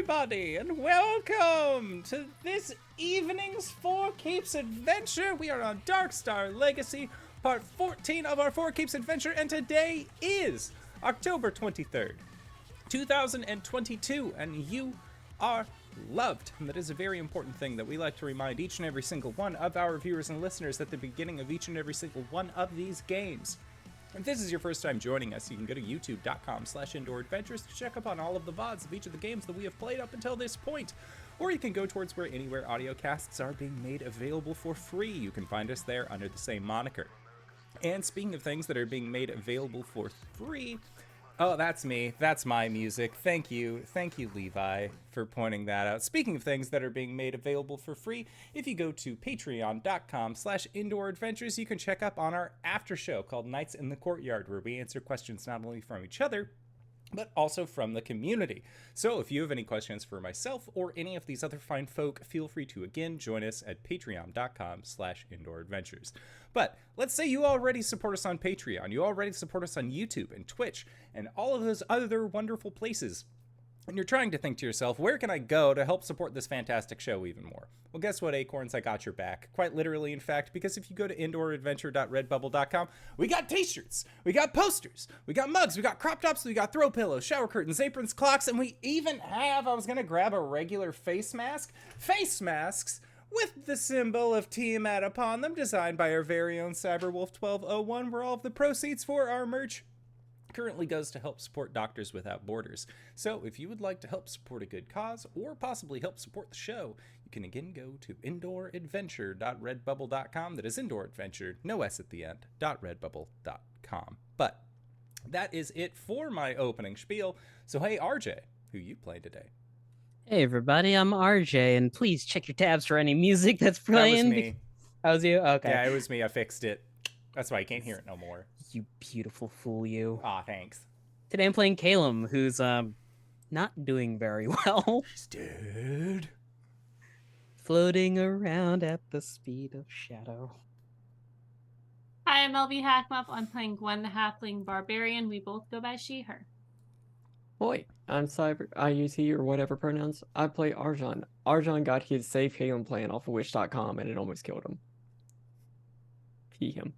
everybody, and welcome to this evening's Four Keeps adventure. We are on Darkstar Legacy, part 14 of our Four Keeps adventure, and today is October 23rd, 2022, and you are loved. And that is a very important thing that we like to remind each and every single one of our viewers and listeners at the beginning of each and every single one of these games. If this is your first time joining us, you can go to youtube.com/indooradventures to check up on all of the VODs of each of the games that we have played up until this point. Or you can go towards where anywhere audio casts are being made available for free. You can find us there under the same moniker. And speaking of things that are being made available for free, oh, that's me. That's my music. Thank you, Levi, for pointing that out. Speaking of things that are being made available for free, if you go to patreon.com/indooradventures, you can check up on our after show called Nights in the Courtyard, where we answer questions not only from each other, but also from the community. So if you have any questions for myself or any of these other fine folk, feel free to again join us at patreon.com/indooradventures. But let's say you already support us on Patreon, you already support us on YouTube and Twitch and all of those other wonderful places, and you're trying to think to yourself, where can I go to help support this fantastic show even more? Well, guess what, Acorns? I got your back. Quite literally, in fact, because if you go to indooradventure.redbubble.com, we got t-shirts, we got posters, we got mugs, we got crop tops, we got throw pillows, shower curtains, aprons, clocks, and we even have, I was going to grab a regular face masks with the symbol of Tiamat upon them, designed by our very own Cyberwolf1201, where all of the proceeds for our merch currently goes to help support Doctors Without Borders. So if you would like to help support a good cause or possibly help support the show, you can again go to indooradventure.redbubble.com. That is indooradventure, no S at the end, .redbubble.com. But that is it for my opening spiel. So hey, RJ, who you played today? Hey everybody, I'm RJ, and please check your tabs for any music that's playing. That was me. That was you? Okay. Yeah, it was me. I fixed it. That's why I can't hear it no more. You beautiful fool, you. Aw, thanks. Today I'm playing Caelum, who's not doing very well. He's dead. Floating around at the speed of shadow. Hi, I'm LBHackEmUp. I'm playing Gwen, the Halfling Barbarian. We both go by she, her. Hoi, I'm Cyber. I use he or whatever pronouns. I play Arjhan. Arjhan got his save Caelum plan off of Wish.com and it almost killed him. Him.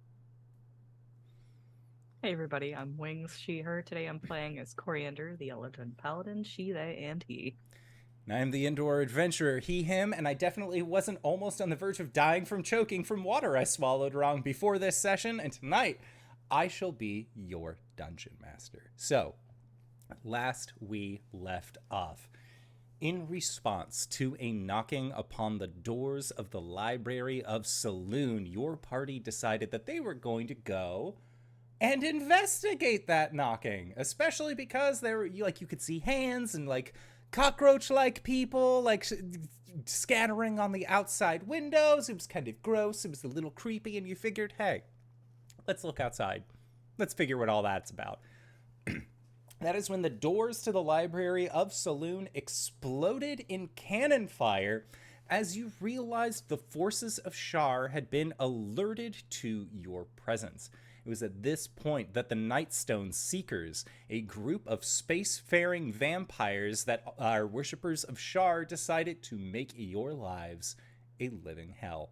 Hey everybody, I'm Wings, she, her. Today I'm playing as Coriander, the Elegant Paladin, she, they, and he. And I'm the Indoor Adventurer, he, him, and I definitely wasn't almost on the verge of dying from choking from water I swallowed wrong before this session, and tonight I shall be your Dungeon Master. So, last we left off, in response to a knocking upon the doors of the Library of Saloon, your party decided that they were going to go and investigate that knocking, especially because there were, you could see hands and cockroach-like people scattering on the outside windows. It was kind of gross. It was a little creepy, and you figured, hey, let's look outside. Let's figure what all that's about. That is when the doors to the Library of Saloon exploded in cannon fire as you realized the forces of Shar had been alerted to your presence. It was at this point that the Nightstone Seekers, a group of spacefaring vampires that are worshippers of Shar, decided to make your lives a living hell.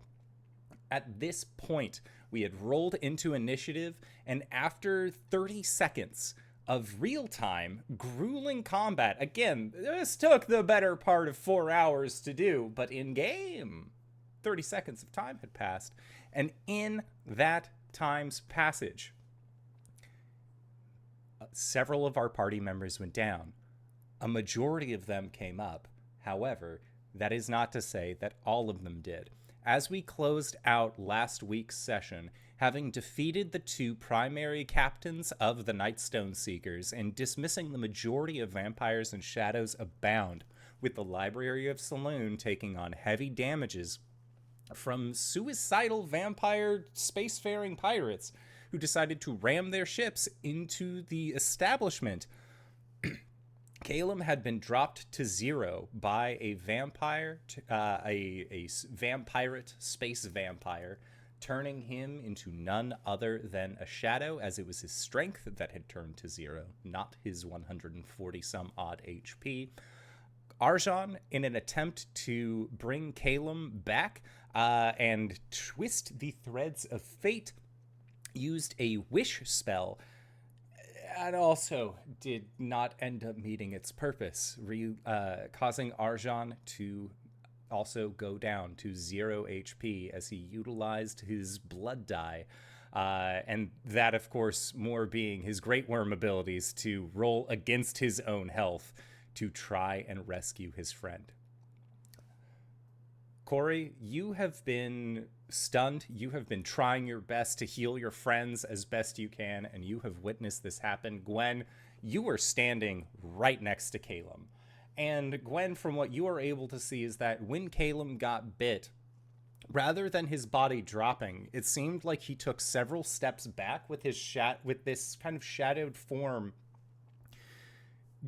At this point, we had rolled into initiative, and after 30 seconds of real-time, grueling combat, again, this took the better part of 4 hours to do, but in-game, 30 seconds of time had passed, and in that time's passage, several of our party members went down. A majority of them came up. However, that is not to say that all of them did. As we closed out last week's session, having defeated the two primary captains of the Nightstone Seekers and dismissing the majority of vampires and shadows abound, with the Library of Saloon taking on heavy damages from suicidal vampire spacefaring pirates who decided to ram their ships into the establishment. Caelum had been dropped to 0 by a vampire, a vampirate space vampire, turning him into none other than a shadow, as it was his strength that had turned to 0, not his 140 some odd HP. Arjhan, in an attempt to bring Caelum back and twist the threads of fate, used a wish spell and also did not end up meeting its purpose, causing Arjhan to also go down to 0 HP as he utilized his blood dye. And that, of course, more being his Great Worm abilities to roll against his own health to try and rescue his friend. Cori, you have been stunned. You have been trying your best to heal your friends as best you can, and you have witnessed this happen. Gwen, you were standing right next to Caelum. And Gwen, from what you are able to see, is that when Caelum got bit, rather than his body dropping, it seemed like he took several steps back with his with this kind of shadowed form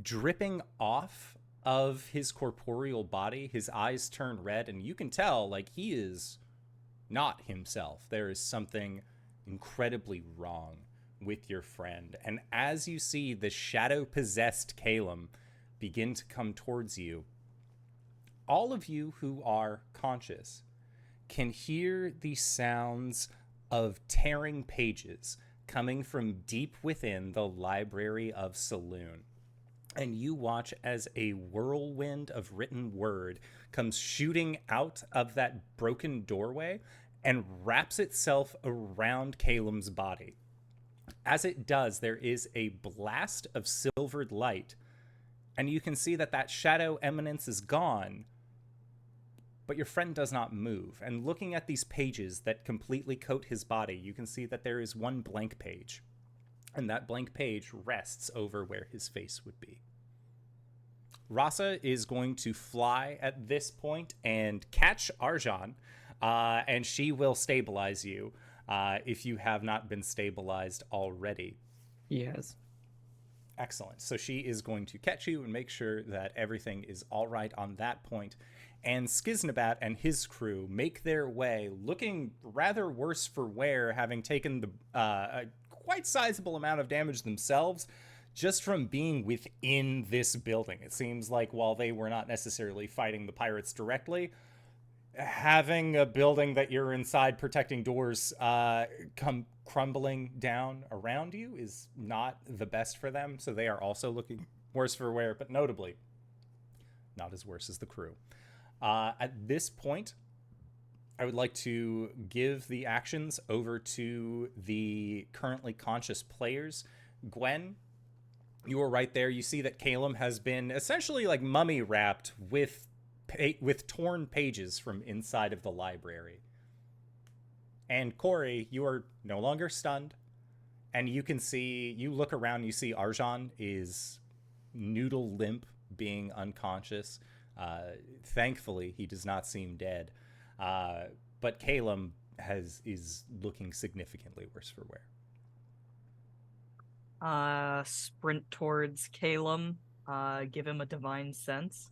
dripping off of his corporeal body. His eyes turn red, and you can tell, like, he is not himself. There is something incredibly wrong with your friend. And as you see the shadow-possessed Caelum begin to come towards you, all of you who are conscious can hear the sounds of tearing pages coming from deep within the Library of Saloon. And you watch as a whirlwind of written word comes shooting out of that broken doorway and wraps itself around Caelum's body. As it does, there is a blast of silvered light, and you can see that that shadow eminence is gone, but your friend does not move. And looking at these pages that completely coat his body, you can see that there is one blank page. And that blank page rests over where his face would be. Rasa is going to fly at this point and catch Arjhan, and she will stabilize you if you have not been stabilized already. Yes. Excellent. So she is going to catch you and make sure that everything is all right on that point. And Skiznabat and his crew make their way, looking rather worse for wear, having taken the a quite sizable amount of damage themselves just from being within this building. It seems like while they were not necessarily fighting the pirates directly, having a building that you're inside protecting doors come crumbling down around you is not the best for them. So they are also looking worse for wear, but notably not as worse as the crew. At this point, I would like to give the actions over to the currently conscious players. Gwen, you are right there. You see that Caelum has been essentially like mummy wrapped with torn pages from inside of the library. And Cori, you are no longer stunned, and you can see, you look around, you see Arjhan is noodle limp, being unconscious. Thankfully, he does not seem dead. But Caelum is looking significantly worse for wear. Sprint towards Caelum. Give him a divine sense.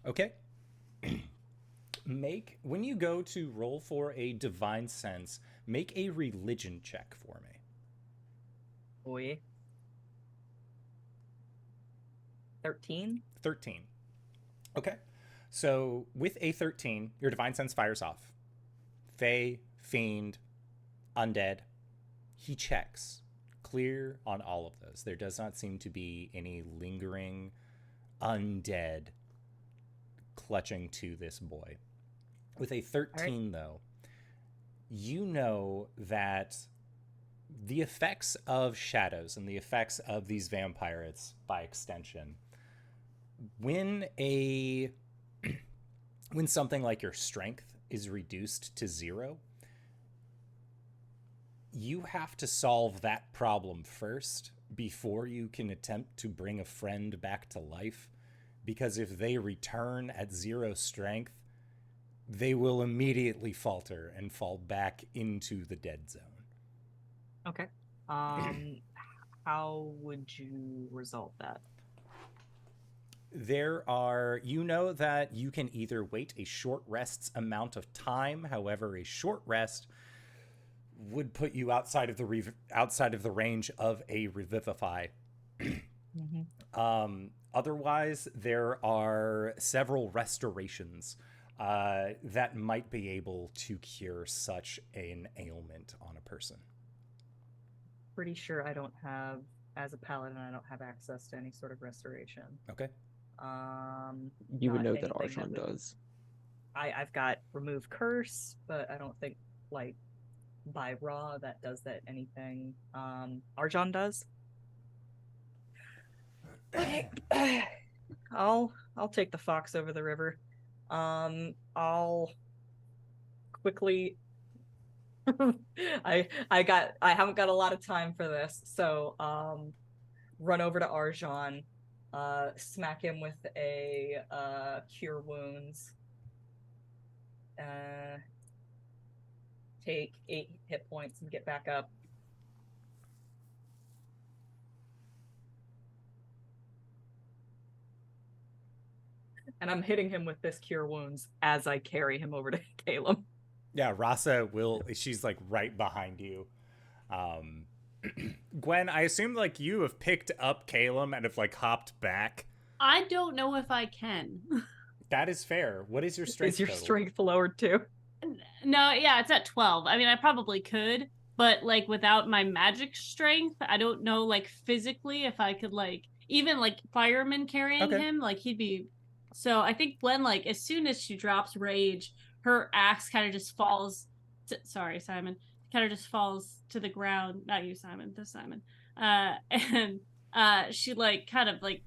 Okay. When you go to roll for a divine sense, make a religion check for me. Oi. 13. 13. Okay. So with a 13, your divine sense fires off. Fae, fiend, undead. He checks. Clear on all of those. There does not seem to be any lingering undead clutching to this boy. With a 13, though, you know that the effects of shadows and the effects of these vampires, by extension, when something like your strength is reduced to 0, you have to solve that problem first before you can attempt to bring a friend back to life. Because if they return at 0 strength, they will immediately falter and fall back into the dead zone. Okay. How would you resolve that? You know that you can either wait a short rest's amount of time. However, a short rest would put you outside of the range of a revivify. Otherwise, there are several restorations that might be able to cure such an ailment on a person. Pretty sure I don't have, as a paladin, I don't have access to any sort of restoration. Okay. You would Not know that anything Arjhan would- does. I've got remove curse, but I don't think like by raw that does that anything. Arjhan does. Okay. I'll take the fox over the river. I'll quickly I haven't got a lot of time for this, so run over to Arjhan, smack him with a cure wounds. Take 8 hit points and get back up. And I'm hitting him with this cure wounds as I carry him over to Caelum. Yeah, Rasa she's like right behind you. Gwen, I assume like you have picked up Caelum and have like hopped back. I don't know if I can. That is fair. What is your strength Is your total? strength lowered too? No, yeah, it's at 12. I mean, I probably could, but like without my magic strength, I don't know like physically if I could like even like fireman carrying him, like he'd be. So I think Gwen, like as soon as she drops rage, her axe kind of just falls. Sorry, Simon. Kind of just falls to the ground. Not you, Simon. This Simon. And she like kind of like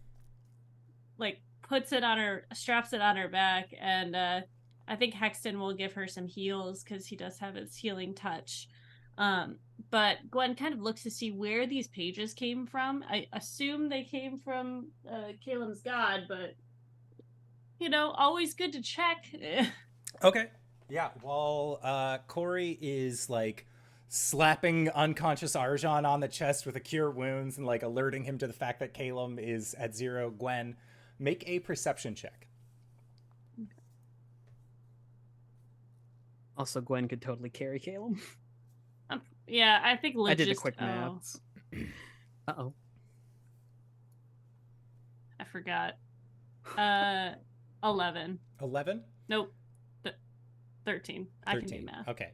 puts it on her, straps it on her back, and I think Hexton will give her some heals because he does have his healing touch. But Gwen kind of looks to see where these pages came from. I assume they came from Caelum's god, but you know, always good to check. Okay. Yeah, while Cori is like slapping unconscious Arjhan on the chest with a cure wounds and like alerting him to the fact that Caelum is at 0, Gwen, make a perception check. Also, Gwen could totally carry Caelum. Yeah, I think I did the quick maths. Uh-oh. I forgot. 11. 11? Nope. 13. I can do math. Okay.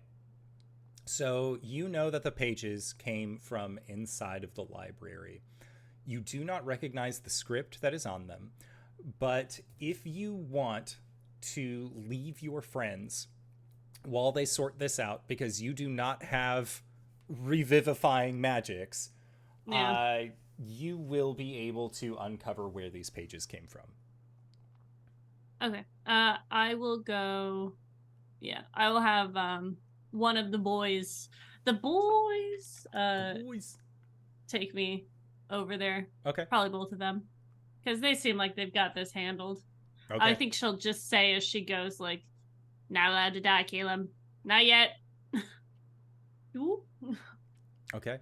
So you know that the pages came from inside of the library. You do not recognize the script that is on them, but if you want to leave your friends while they sort this out, because you do not have revivifying magics, you will be able to uncover where these pages came from. Okay. I will go. Yeah, I will have one of the boys. The boys. Take me over there. Okay. Probably both of them, because they seem like they've got this handled. Okay. I think she'll just say as she goes, like, "Not allowed to die, Caelum. Not yet." Ooh. Okay.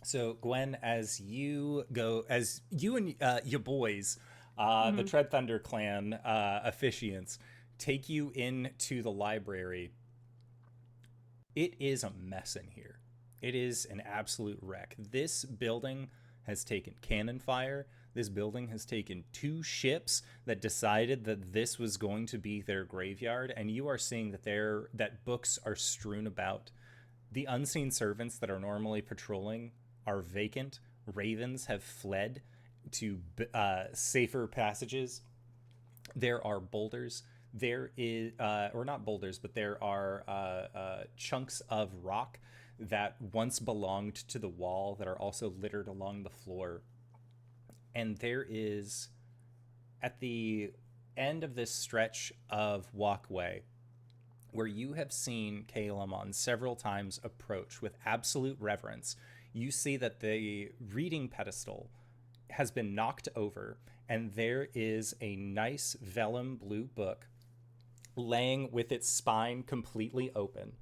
So Gwen, as you and your boys, the Tread Thunder clan officiants, take you into the library, it is a mess in here. It is an absolute wreck. This building has taken cannon fire. This building has taken 2 ships that decided that this was going to be their graveyard, and you are seeing that books are strewn about. The unseen servants that are normally patrolling are vacant. Ravens have fled to safer passages. There are boulders. There is, or not boulders, but there are chunks of rock that once belonged to the wall that are also littered along the floor. And there is, at the end of this stretch of walkway, where you have seen Caelum on several times approach with absolute reverence, you see that the reading pedestal has been knocked over, and there is a nice vellum blue book laying with its spine completely open.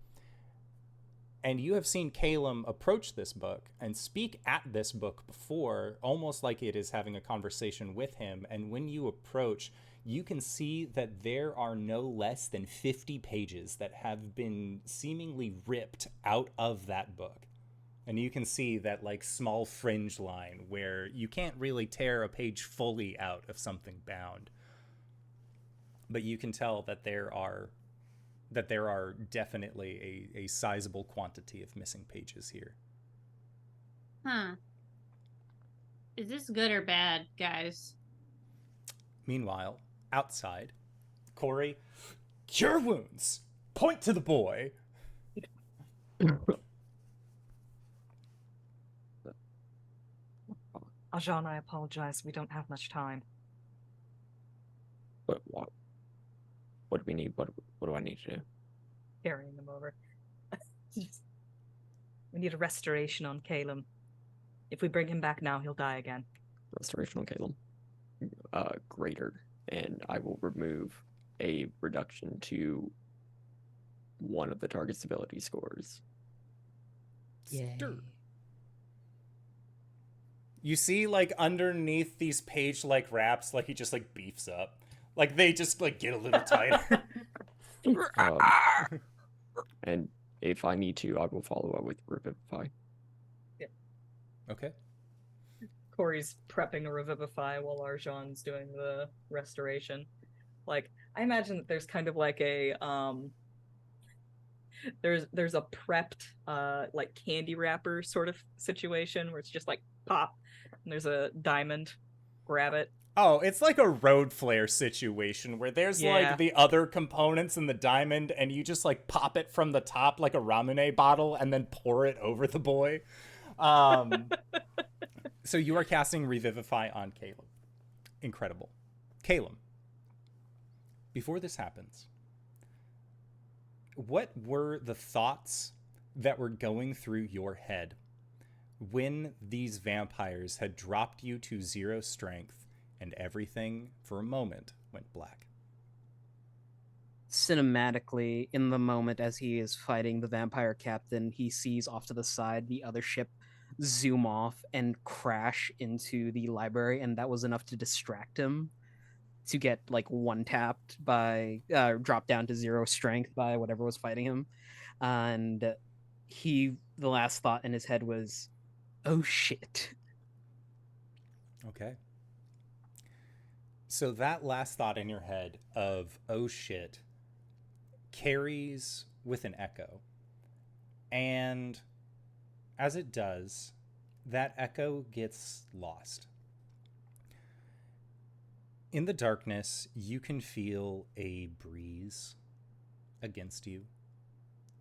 And you have seen Caelum approach this book and speak at this book before, almost like it is having a conversation with him. And when you approach, you can see that there are no less than 50 pages that have been seemingly ripped out of that book. And you can see that like small fringe line where you can't really tear a page fully out of something bound. But you can tell that there are definitely a sizable quantity of missing pages here. Huh. Is this good or bad, guys? Meanwhile, outside, Cori, cure wounds. Point to the boy. Arjhan, I apologize. We don't have much time. But what? What do we need? What do I need to do? Carrying them over. We need a restoration on Caelum. If we bring him back now, he'll die again. Restoration on Caelum. Greater, and I will remove a reduction to one of the target's ability scores. Yay. You see, like, underneath these page-like wraps, like, he just, like, beefs up. Like, they just, like, get a little tighter. And if I need to, I will follow up with Revivify. Yeah. Okay. Cori's prepping a Revivify while Arjhan's doing the restoration. Like, I imagine that there's kind of like a there's a prepped like candy wrapper sort of situation where it's just like pop and there's a diamond, grab it. Oh, it's like a road flare situation where there's Yeah. like the other components in the diamond and you just like pop it from the top like a Ramune bottle and then pour it over the boy. So you are casting Revivify on Caelum. Incredible. Caelum, before this happens, what were the thoughts that were going through your head when these vampires had dropped you to 0 strength and everything for a moment went black? Cinematically, in the moment as he is fighting the vampire captain, he sees off to the side the other ship zoom off and crash into the library, and that was enough to distract him to get like one tapped by drop down to 0 strength by whatever was fighting him. And the last thought in his head was, oh shit. Okay. So that last thought in your head of, oh shit, carries with an echo. And as it does, that echo gets lost. In the darkness, you can feel a breeze against you,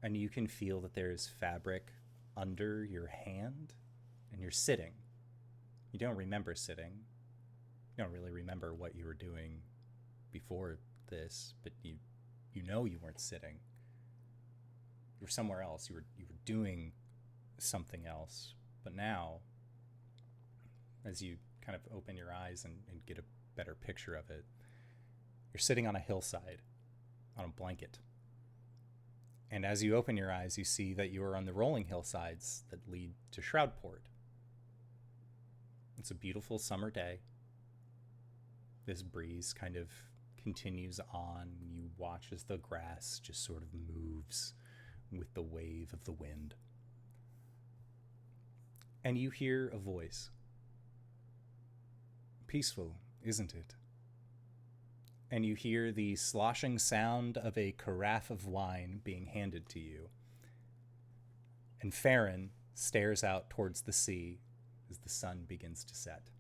and you can feel that there is fabric under your hand, and you're sitting. You don't remember sitting. You don't really remember what you were doing before this, but you know you weren't sitting. You were somewhere else. You were doing something else. But now, as you kind of open your eyes and get a better picture of it, you're sitting on a hillside on a blanket. And as you open your eyes, you see that you are on the rolling hillsides that lead to Shroudport. It's a beautiful summer day. This breeze kind of continues on. You watch as the grass just sort of moves with the wave of the wind. And you hear a voice. Peaceful, isn't it? And you hear the sloshing sound of a carafe of wine being handed to you. And Farron stares out towards the sea as the sun begins to set.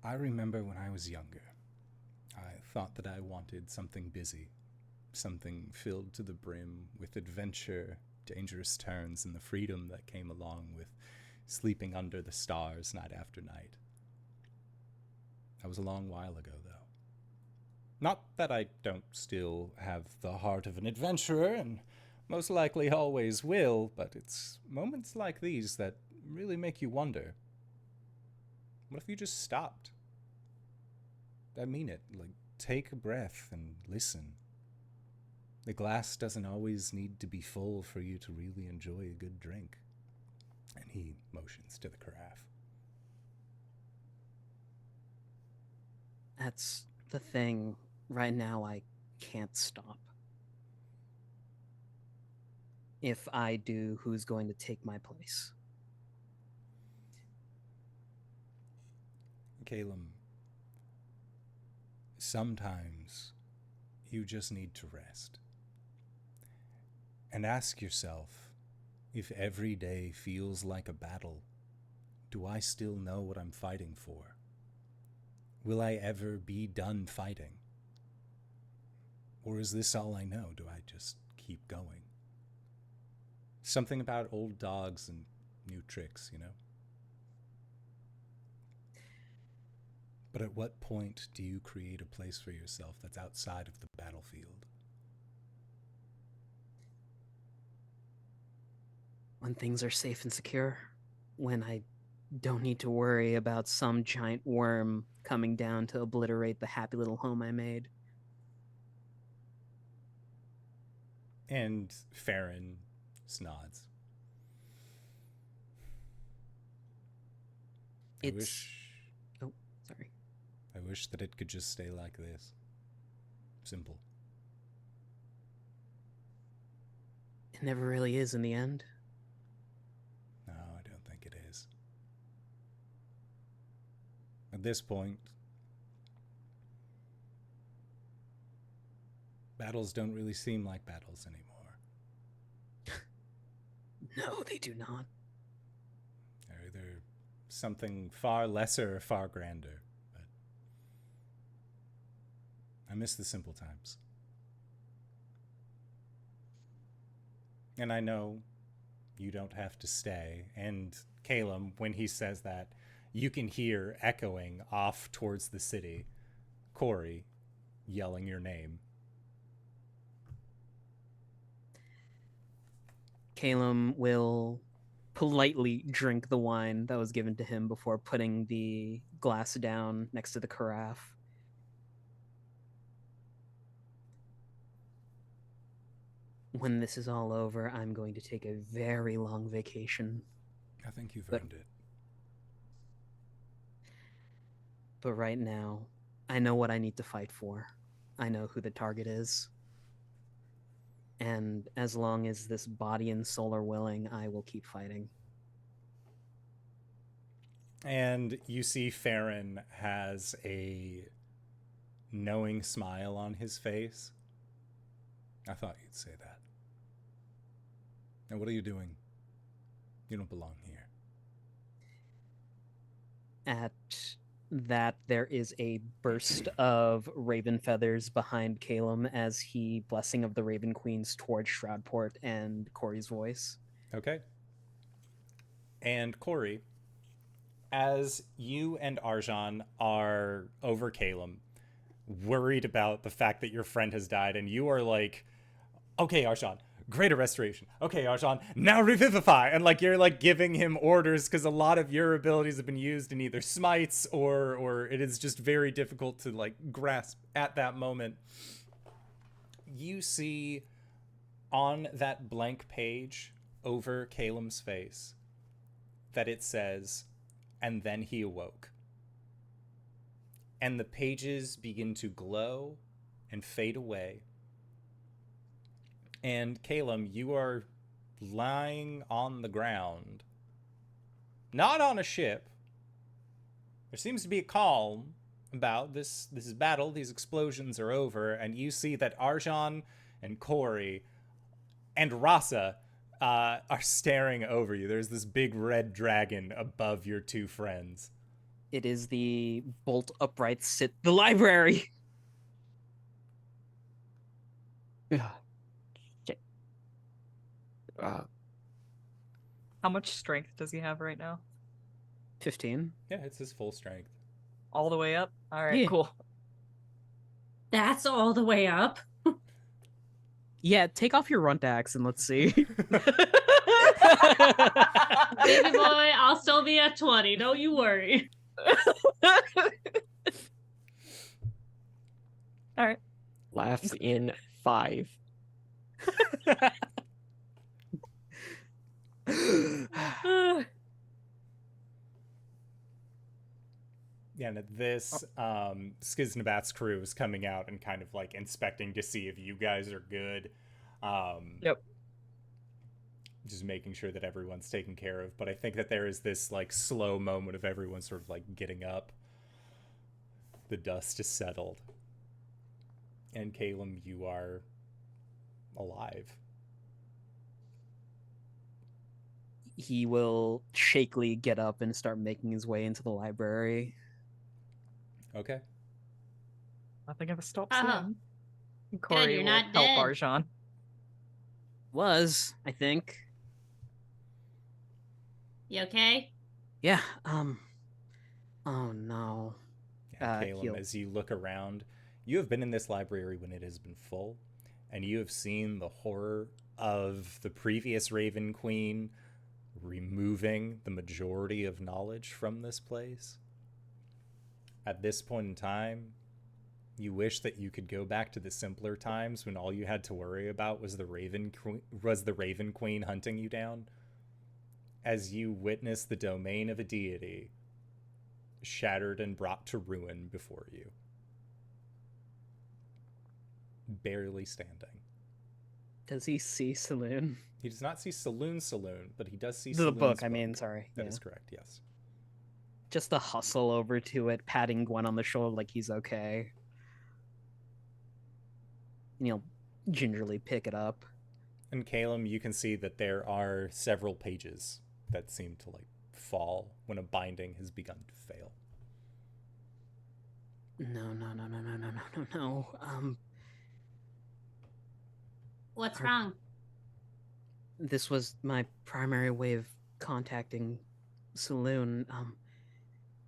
I remember when I was younger, I thought that I wanted something busy, something filled to the brim with adventure, dangerous turns, and the freedom that came along with sleeping under the stars night after night. That was a long while ago, though. Not that I don't still have the heart of an adventurer, and most likely always will, but it's moments like these that really make you wonder. What if you just stopped? I mean it. Like, take a breath and listen. The glass doesn't always need to be full for you to really enjoy a good drink. And he motions to the carafe. That's the thing. Right now, I can't stop. If I do, who's going to take my place? Caelum, sometimes you just need to rest. And ask yourself, if every day feels like a battle, do I still know what I'm fighting for? Will I ever be done fighting? Or is this all I know? Do I just keep going? Something about old dogs and new tricks, you know? But at what point do you create a place for yourself that's outside of the battlefield? When things are safe and secure. When I don't need to worry about some giant worm coming down to obliterate the happy little home I made. And Farron nods. I wish that it could just stay like this. Simple. It never really is in the end. No, I don't think it is. At this point, battles don't really seem like battles anymore. No, they do not. They're either something far lesser or far grander. But I miss the simple times. And I know you don't have to stay. And Caelum, when he says that, you can hear echoing off towards the city, Cori yelling your name. Caelum will politely drink the wine that was given to him before putting the glass down next to the carafe. When this is all over, I'm going to take a very long vacation. I think you've earned it. But right now, I know what I need to fight for. I know who the target is. And as long as this body and soul are willing, I will keep fighting. And you see Farron has a knowing smile on his face. I thought you'd say that. And what are you doing? You don't belong here. At that, there is a burst of raven feathers behind Caelum as he blessing of the Raven Queens towards Shroudport and Cori's voice. Okay. And Cori, as you and Arjhan are over Caelum, worried about the fact that your friend has died, and you are like, okay, Arjhan, greater restoration. Okay, Arjhan, now revivify. And like you're like giving him orders because a lot of your abilities have been used in either smites or it is just very difficult to like grasp at that moment. You see on that blank page over Caelum's face that it says, "And then he awoke." And the pages begin to glow and fade away. And Caelum, you are lying on the ground, not on a ship. There seems to be a calm about this battle. These explosions are over, and you see that Arjhan and Cori and Rasa are staring over you. There's this big red dragon above your two friends. It is the bolt upright the library. How much strength does he have right now? 15. Yeah, it's his full strength. All the way up? All right, Yeah. cool. That's all the way up. Yeah, take off your runt axe and let's see. Baby boy, I'll still be at 20. Don't you worry. All right. Laughs in 5. Yeah, and this Skiznabat's crew is coming out and kind of like inspecting to see if you guys are good. Yep. just making sure that everyone's taken care of. But I think that there is this like slow moment of everyone sort of like getting up. The dust is settled. And Caelum, you are alive. He will shakily get up and start making his way into the library. Okay. Nothing ever stops Oh. him. Cori you're will not help dead. Arjhan. Was, I think. You okay? Yeah, oh no. Yeah, Caelum, he'll- as you look around, you have been in this library when it has been full, and you have seen the horror of the previous Raven Queen removing the majority of knowledge from this place. At this point in time, you wish that you could go back to the simpler times when all you had to worry about was the Raven Queen hunting you down. As you witness the domain of a deity shattered and brought to ruin before you. Barely standing. Does he see Saloon? He does not see Saloon, but he does see The Saloon's book, I mean, sorry. That yeah. is correct, yes. Just the hustle over to it, patting Gwen on the shoulder like he's okay. And he'll gingerly pick it up. And Caelum, you can see that there are several pages that seem to like fall when a binding has begun to fail. No. What's wrong? This was my primary way of contacting Saloon.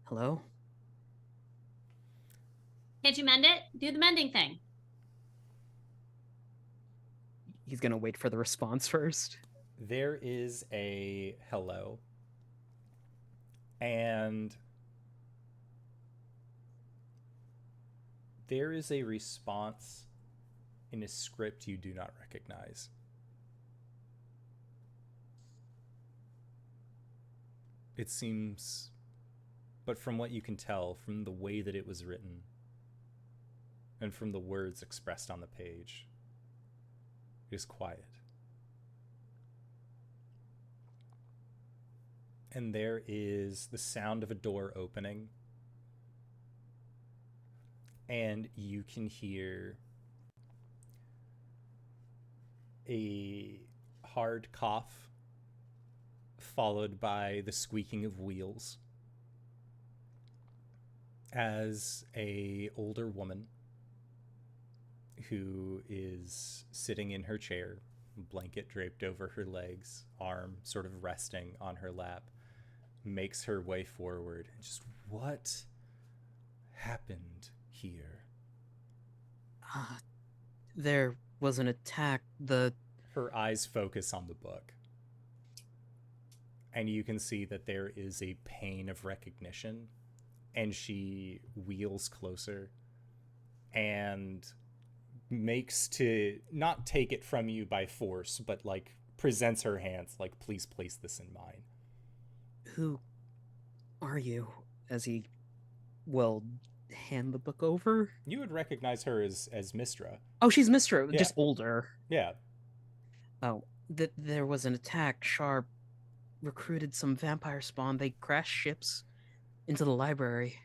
Hello? Can't you mend it? Do the mending thing. He's gonna wait for the response first. There is a hello. And there is a response in a script you do not recognize. It seems, but from what you can tell, from the way that it was written, and from the words expressed on the page, it is quiet. And there is the sound of a door opening, and you can hear a hard cough followed by the squeaking of wheels as a older woman who is sitting in her chair, blanket draped over her legs, arm sort of resting on her lap, makes her way forward. Just, what happened here? There was an attack. Her eyes focus on the book. And you can see that there is a pain of recognition. And she wheels closer and makes to not take it from you by force, but like presents her hands like, please place this in mine. Who are you? As he will hand the book over. You would recognize her as Mistra. Oh, she's Mistra, Yeah. just older. Yeah. Oh, there was an attack. Sharp recruited some vampire spawn. They crashed ships into the library.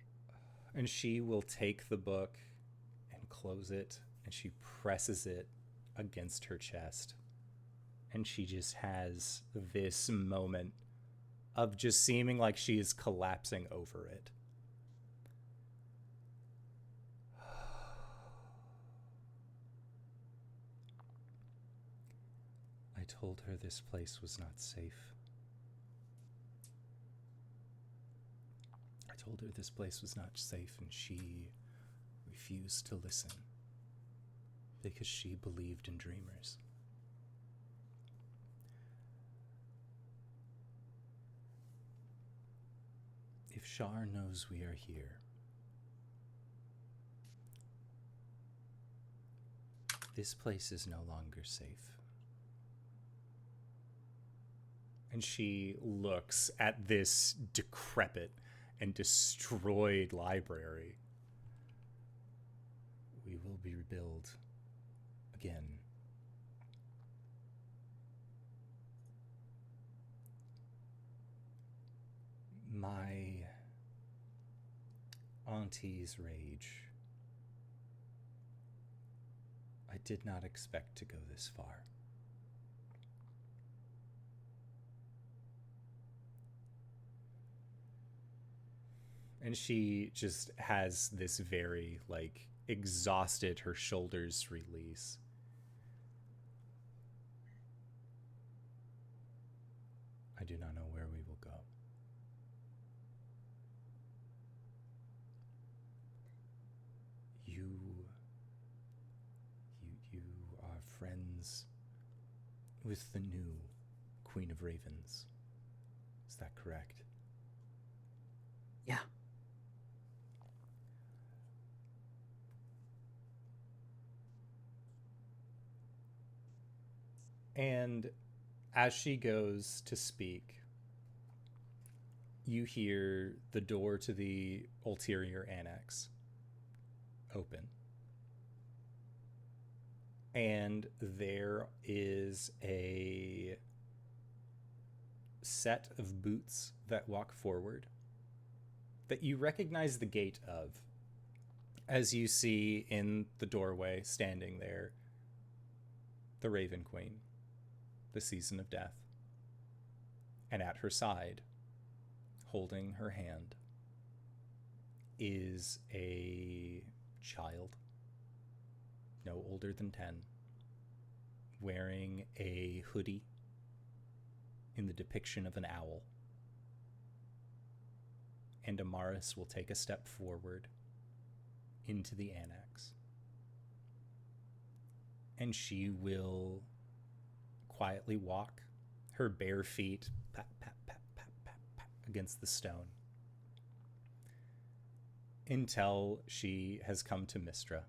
And she will take the book and close it, and she presses it against her chest. And she just has this moment of just seeming like she is collapsing over it. I told her this place was not safe. I told her this place was not safe, and she refused to listen because she believed in dreamers. If Shar knows we are here, this place is no longer safe. And she looks at this decrepit and destroyed library. We will be rebuilt again. Auntie's rage. I did not expect to go this far. And she just has this very, like, exhausted, her shoulders release. I do not know where we will go. You are friends with the new Queen of Ravens. Is that correct? Yeah. And as she goes to speak, you hear the door to the ulterior annex open. And there is a set of boots that walk forward that you recognize the gait of, as you see in the doorway standing there the Raven Queen, the Season of Death, and at her side, holding her hand, is a child, no older than 10, wearing a hoodie in the depiction of an owl. And Amaris will take a step forward into the annex. And she will quietly walk, her bare feet pat, pat, pat, pat, pat, pat against the stone, until she has come to Mystra.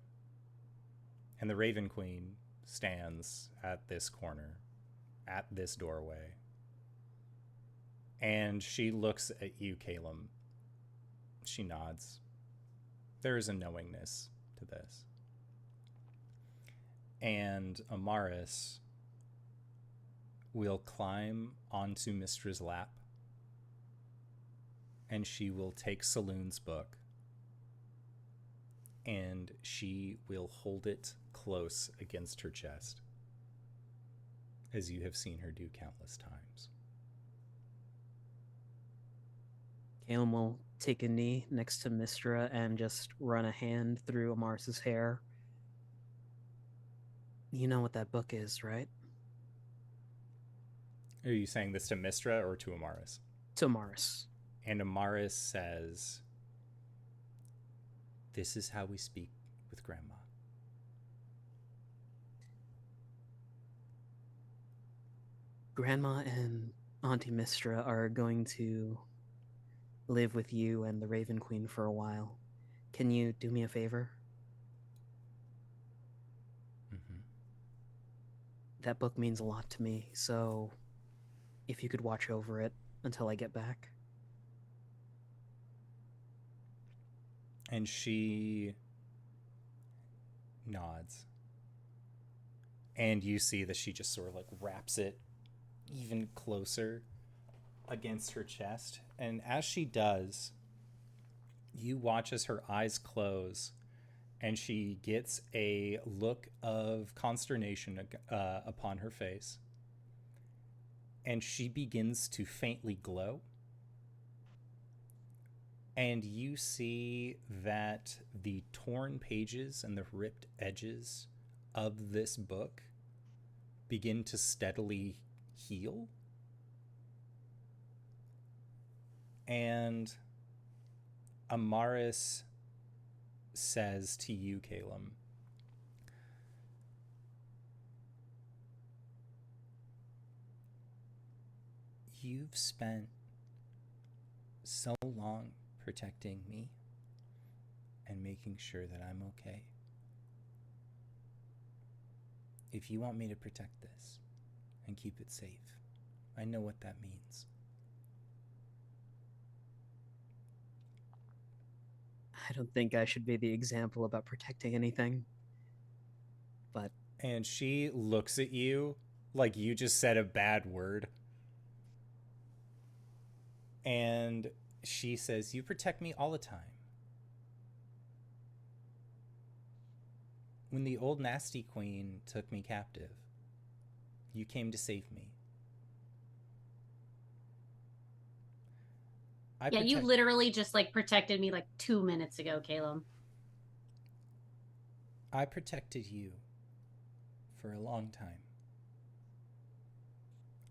And the Raven Queen stands at this corner, at this doorway. And she looks at you, Caelum. She nods. There is a knowingness to this. And Amaris will climb onto Mystra's lap, and she will take Saloon's book, and she will hold it close against her chest, as you have seen her do countless times. Caelum will take a knee next to Mystra and just run a hand through Amaris's hair. You know what that book is, right? Are you saying this to Mystra or to Amaris? To Amaris. And Amaris says, "This is how we speak with Grandma." Grandma and Auntie Mystra are going to live with you and the Raven Queen for a while. Can you do me a favor? Mm-hmm. That book means a lot to me, so if you could watch over it until I get back. And she nods. And you see that she just sort of like wraps it even closer against her chest. And as she does, you watch as her eyes close and she gets a look of consternation upon her face. And she begins to faintly glow. And you see that the torn pages and the ripped edges of this book begin to steadily heal. And Amaris says to you, Caelum, "You've spent so long protecting me and making sure that I'm okay. If you want me to protect this and keep it safe, I know what that means." I don't think I should be the example about protecting anything, but... And she looks at you like you just said a bad word. And she says, "You protect me all the time. When the old nasty queen took me captive, you came to save me. You literally just like protected me like 2 minutes ago, Caelum. I protected you for a long time.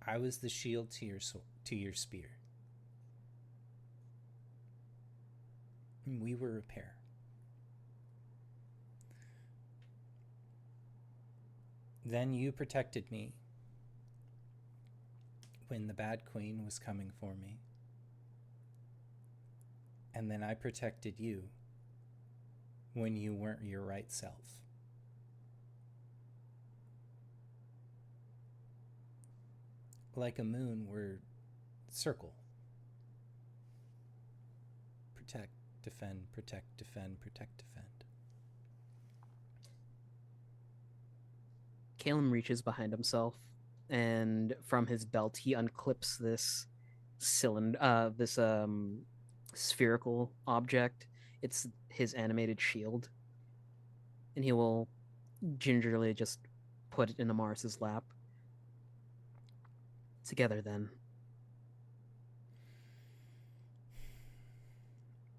I was the shield to your spear. And we were a pair. Then you protected me when the bad queen was coming for me. And then I protected you when you weren't your right self. Like a moon, we're circle. Protect, defend, protect, defend, protect, defend. Caelum reaches behind himself, and from his belt he unclips this cylinder, this spherical object. It's his animated shield, and he will gingerly just put it in Amaris's lap. Together, then.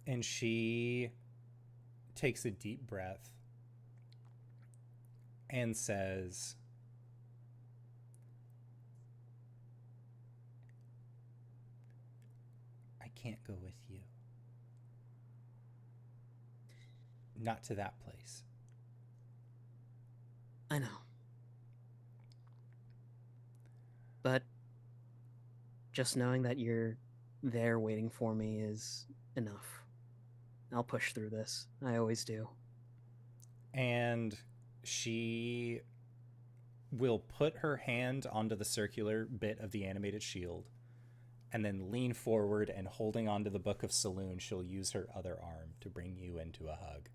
And she takes a deep breath and says, I can't go with you. Not to that place. I know. But just knowing that you're there waiting for me is enough. I'll push through this. I always do. And she will put her hand onto the circular bit of the animated shield and then lean forward, and holding onto the Book of Saloon, she'll use her other arm to bring you into a hug.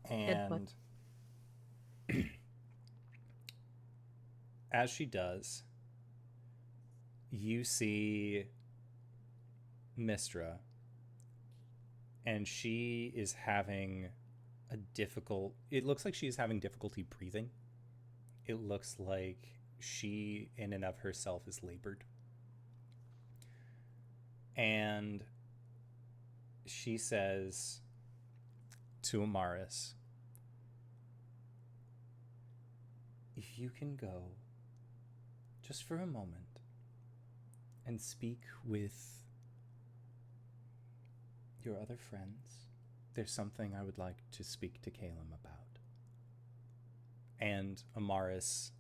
And as she does, you see Mystra, and she is having it looks like she's having difficulty breathing. It looks like she in and of herself is labored. And she says to Amaris, if you can go just for a moment and speak with your other friends, there's something I would like to speak to Caelum about. And Amaris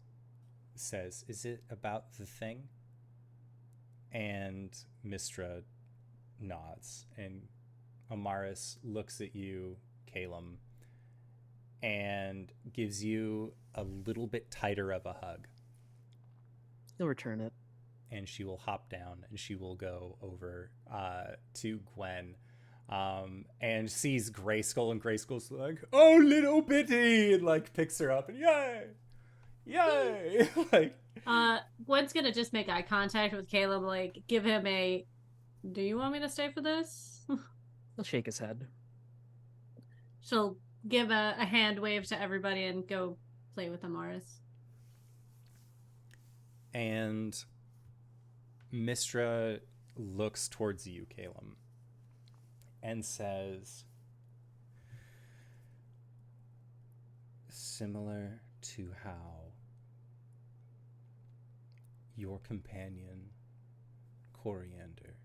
says, is it about the thing? And Mystra nods, and Amaris looks at you, Caelum, and gives you a little bit tighter of a hug. He'll return it. And she will hop down, and she will go over to Gwen, and sees Grayskull, and Grayskull's like, oh, little bitty, and like picks her up, and yay, like. Gwen's gonna just make eye contact with Caelum, like give him a, do you want me to stay for this? He'll shake his head. She'll give a hand wave to everybody and go play with Amaris. And Mystra looks towards you, Caelum, and says, similar to how your companion, Coriander,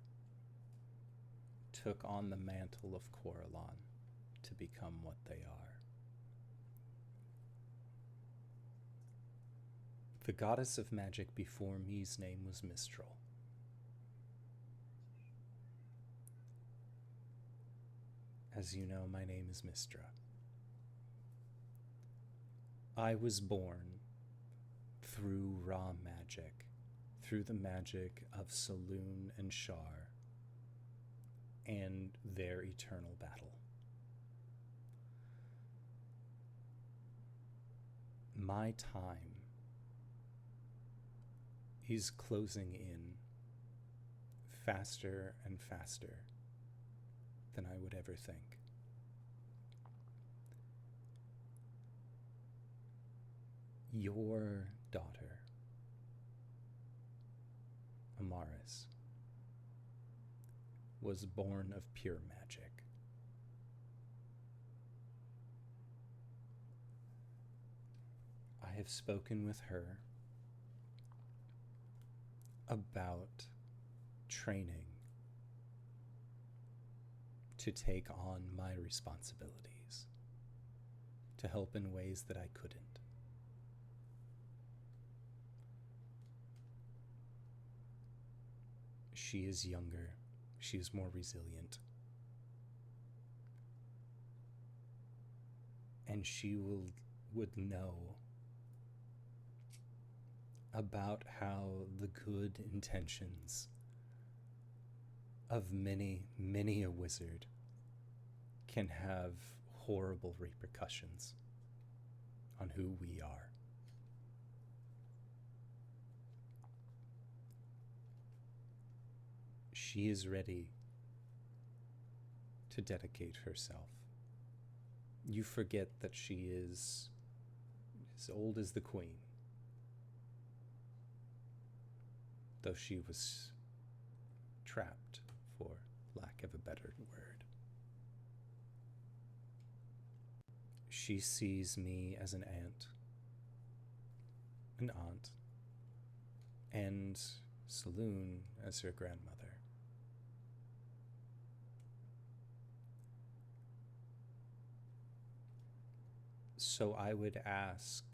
took on the mantle of Coralon to become what they are. The goddess of magic before me's name was Mistral. As you know, my name is Mystra. I was born through raw magic, through the magic of Saloon and Shar, and their eternal battle. My time is closing in faster and faster than I would ever think. Your daughter, Amaris, was born of pure magic. I have spoken with her about training to take on my responsibilities, to help in ways that I couldn't. She is younger, she is more resilient, and she would know about how the good intentions of many, many a wizard can have horrible repercussions on who we are. She is ready to dedicate herself. You forget that she is as old as the Queen, though she was trapped, for lack of a better word. She sees me as an aunt, and Saloon as her grandmother. So I would ask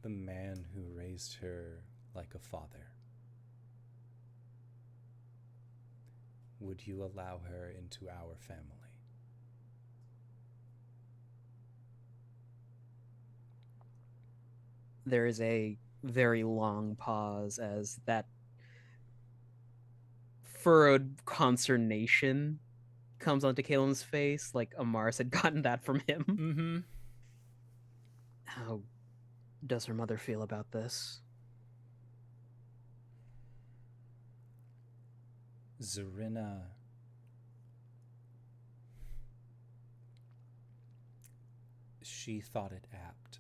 the man who raised her like a father, would you allow her into our family? There is a very long pause as that furrowed consternation comes onto Caelum's face, like Amaris had gotten that from him. Mm-hmm. How does her mother feel about this? Zarina she thought it apt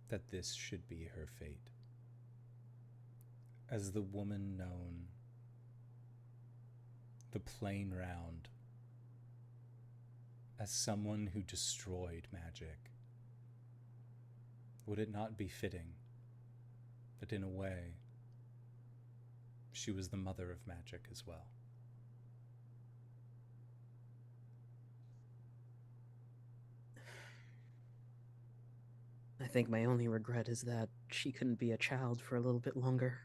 that this should be her fate. As the woman known, the plain round, as someone who destroyed magic, would it not be fitting that in a way she was the mother of magic as well? I think my only regret is that she couldn't be a child for a little bit longer.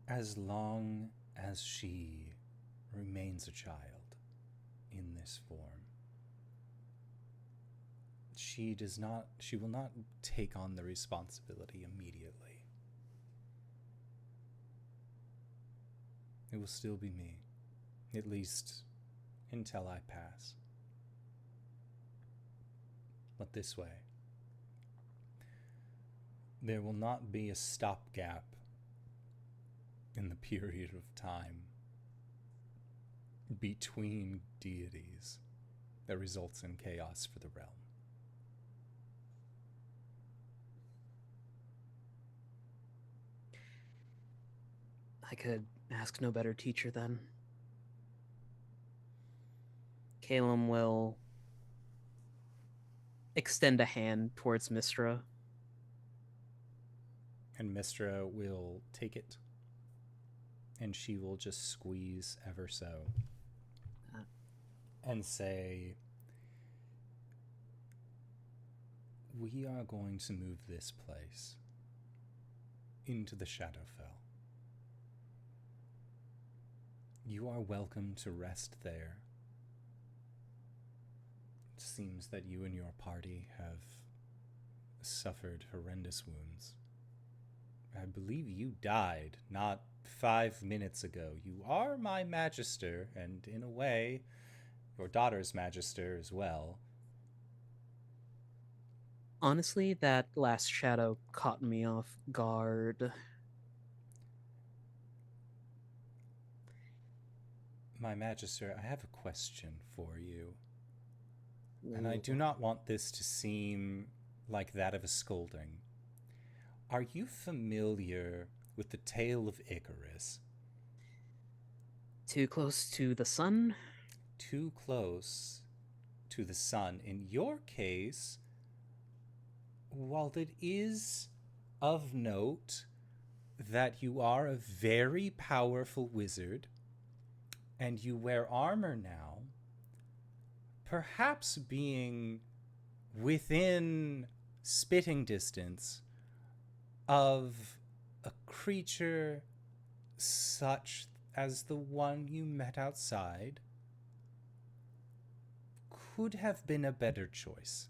As long as she remains a child in this form, she will not take on the responsibility immediately. It will still be me, at least until I pass. But this way, there will not be a stopgap in the period of time between deities that results in chaos for the realm. I could ask no better teacher then. Caelum will extend a hand towards Mystra. And Mystra will take it, and she will just squeeze ever so and say, we are going to move this place into the Shadowfell. You are welcome to rest there. It seems that you and your party have suffered horrendous wounds. I believe you died not 5 minutes ago. You are my magister, and in a way, your daughter's magister as well. Honestly, that last shadow caught me off guard. My Magister, I have a question for you. And I do not want this to seem like that of a scolding. Are you familiar with the tale of Icarus? Too close to the sun? Too close to the sun. In your case, while it is of note that you are a very powerful wizard and you wear armor now, perhaps being within spitting distance of a creature such as the one you met outside could have been a better choice.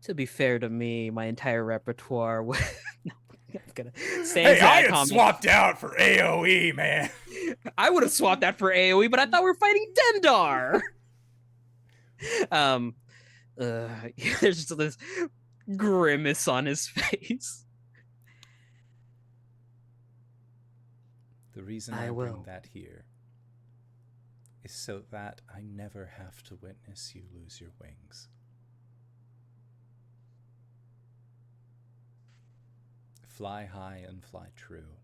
To be fair to me, my entire repertoire was... No, I'm gonna Hey, I had swapped out for AoE, man. I would have swapped that for AoE, but I thought we were fighting Dendar. There's just this grimace on his face. The reason I bring that here is so that I never have to witness you lose your wings. Fly high and fly true.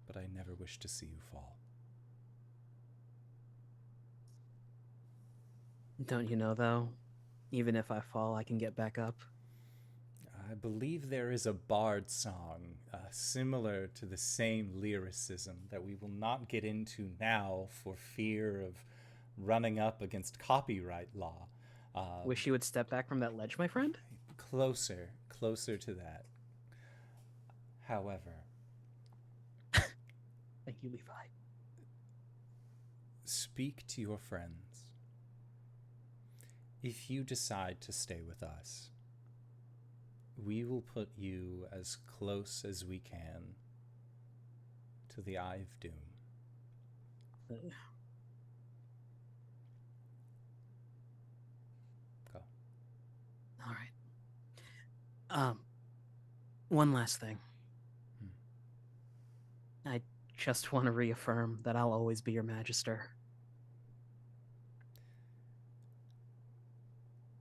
But I never wish to see you fall. Don't you know, though? Even if I fall, I can get back up. I believe there is a bard song similar to the same lyricism that we will not get into now for fear of running up against copyright law. Wish you would step back from that ledge, my friend? Closer to that. However... Thank you, Levi. Speak to your friends. If you decide to stay with us, we will put you as close as we can to the Eye of Doom. Go. All right. One last thing. I just want to reaffirm that I'll always be your Magister.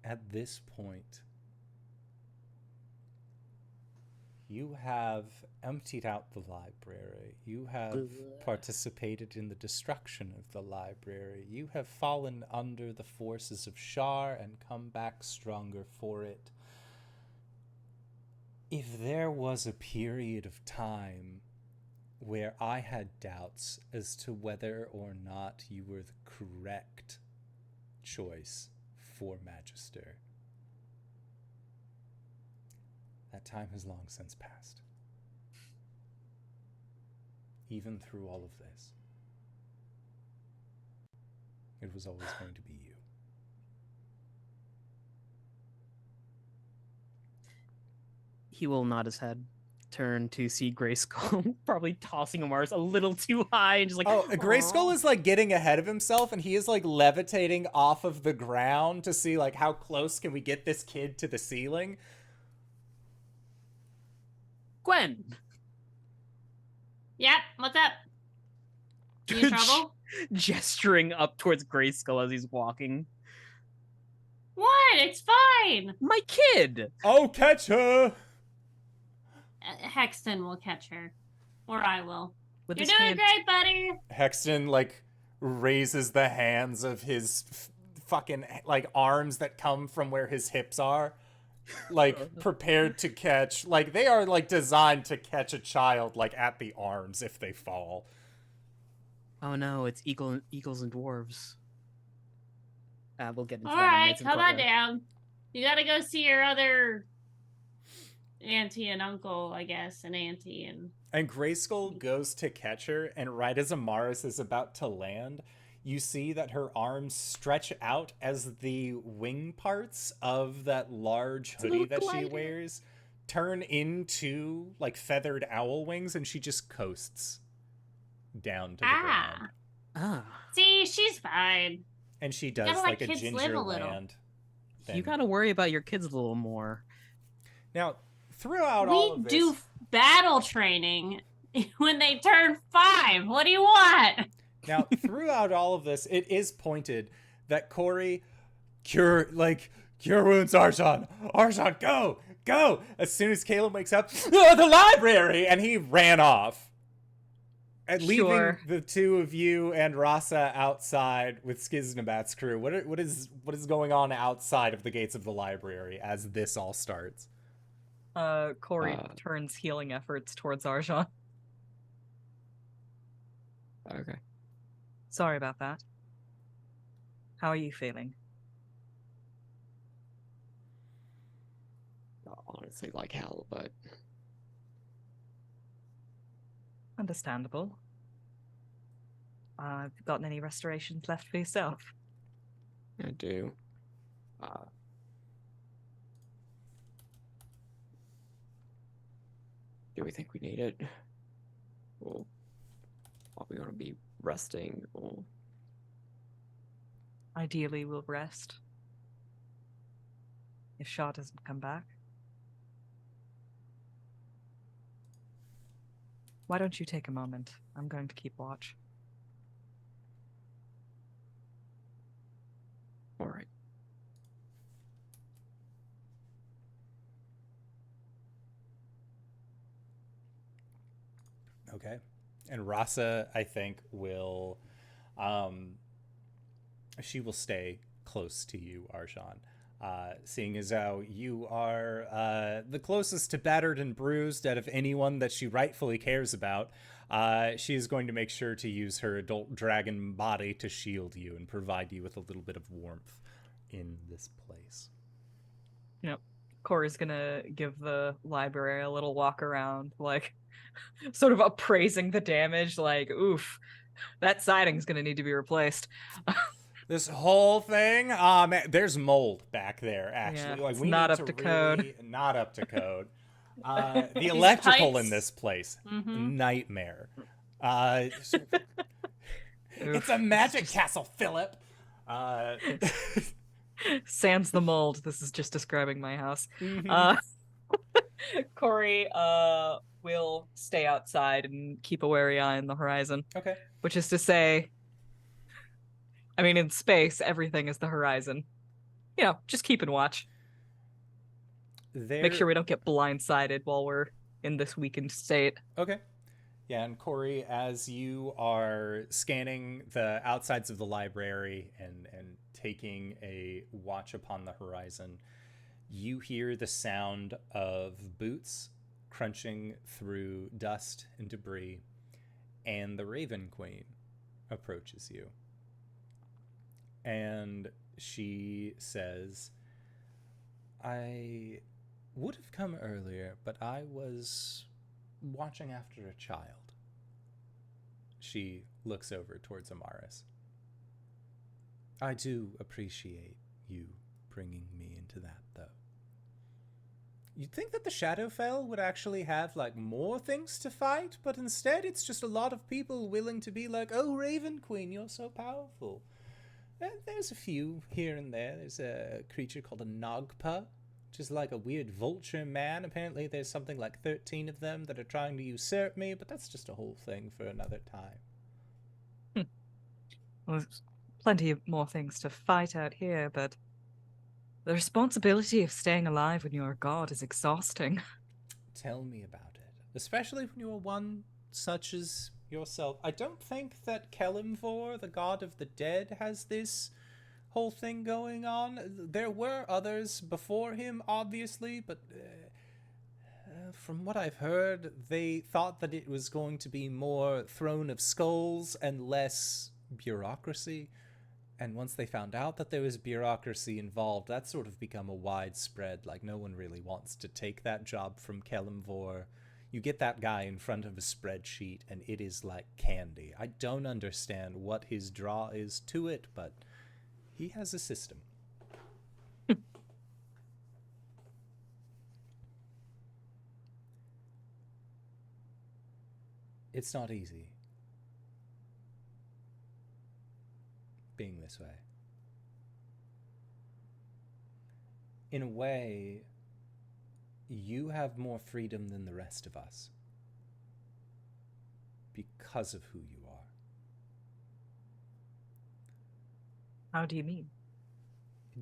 At this point, you have emptied out the library. You have participated in the destruction of the library. You have fallen under the forces of Shar and come back stronger for it. If there was a period of time where I had doubts as to whether or not you were the correct choice for Magister, that time has long since passed. Even through all of this, it was always going to be you. He will nod his head, turn to see Grayskull, probably tossing Mars a little too high, and just like, oh, Grayskull is like getting ahead of himself, and he is like levitating off of the ground to see like how close can we get this kid to the ceiling. Gwen. Yep, what's up? You in trouble? Gesturing up towards Grayskull as he's walking. What? It's fine. My kid. Oh, catch her. Hexton will catch her. Or I will. With You're his doing hand... great, buddy. Hexton, like, raises the hands of his fucking, like, arms that come from where his hips are. Like, prepared to catch. Like, they are, like, designed to catch a child, like, at the arms if they fall. Oh no, it's eagles and dwarves. We'll get into that. Alright, come on down. You gotta go see your other auntie and uncle, I guess, and auntie and... And Grayskull goes to catch her, and right as Amaris is about to land, you see that her arms stretch out as the wing parts of that large hoodie that she wears turn into, like, feathered owl wings, and she just coasts down to the ground. Ah. See, she's fine. And she does, like, a ginger land thing. You gotta worry about your kids a little more. Now, throughout all of this... We do battle training when they turn 5. What do you want? Now, throughout all of this, it is pointed that Cori cure wounds, Arjhan. Arjhan, go! As soon as Caelum wakes up, the library! And he ran off. And leaving the two of you and Rasa outside with Skiznabat's crew. What is going on outside of the gates of the library as this all starts? Cori turns healing efforts towards Arjhan. Okay. Sorry about that. How are you feeling? Honestly, like hell, but Understandable. Have you gotten any restorations left for yourself? I do. Do we think we need it? Well, are we gonna be resting or? Ideally, we'll rest. If Shah doesn't come back. Why don't you take a moment? I'm going to keep watch. All right. Okay. And Rasa, I think, will she will stay close to you, Arjhan. Seeing as how you are the closest to battered and bruised out of anyone that she rightfully cares about, she is going to make sure to use her adult dragon body to shield you and provide you with a little bit of warmth in this place. Yep. Cori's gonna give the library a little walk around, like, sort of appraising the damage, like, oof, that siding's gonna need to be replaced. This whole thing, man, there's mold back there. Actually, Yeah, like it's we not need up to to really code. not up to code. The electrical in pipes. this place, Mhm. nightmare. It's a magic castle, Philip. Sans the mold. This is just describing my house. Mhm. Cori will stay outside and keep a wary eye on the horizon. Okay. Which is to say, I mean, in space, everything is the horizon. You know, just keep and watch. Make sure we don't get blindsided while we're in this weakened state. Okay. Yeah, and Cori, as you are scanning the outsides of the library and taking a watch upon the horizon, you hear the sound of boots crunching through dust and debris, and the Raven Queen approaches you. And she says, I would have come earlier, but I was watching after a child. She looks over towards Amaris. I do appreciate you bringing me into that, though. You'd think that the Shadowfell would actually have, like, more things to fight, but instead it's just a lot of people willing to be like, oh, Raven Queen, you're so powerful. There's a few here and there. There's a creature called a Nagpa, which is like a weird vulture man. Apparently there's something like 13 of them that are trying to usurp me, but that's just a whole thing for another time. Well, there's plenty of more things to fight out here, but the responsibility of staying alive when you're a god is exhausting. Tell me about it. Especially when you're one such as yourself. I don't think that Kelimvor, the god of the dead, has this whole thing going on. There were others before him, obviously, but from what I've heard, they thought that it was going to be more Throne of Skulls and less bureaucracy. And once they found out that there was bureaucracy involved, that's sort of become a widespread, like, no one really wants to take that job from Kelimvor. You get that guy in front of a spreadsheet, and it is like candy. I don't understand what his draw is to it, but he has a system. It's not easy being this way. In a way, you have more freedom than the rest of us. because of who you are. How do you mean?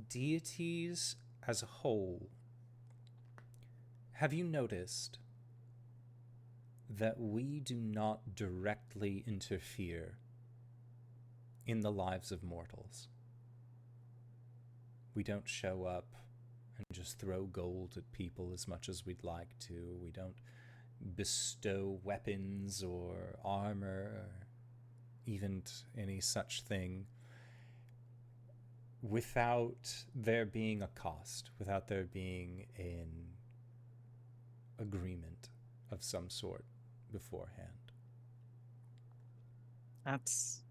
Deities as a whole, have you noticed that we do not directly interfere in the lives of mortals? We don't show up and just throw gold at people as much as we'd like to. We don't bestow weapons or armor or even any such thing without there being a cost, without there being an agreement of some sort beforehand. That's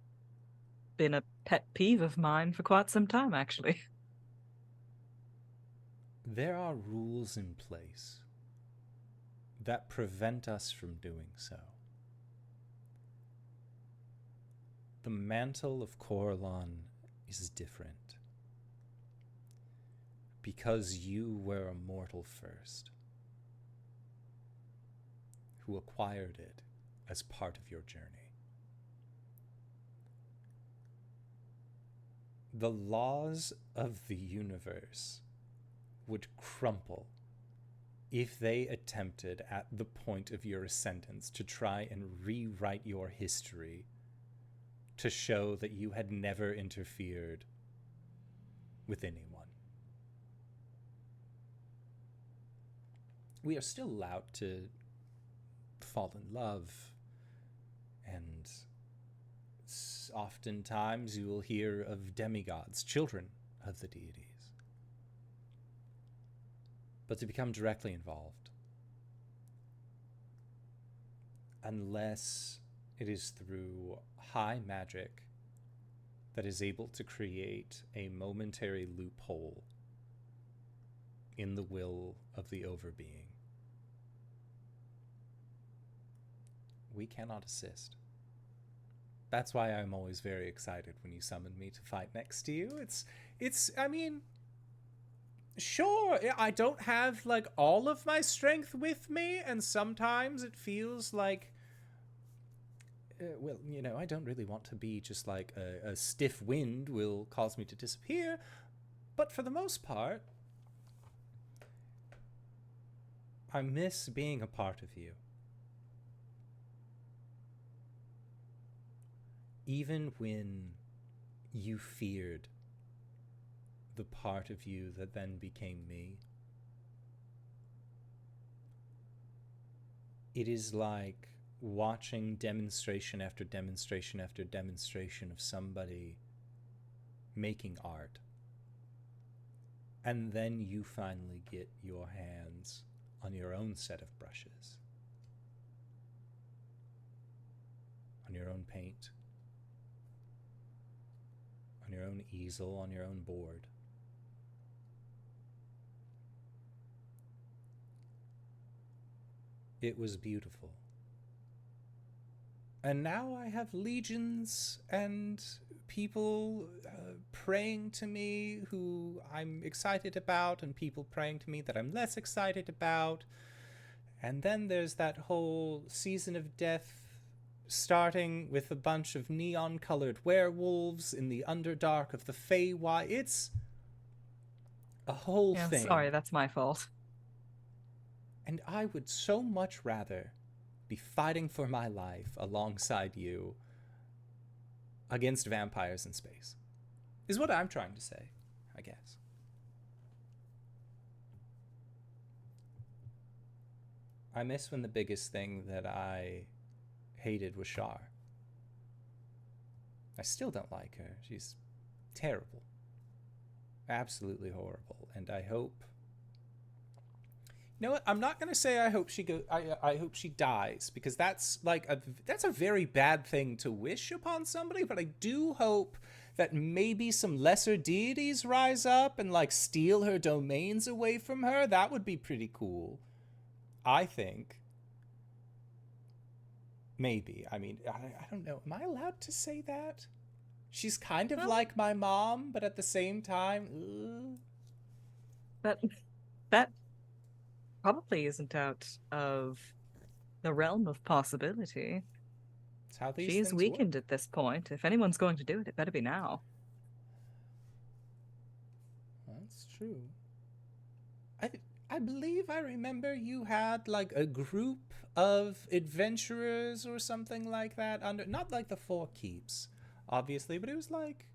been a pet peeve of mine for quite some time, actually. There are rules in place that prevent us from doing so. The mantle of Coralon is different because you were a mortal first who acquired it as part of your journey. The laws of the universe would crumple if they attempted at the point of your ascendance to try and rewrite your history to show that you had never interfered with anyone. We are still allowed to fall in love, and oftentimes you will hear of demigods, children of the deities. But to become directly involved, unless it is through high magic that is able to create a momentary loophole in the will of the overbeing, we cannot assist. That's why I'm always very excited when you summon me to fight next to you. I mean, sure, I don't have, like, all of my strength with me, and sometimes it feels like, well, you know, I don't really want to be just like a stiff wind will cause me to disappear, but for the most part, I miss being a part of you. Even when you feared the part of you that then became me, it is like watching demonstration after demonstration after demonstration of somebody making art, and then you finally get your hands on your own set of brushes, on your own paint, on your own easel, on your own board. It was beautiful. And now I have legions and people praying to me who I'm excited about, and people praying to me that I'm less excited about. And then there's that whole season of death starting with a bunch of neon-colored werewolves in the Underdark of the Feywild. It's a whole thing. Sorry, that's my fault. And I would so much rather be fighting for my life alongside you against vampires in space, is what I'm trying to say, I guess. I miss when the biggest thing that I hated was Shar. I still don't like her. She's terrible. Absolutely horrible. And I hope... You know what? I'm not gonna say I hope she I hope she dies, because that's like that's a very bad thing to wish upon somebody. But I do hope that maybe some lesser deities rise up and like steal her domains away from her. That would be pretty cool, I think. Maybe. I mean, I don't know. Am I allowed to say that? She's kind of like my mom, but at the same time, That probably isn't out of the realm of possibility. It's how these She is things weakened work. at this point. If anyone's going to do it, it better be now. That's true. I believe I remember you had like a group of adventurers or something like that under, not like the Four Keeps, obviously, but it was like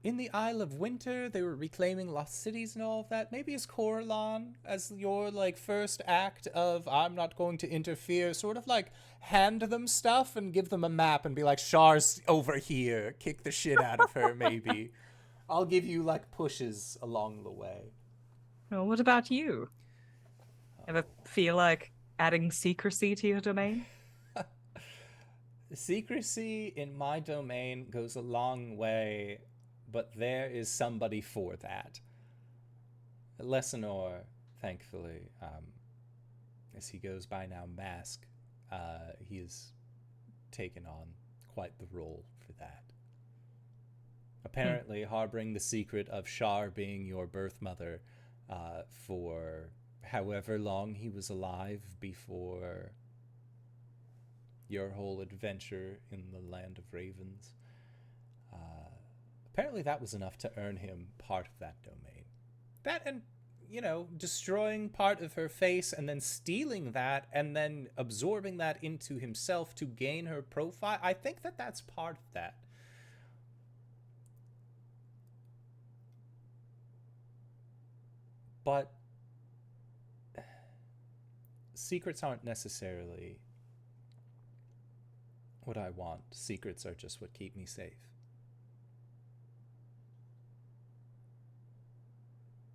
in the Isle of Winter. They were reclaiming lost cities and all of that. Maybe as Coralon, as your like first act of I'm not going to interfere, sort of like hand them stuff and give them a map and be like, Shar's over here, kick the shit out of her. Maybe I'll give you like pushes along the way. Well, what about you? Ever feel like adding secrecy to your domain? Secrecy in my domain goes a long way, but there is somebody for that. Lesanor, thankfully, as he goes by now, Mask, he has taken on quite the role for that. Apparently, harboring the secret of Shar being your birth mother for however long he was alive before your whole adventure in the Land of Ravens. Apparently that was enough to earn him part of that domain. That and, you know, destroying part of her face and then stealing that and then absorbing that into himself to gain her profile. I think that that's part of that. But secrets aren't necessarily what I want. Secrets are just what keep me safe.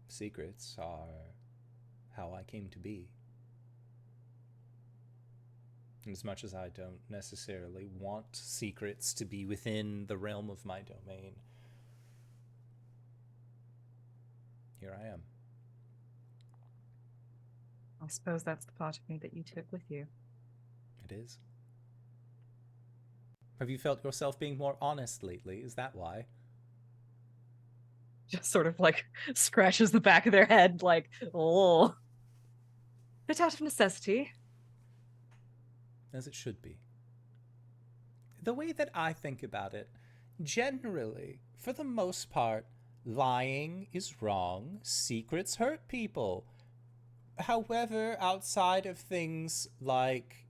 Secrets are how I came to be. And as much as I don't necessarily want secrets to be within the realm of my domain, here I am. I suppose that's the part of me that you took with you. It is. Have you felt yourself being more honest lately? Is that why? Just sort of like scratches the back of their head, like, oh. But out of necessity. As it should be. The way that I think about it, generally, for the most part, lying is wrong. Secrets hurt people. However, outside of things like,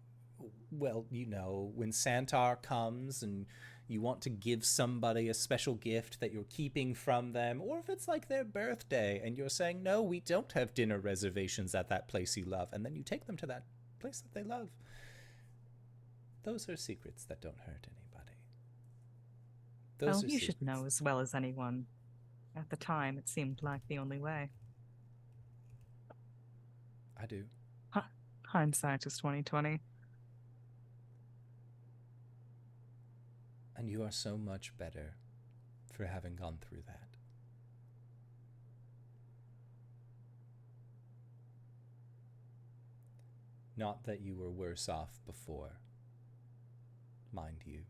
well, you know, when Santar comes and you want to give somebody a special gift that you're keeping from them, or if it's like their birthday and you're saying, no, we don't have dinner reservations at that place you love, and then you take them to that place that they love. Those are secrets that don't hurt anybody. Well, you should know as well as anyone. At the time, it seemed like the only way. I do. Hindsight is 20/20. And you are so much better for having gone through that. Not that you were worse off before, mind you.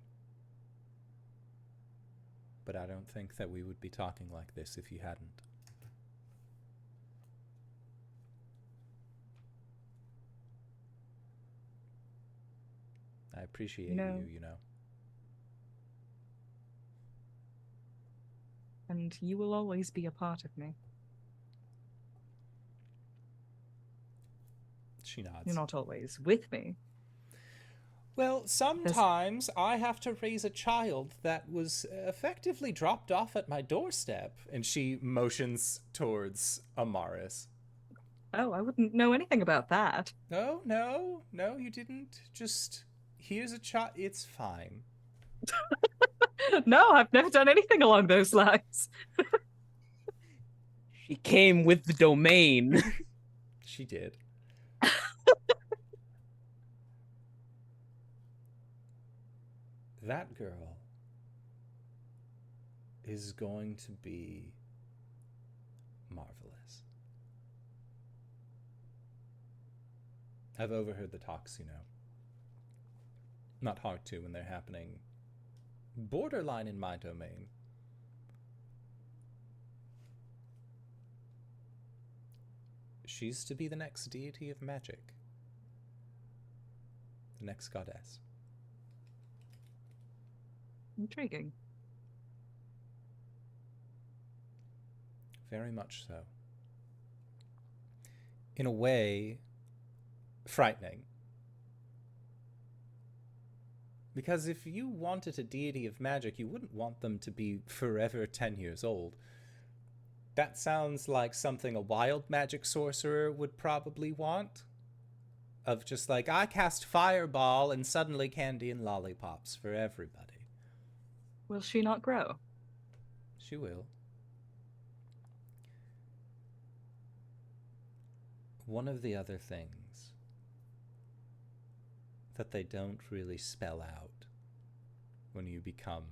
But I don't think that we would be talking like this if you hadn't. I appreciate you know. And you will always be a part of me. She nods. You're not always with me. Well, sometimes I have to raise a child that was effectively dropped off at my doorstep. And she motions towards Amaris. Oh, I wouldn't know anything about that. No, you didn't. Just, here's a child. It's fine. No, I've never done anything along those lines. She came with the domain. She did. That girl is going to be marvelous. I've overheard the talks, you know. Not hard to when they're happening borderline in my domain. She's to be the next deity of magic. The next goddess. Intriguing. Very much so. In a way, frightening. Because if you wanted a deity of magic, you wouldn't want them to be forever 10 years old. That sounds like something a wild magic sorcerer would probably want. Of just like, I cast fireball and suddenly candy and lollipops for everybody. Will she not grow? She will. One of the other things that they don't really spell out when you become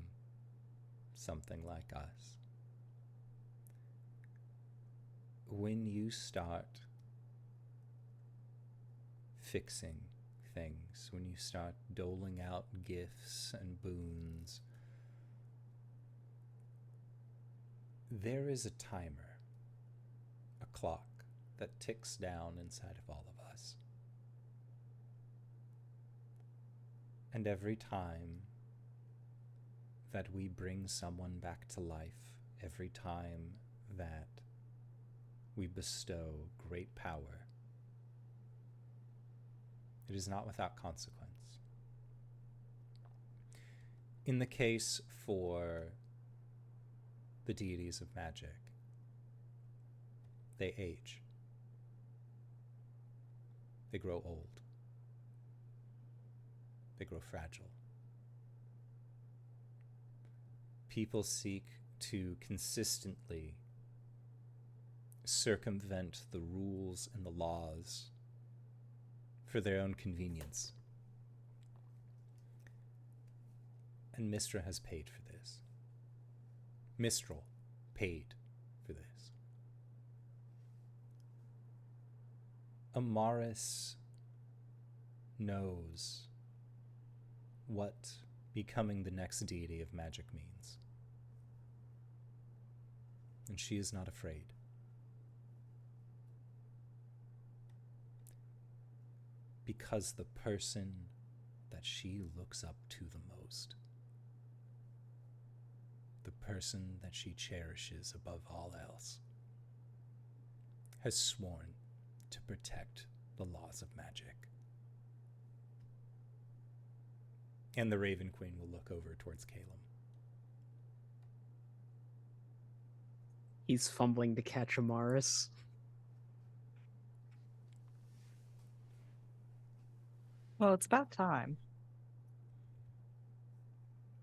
something like us. When you start fixing things, when you start doling out gifts and boons, there is a timer, a clock that ticks down inside of all of us. And every time that we bring someone back to life, every time that we bestow great power, it is not without consequence. In the case for the deities of magic, they age. They grow old. They grow fragile. People seek to consistently circumvent the rules and the laws for their own convenience. And Mistra has paid for this. Mistral paid for this. Amaris knows what becoming the next deity of magic means. And she is not afraid. Because the person that she looks up to the most, the person that she cherishes above all else, has sworn to protect the laws of magic. And the Raven Queen will look over towards Caelum. He's fumbling to catch Amaris. Well, it's about time.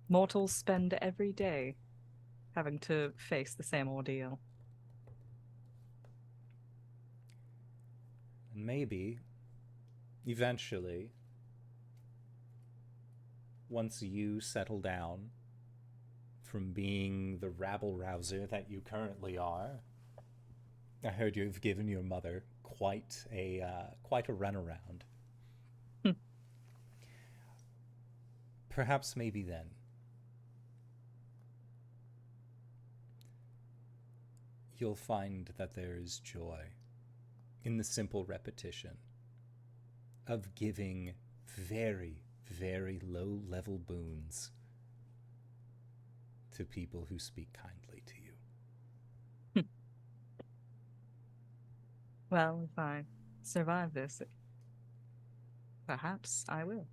Mortals spend every day having to face the same ordeal. And maybe, eventually, once you settle down from being the rabble-rouser that you currently are, I heard you've given your mother quite a runaround. Perhaps maybe then. You'll find that there is joy in the simple repetition of giving very, very low-level boons to people who speak kindly to you. Well, if I survive this, perhaps I will.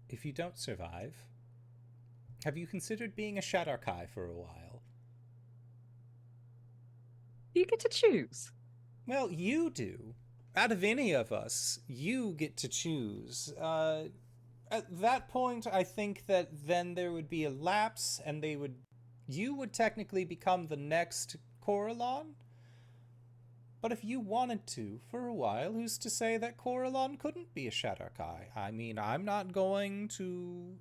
If you don't survive, have you considered being a Shadarkai for a while? You get to choose. Well, you do. Out of any of us, you get to choose. At that point, I think that then there would be a lapse, and you would technically become the next Coralon. But if you wanted to, for a while, who's to say that Coralon couldn't be a Shadarkai? I mean, I'm not going to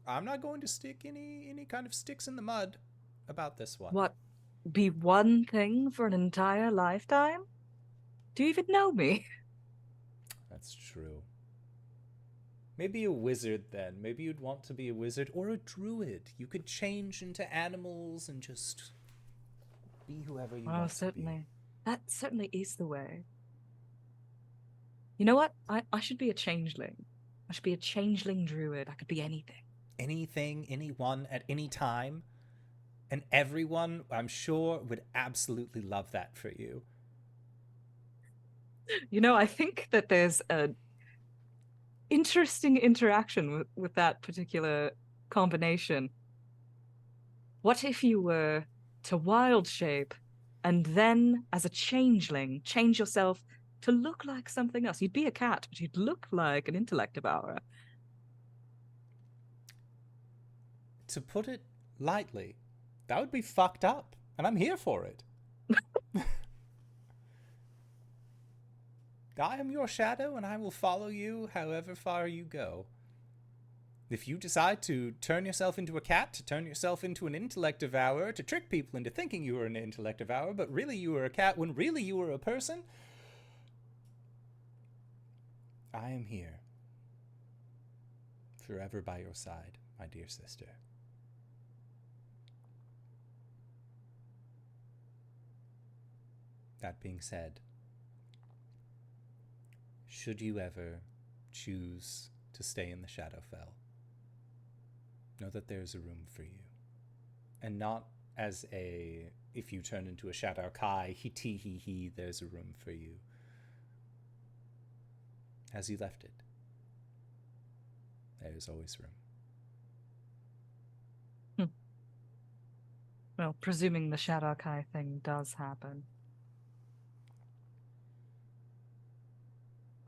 stick any kind of sticks in the mud about this one. What? Be one thing for an entire lifetime? Do you even know me? That's true. Maybe a wizard then. Maybe you'd want to be a wizard or a druid. You could change into animals and just be whoever you want Certainly. to be. That certainly is the way. You know what? I should be a changeling. I should be a changeling druid. I could be anything. Anything, anyone, at any time. And everyone, I'm sure, would absolutely love that for you. You know, I think that there's a interesting interaction with that particular combination. What if you were to wild shape and then, as a changeling, change yourself to look like something else? You'd be a cat, but you'd look like an intellect devourer. To put it lightly, that would be fucked up, and I'm here for it. I am your shadow, and I will follow you however far you go. If you decide to turn yourself into a cat, to turn yourself into an intellect devourer, to trick people into thinking you were an intellect devourer, but really you were a cat when really you were a person, I am here. Forever by your side, my dear sister. That being said, should you ever choose to stay in the Shadowfell, know that there's a room for you. And not as a, if you turn into a Shadow Kai, he, there's a room for you. As you left it, there is always room. Well, presuming the Shadow Kai thing does happen.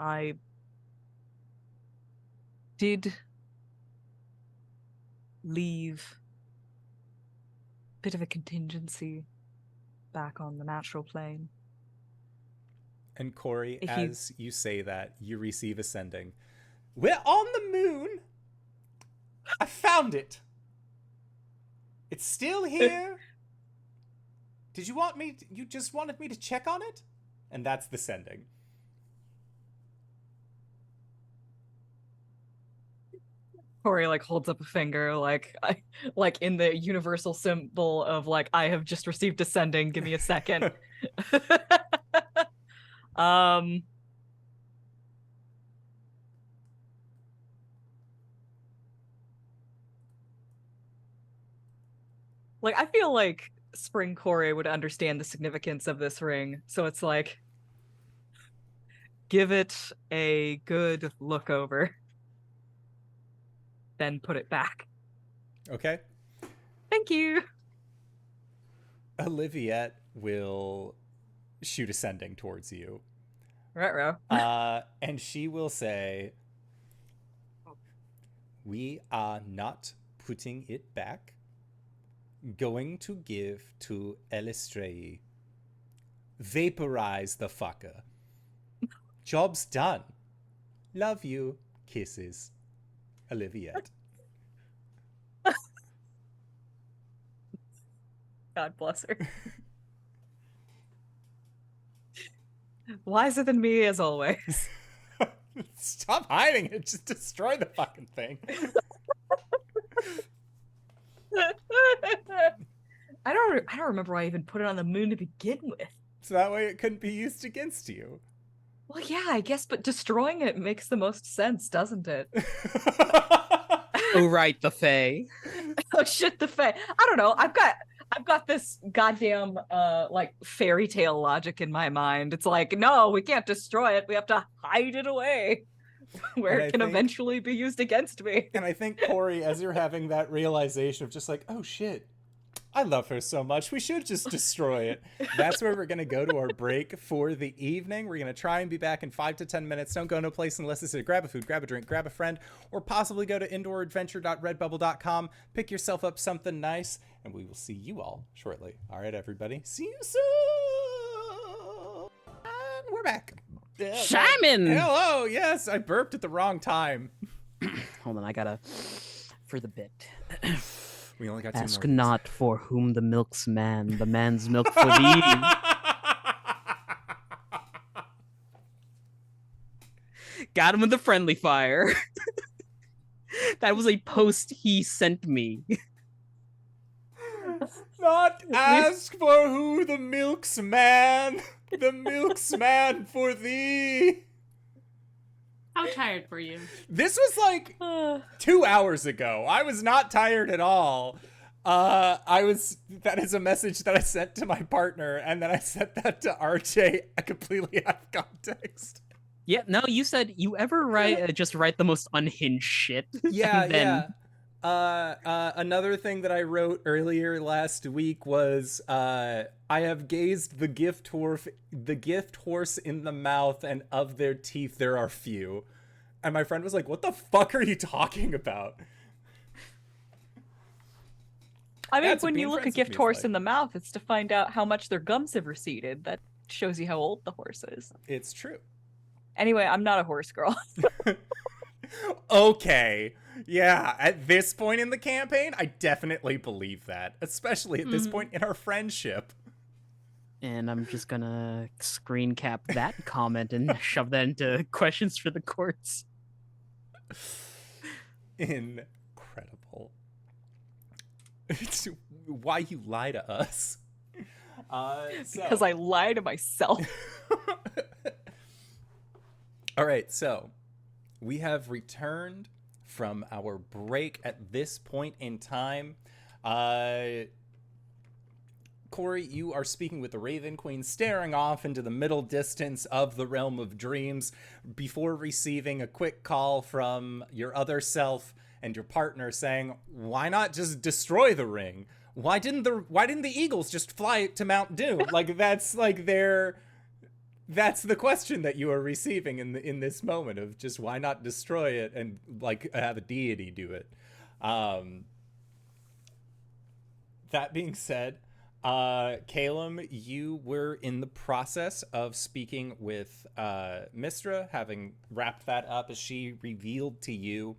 I did leave a bit of a contingency back on the natural plane. And Cori, as you say that, you receive a sending. We're on the moon! I found it! It's still here! Did you want me you just wanted me to check on it? And that's the sending. Cori like holds up a finger, like in the universal symbol of like, I have just received a sending. Give me a second. Like I feel like Spring Cori would understand the significance of this ring, so it's like, give it a good look over. Then put it back. Okay. Thank you. Oliviette will shoot a sending towards you. Ruh-roh. And she will say, we are not putting it back. Going to give to Elistrei. Vaporize the fucker. Job's done. Love you. Kisses. Oliviette. God bless her. Wiser than me, as always. Stop hiding it. Just destroy the fucking thing. I don't remember why I even put it on the moon to begin with. So that way it couldn't be used against you. Well, yeah, I guess, but destroying it makes the most sense, doesn't it? Oh, right, the Fae. Oh shit, the Fae. I don't know. I've got this goddamn like fairy tale logic in my mind. It's like, no, we can't destroy it. We have to hide it away where it can eventually be used against me. And I think, Cori, as you're having that realization of just like, oh shit, I love her so much, we should just destroy it. That's where we're going to go to our break for the evening. We're going to try and be back in 5 to 10 minutes. Don't go no place unless it's to grab a food, grab a drink, grab a friend, or possibly go to indooradventure.redbubble.com, pick yourself up something nice, and we will see you all shortly. All right, everybody. See you soon! And we're back. Simon! Hello! Yes, I burped at the wrong time. Hold on, I gotta... For the bit. We only got 2 Ask more. not for whom the milk's man, the man's milk for thee. Got him with the friendly fire. That was a post he sent me. Not ask for who the milk's man, the milk's man for thee. How tired were you? This was like 2 hours ago. I was not tired at all. That is a message that I sent to my partner, and then I sent that to RJ completely out of context. Yeah, no, you said you ever write just write the most unhinged shit. Yeah, and then... yeah. Another thing that I wrote earlier last week was I have gazed the gift horse in the mouth, and of their teeth there are few. And my friend was like, "What the fuck are you talking about?" I mean, That's what when being you look a friends with gift me is horse like. in the mouth, it's to find out how much their gums have receded. That shows you how old the horse is. It's true. Anyway, I'm not a horse girl. Okay. Yeah, at this point in the campaign, I definitely believe that, especially at this point in our friendship. And I'm just gonna screen cap that comment and shove that into questions for the courts. Incredible. It's why you lie to us. Because I lie to myself. All right, so we have returned from our break at this point in time. Cori, you are speaking with the Raven Queen, staring off into the middle distance of the realm of dreams before receiving a quick call from your other self and your partner saying, "Why not just destroy the ring? Why didn't the eagles just fly to Mount Doom?" That's the question that you are receiving in this moment of just why not destroy it and have a deity do it. That being said, Caelum, you were in the process of speaking with Mistra, having wrapped that up as she revealed to you.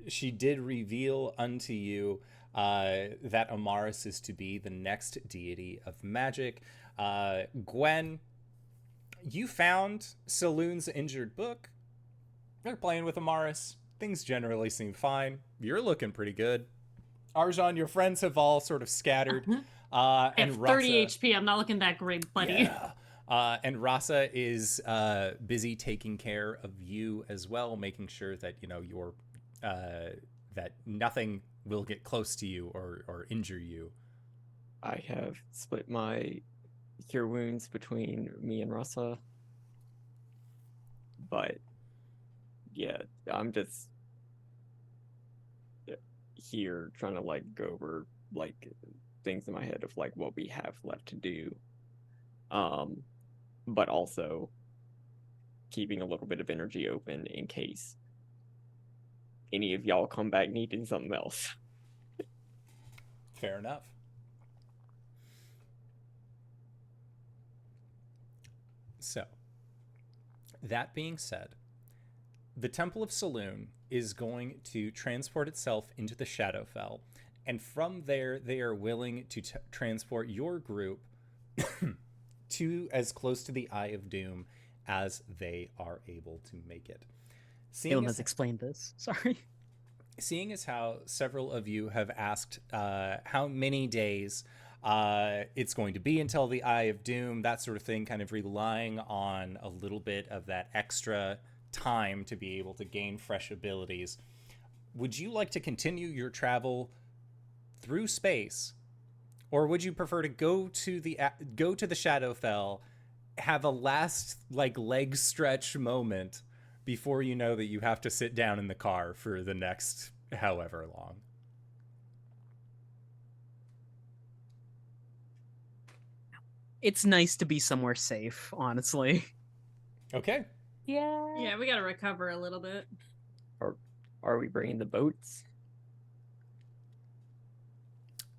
She did reveal unto you that Amaris is to be the next deity of magic. Gwen, you found Saloon's injured book. They're playing with Amaris. Things generally seem fine. You're looking pretty good. Arjhan, your friends have all sort of scattered. I And have 30 Rasa, HP. I'm not looking that great, buddy. yeah. And Rasa is busy taking care of you as well, making sure that you're that nothing will get close to you or injure you. I have split my cure wounds between me and Rasa. But yeah, I'm just here trying to go over things in my head of what we have left to do. But also keeping a little bit of energy open in case any of y'all come back needing something else. Fair enough. So, that being said, the Temple of Saloon is going to transport itself into the Shadowfell, and from there they are willing to transport your group to as close to the Eye of Doom as they are able to make it. Caelum has explained this. Sorry. Seeing as how several of you have asked how many days it's going to be until the Eye of Doom, that sort of thing, kind of relying on a little bit of that extra time to be able to gain fresh abilities, would you like to continue your travel through space, or would you prefer to go to the Shadowfell, have a last leg stretch moment before you know that you have to sit down in the car for the next however long? It's nice to be somewhere safe, honestly. Okay. Yeah, we gotta recover a little bit. Are we bringing the boats?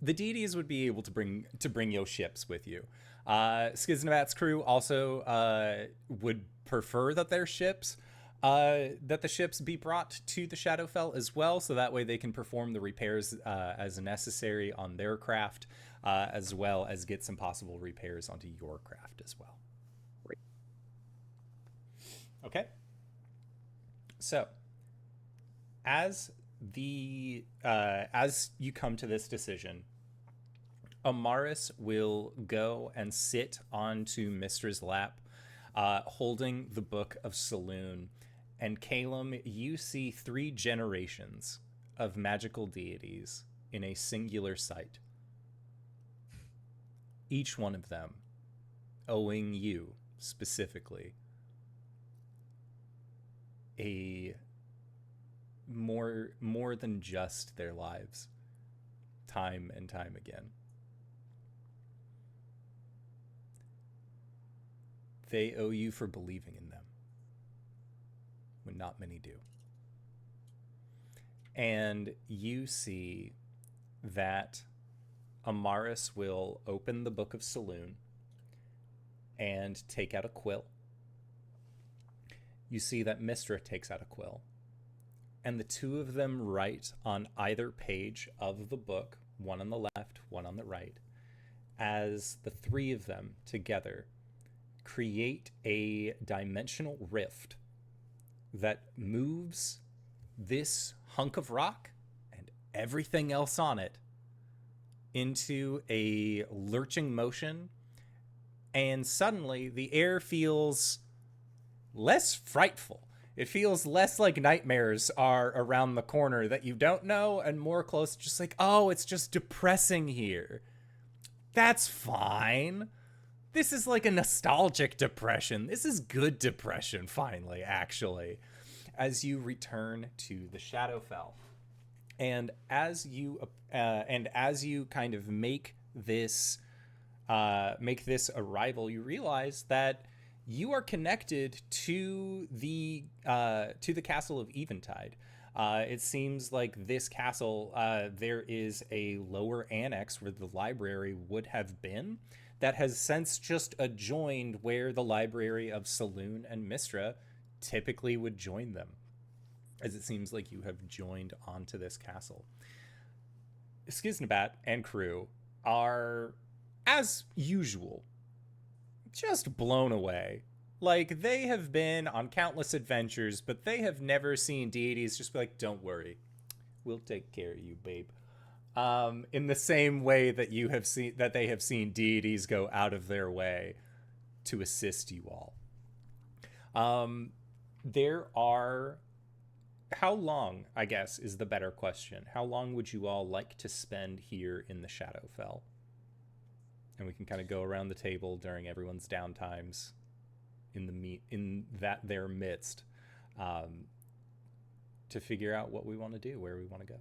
The deities would be able to bring your ships with you. Skiznavat's crew also would prefer that their ships that the ships be brought to the Shadowfell as well, so that way they can perform the repairs as necessary on their craft, as well as get some possible repairs onto your craft as well. Great. Okay. So, as you come to this decision, Amaris will go and sit onto Mistra's lap, holding the Book of Saloon. And Caelum, you see 3 generations of magical deities in a singular site. Each one of them owing you specifically a more than just their lives, time and time again. They owe you for believing in them when not many do. And you see that Amaris will open the Book of Saloon and take out a quill. You see that Mistra takes out a quill. And the 2 of them write on either page of the book, one on the left, one on the right, as the 3 of them together create a dimensional rift that moves this hunk of rock and everything else on it into a lurching motion, and suddenly the air feels less frightful. It feels less like nightmares are around the corner that you don't know, and more close, just like, oh, it's just depressing here. That's fine. This is like a nostalgic depression. This is good depression, finally, actually, as you return to the Shadowfell. And as you kind of make this arrival, you realize that you are connected to the castle of Eventide. It seems like this castle, there is a lower annex where the library would have been that has since just adjoined where the library of Saloon and Mistra typically would join them, as it seems like you have joined onto this castle. Skiznabat and crew are, as usual, just blown away. Like, they have been on countless adventures, but they have never seen deities just be like, don't worry, we'll take care of you, babe. In the same way that they have seen deities go out of their way to assist you all. How long, I guess, is the better question. How long would you all like to spend here in the Shadowfell? And we can kind of go around the table during everyone's downtimes in their midst, to figure out what we want to do, where we want to go.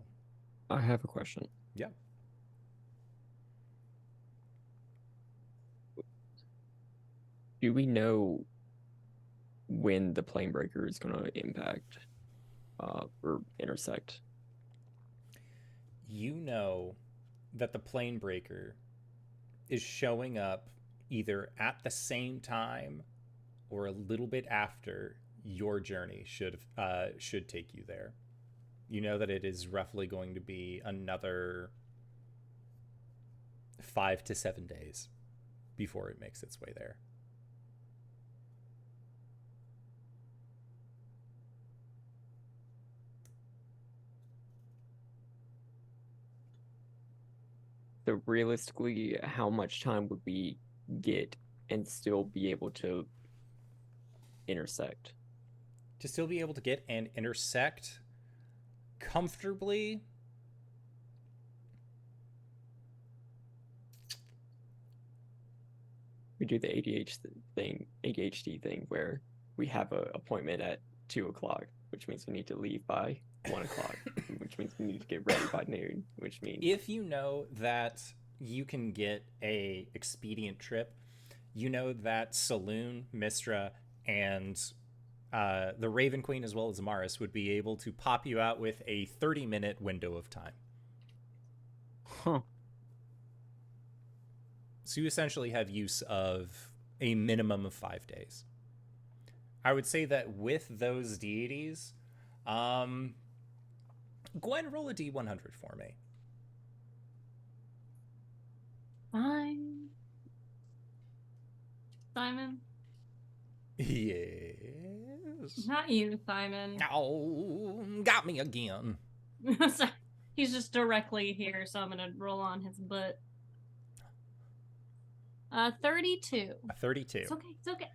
I have a question. Yeah. Do we know when the plane breaker is going to impact or intersect? You know that the plane breaker is showing up either at the same time or a little bit after your journey should take you there. You know that it is roughly going to be another 5 to 7 days before it makes its way there. So realistically, how much time would we get and still be able to intersect? To still be able to get and intersect comfortably, we do the ADHD thing where we have an appointment at 2 o'clock, which means we need to leave by 1 o'clock, which means we need to get ready by noon, which means... If you know that you can get a expedient trip, you know that Saloon, Mistra, and the Raven Queen, as well as Amaris, would be able to pop you out with a 30-minute window of time. Huh. So you essentially have use of a minimum of 5 days. I would say that with those deities, Gwen, roll a D100 for me. Fine. Simon? Yes. Not you, Simon. Oh, got me again. Sorry. He's just directly here, so I'm gonna roll on his butt. 32. A 32. It's okay. It's okay.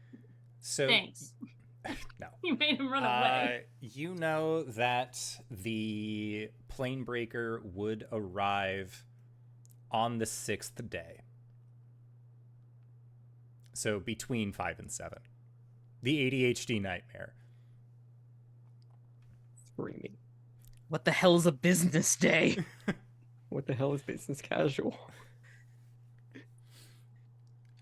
So Thanks. no. You made him run away. You know that the plane breaker would arrive on the 6th day. So between 5 and 7. The ADHD nightmare. Screaming. What the hell is a business day? What the hell is business casual?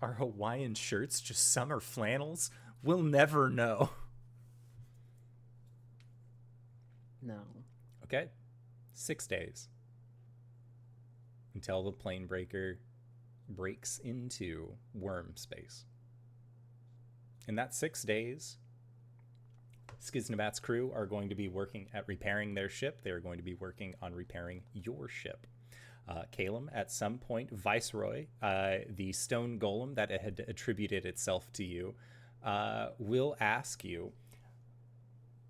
Are Hawaiian shirts just summer flannels? We'll never know. No. Okay. 6 days. Until the plane breaker breaks into worm space. In that 6 days, Skiznabat's crew are going to be working at repairing their ship. They're going to be working on repairing your ship. Caelum, at some point, Viceroy, the stone golem that had attributed itself to you, will ask you,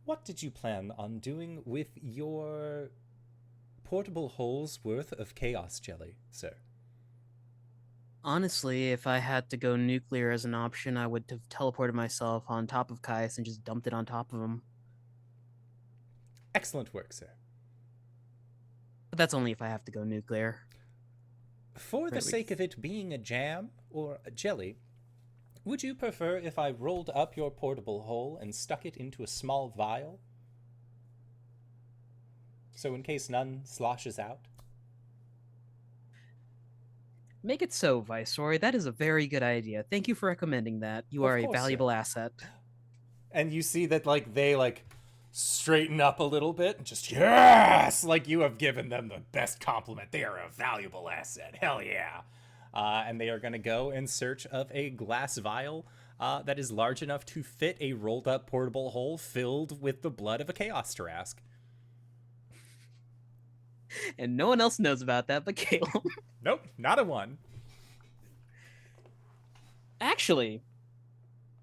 what did you plan on doing with your portable hole's worth of chaos jelly, sir? Honestly, if I had to go nuclear as an option, I would have teleported myself on top of Caius and just dumped it on top of him. Excellent work, sir. But that's only if I have to go nuclear. For the sake of it being a jam or a jelly, would you prefer if I rolled up your portable hole and stuck it into a small vial? So in case none sloshes out? Make it so, Viceroy. That is a very good idea. Thank you for recommending that. You Of are a course, valuable sir. asset. And you see that, like, they, like, straighten up a little bit and just, yes! Like, you have given them the best compliment. They are a valuable asset. Hell yeah. And they are going to go in search of a glass vial that is large enough to fit a rolled up portable hole filled with the blood of a Chaos Tarrasque. And no one else knows about that but Caelum. Nope, not a one. Actually,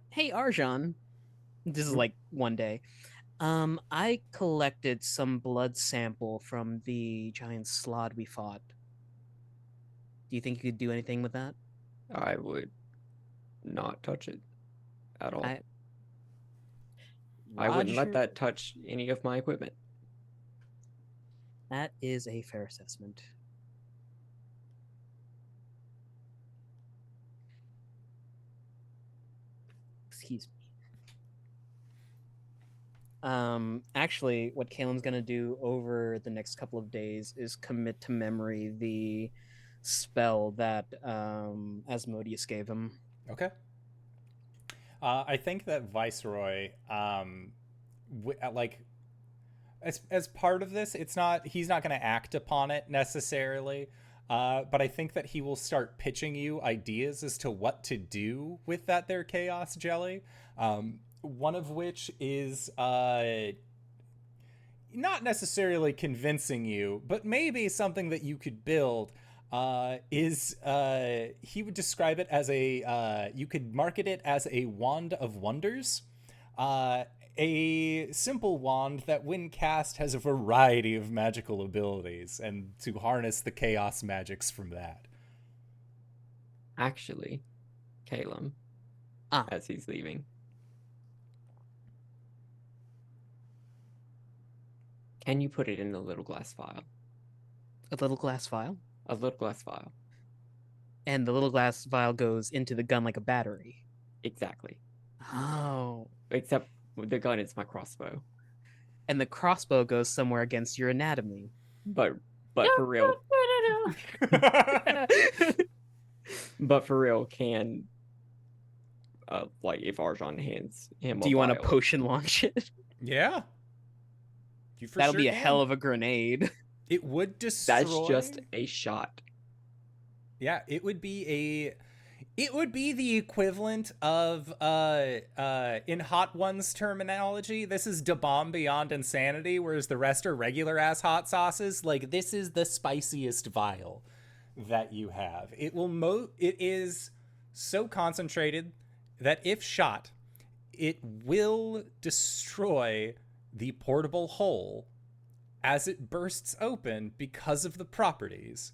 hey Arjhan, this is like one day. I collected some blood sample from the giant slod we fought. Do you think you could do anything with that? I would not touch it at all. I wouldn't let that touch any of my equipment. That is a fair assessment. Excuse me. Actually, what Caelum's gonna do over the next couple of days is commit to memory the spell that Asmodeus gave him. Okay. I think that Viceroy, like, as part of this, he's not going to act upon it necessarily, but I think that he will start pitching you ideas as to what to do with that there chaos jelly. One of which is not necessarily convincing you, but maybe something that you could build. He would describe it as you could market it as a wand of wonders. A simple wand that when cast has a variety of magical abilities, and to harness the chaos magics from that. Actually, Caelum, as he's leaving, can you put it in a little glass vial? A little glass vial? A little glass vial. And the little glass vial goes into the gun like a battery. Exactly. Oh. Except the gun is my crossbow. And the crossbow goes somewhere against your anatomy. But for real. But for real, can like if Arjhan hands him Do you want to potion launch it? Yeah. That'll be a hell of a grenade. It would destroy. That's just a shot. Yeah, it would be the equivalent of in Hot Ones terminology, this is da bomb beyond insanity, whereas the rest are regular ass hot sauces. Like, this is the spiciest vial that you have. It is so concentrated that if shot, it will destroy the portable hole as it bursts open because of the properties.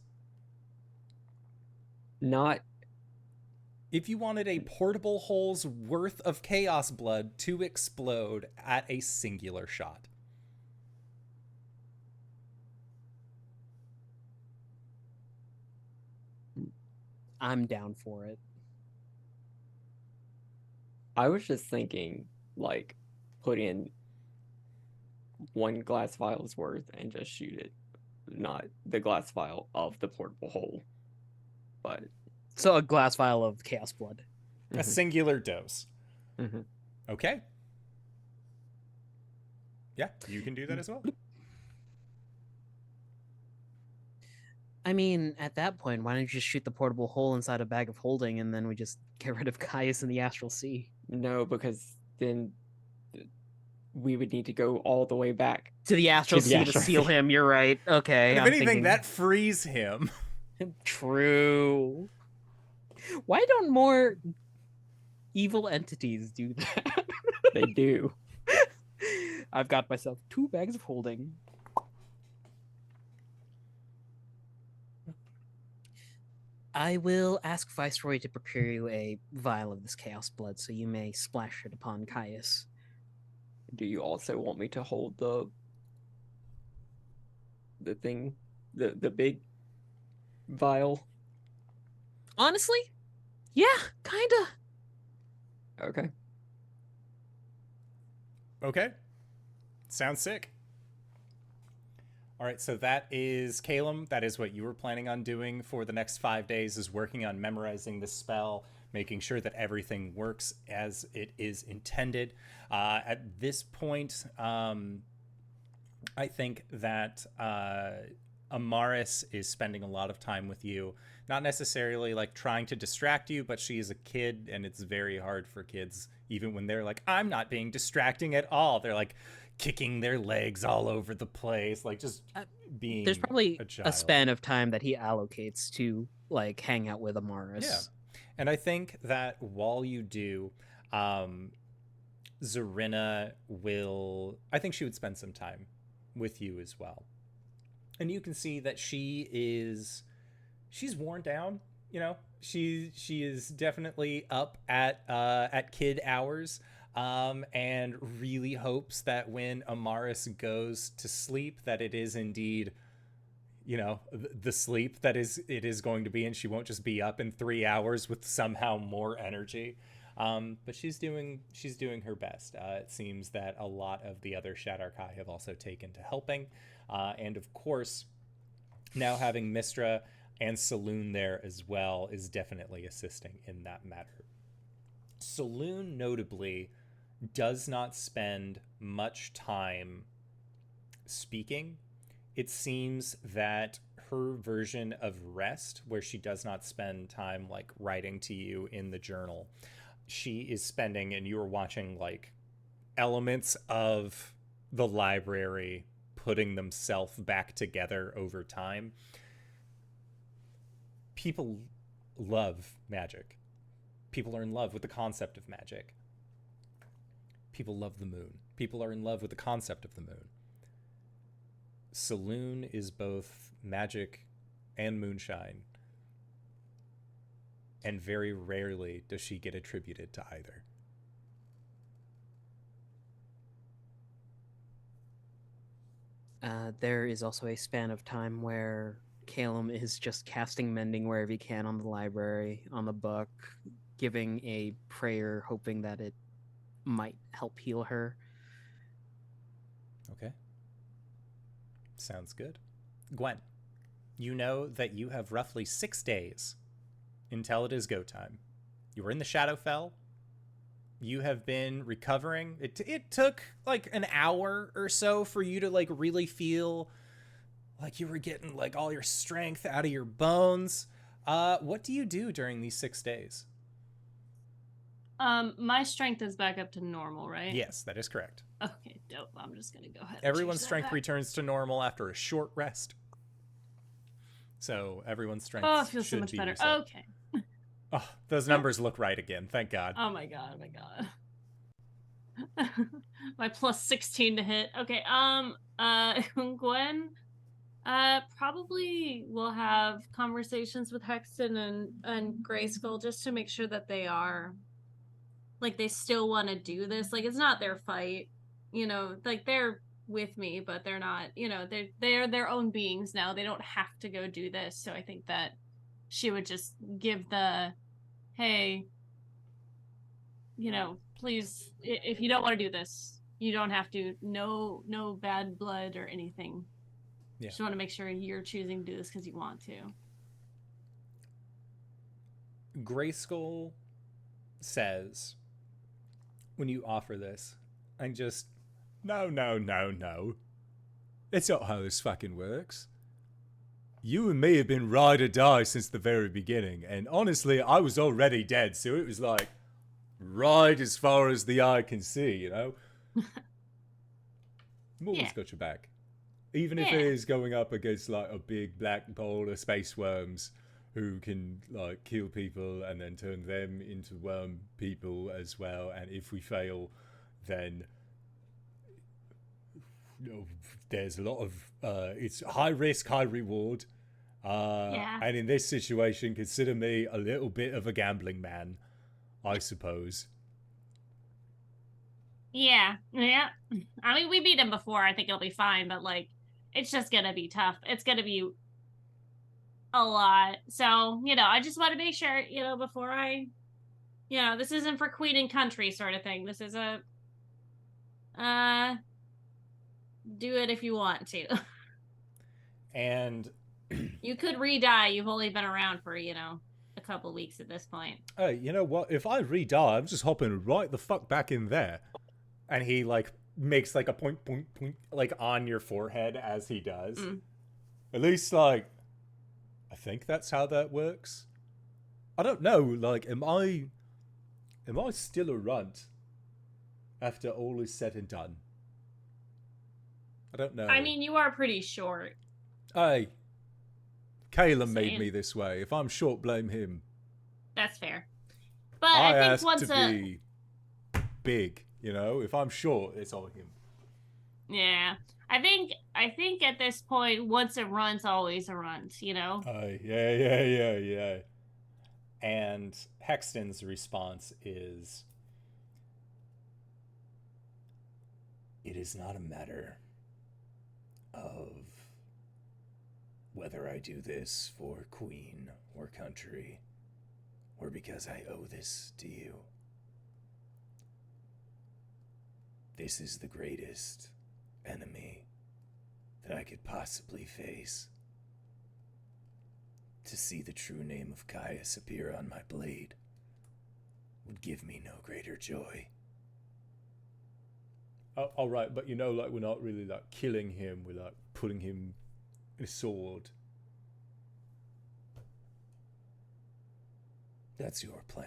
Not If you wanted a portable hole's worth of chaos blood to explode at a singular shot. I'm down for it. I was just thinking, like, put in 1 glass vial's worth and just shoot it. Not the glass vial of the portable hole. But So a glass vial of chaos blood. A singular dose. Mhm. Okay. Yeah, you can do that as well. I mean, at that point, why don't you just shoot the portable hole inside a bag of holding and then we just get rid of Caius in the astral sea? No, because then we would need to go all the way back. To the astral To the sea to astral seal sea. him, you're right. Okay. And if I'm anything, thinking... that frees him. True. Why don't more evil entities do that? They do. I've got myself 2 bags of holding. I will ask Viceroy to procure you a vial of this chaos blood so you may splash it upon Caius. Do you also want me to hold the thing, the big vial? Honestly? Yeah, kinda. Okay. Okay. Sounds sick. All right, so that is Caelum. That is what you were planning on doing for the next 5 days, is working on memorizing the spell, making sure that everything works as it is intended. At this point, I think that Amaris is spending a lot of time with you. Not necessarily like trying to distract you, but she is a kid, and it's very hard for kids, even when they're like, I'm not being distracting at all. They're like kicking their legs all over the place, like just being There's probably a child. a span of time that he allocates to like hang out with Amaris. Yeah. And I think that while you do, Zarina I think she would spend some time with you as well. And you can see that she's worn down, you know. She is definitely up at kid hours, and really hopes that when Amaris goes to sleep, that it is indeed, you know, the sleep that it is going to be, and she won't just be up in 3 hours with somehow more energy. But she's doing her best. It seems that a lot of the other Shadarkai have also taken to helping, and of course, now having Mistra and Saloon there as well is definitely assisting in that matter. Saloon notably does not spend much time speaking. It seems that her version of rest, where she does not spend time like writing to you in the journal, she is spending, and you are watching like elements of the library putting themselves back together over time. People love magic. People are in love with the concept of magic. People love the moon. People are in love with the concept of the moon. Saloon is both magic and moonshine, and very rarely does she get attributed to either. There is also a span of time where Caelum is just casting mending wherever he can on the library, on the book, giving a prayer, hoping that it might help heal her. Okay. Sounds good. Gwen, you know that you have roughly 6 days until it is go time. You were in the Shadowfell. You have been recovering. It took like an hour or so for you to like really feel like you were getting like all your strength out of your bones. What do you do during these 6 days? My strength is back up to normal, right? Yes, that is correct. Okay, dope. I'm just gonna go ahead. And Everyone's change that strength back. returns to normal after a short rest. So everyone's strength Oh, it feels so should much be better. reset. Okay. Oh, those numbers look right again. Thank God. Oh my god. Oh my god. My plus 16 to hit. Okay. Gwen. Probably we'll have conversations with Hexton and Grayskull just to make sure that they are, like, they still want to do this. Like, it's not their fight, you know, like, they're with me, but they're not, you know, they're their own beings now. They don't have to go do this. So I think that she would just give the, hey, you know, please, if you don't want to do this, you don't have to. No bad blood or anything. Yeah. Just want to make sure you're choosing to do this because you want to. Grayskull says, when you offer this, and just, no. That's not how this fucking works. You and me have been ride or die since the very beginning, and honestly, I was already dead, so it was like, right as far as the eye can see, you know? I'm always got your back. Even if it is going up against, like, a big black ball of space worms who can, like, kill people and then turn them into worm people as well. And if we fail, then, you know, there's a lot of, it's high risk, high reward. And in this situation, consider me a little bit of a gambling man, I suppose. Yeah. I mean, we beat him before. I think it'll be fine, but, like, it's just gonna be tough. It's gonna be a lot. So, you know, I just want to make sure, you know, before I, you know, this isn't for queen and country sort of thing. This is a, do it if you want to. And you could re-die. You've only been around for, you know, a couple weeks at this point. Hey, you know what? If I re-die, I'm just hopping right the fuck back in there. And he, like, makes, like, a point, like, on your forehead as he does. At least, like, I think that's how that works. I don't know, like, am I still a runt after all is said and done? I don't know. I mean, you are pretty short. Hey, Caelum made me this way. If I'm short, blame him. That's fair. But I think asked once to be big, you know? If I'm short, it's all him. Yeah. I think at this point, once a runt's always a runt, you know? Yeah. And Hexton's response is, it is not a matter of whether I do this for queen or country, or because I owe this to you. This is the greatest enemy that I could possibly face. To see the true name of Caius appear on my blade would give me no greater joy. Oh, all right, but you know, like, we're not really, like, killing him. We're, like, putting him in a sword. That's your plan.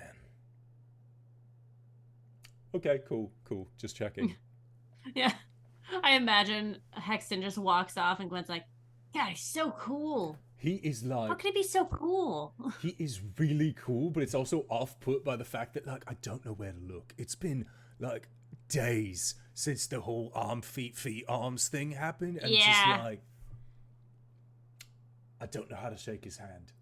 Okay, cool. Just checking. Yeah. I imagine Hexton just walks off and Gwen's like, God, he's so cool. He is like... How could he be so cool? He is really cool, but it's also off-put by the fact that, like, I don't know where to look. It's been, like, days since the whole arm, feet, arms thing happened. And it's just like... I don't know how to shake his hand.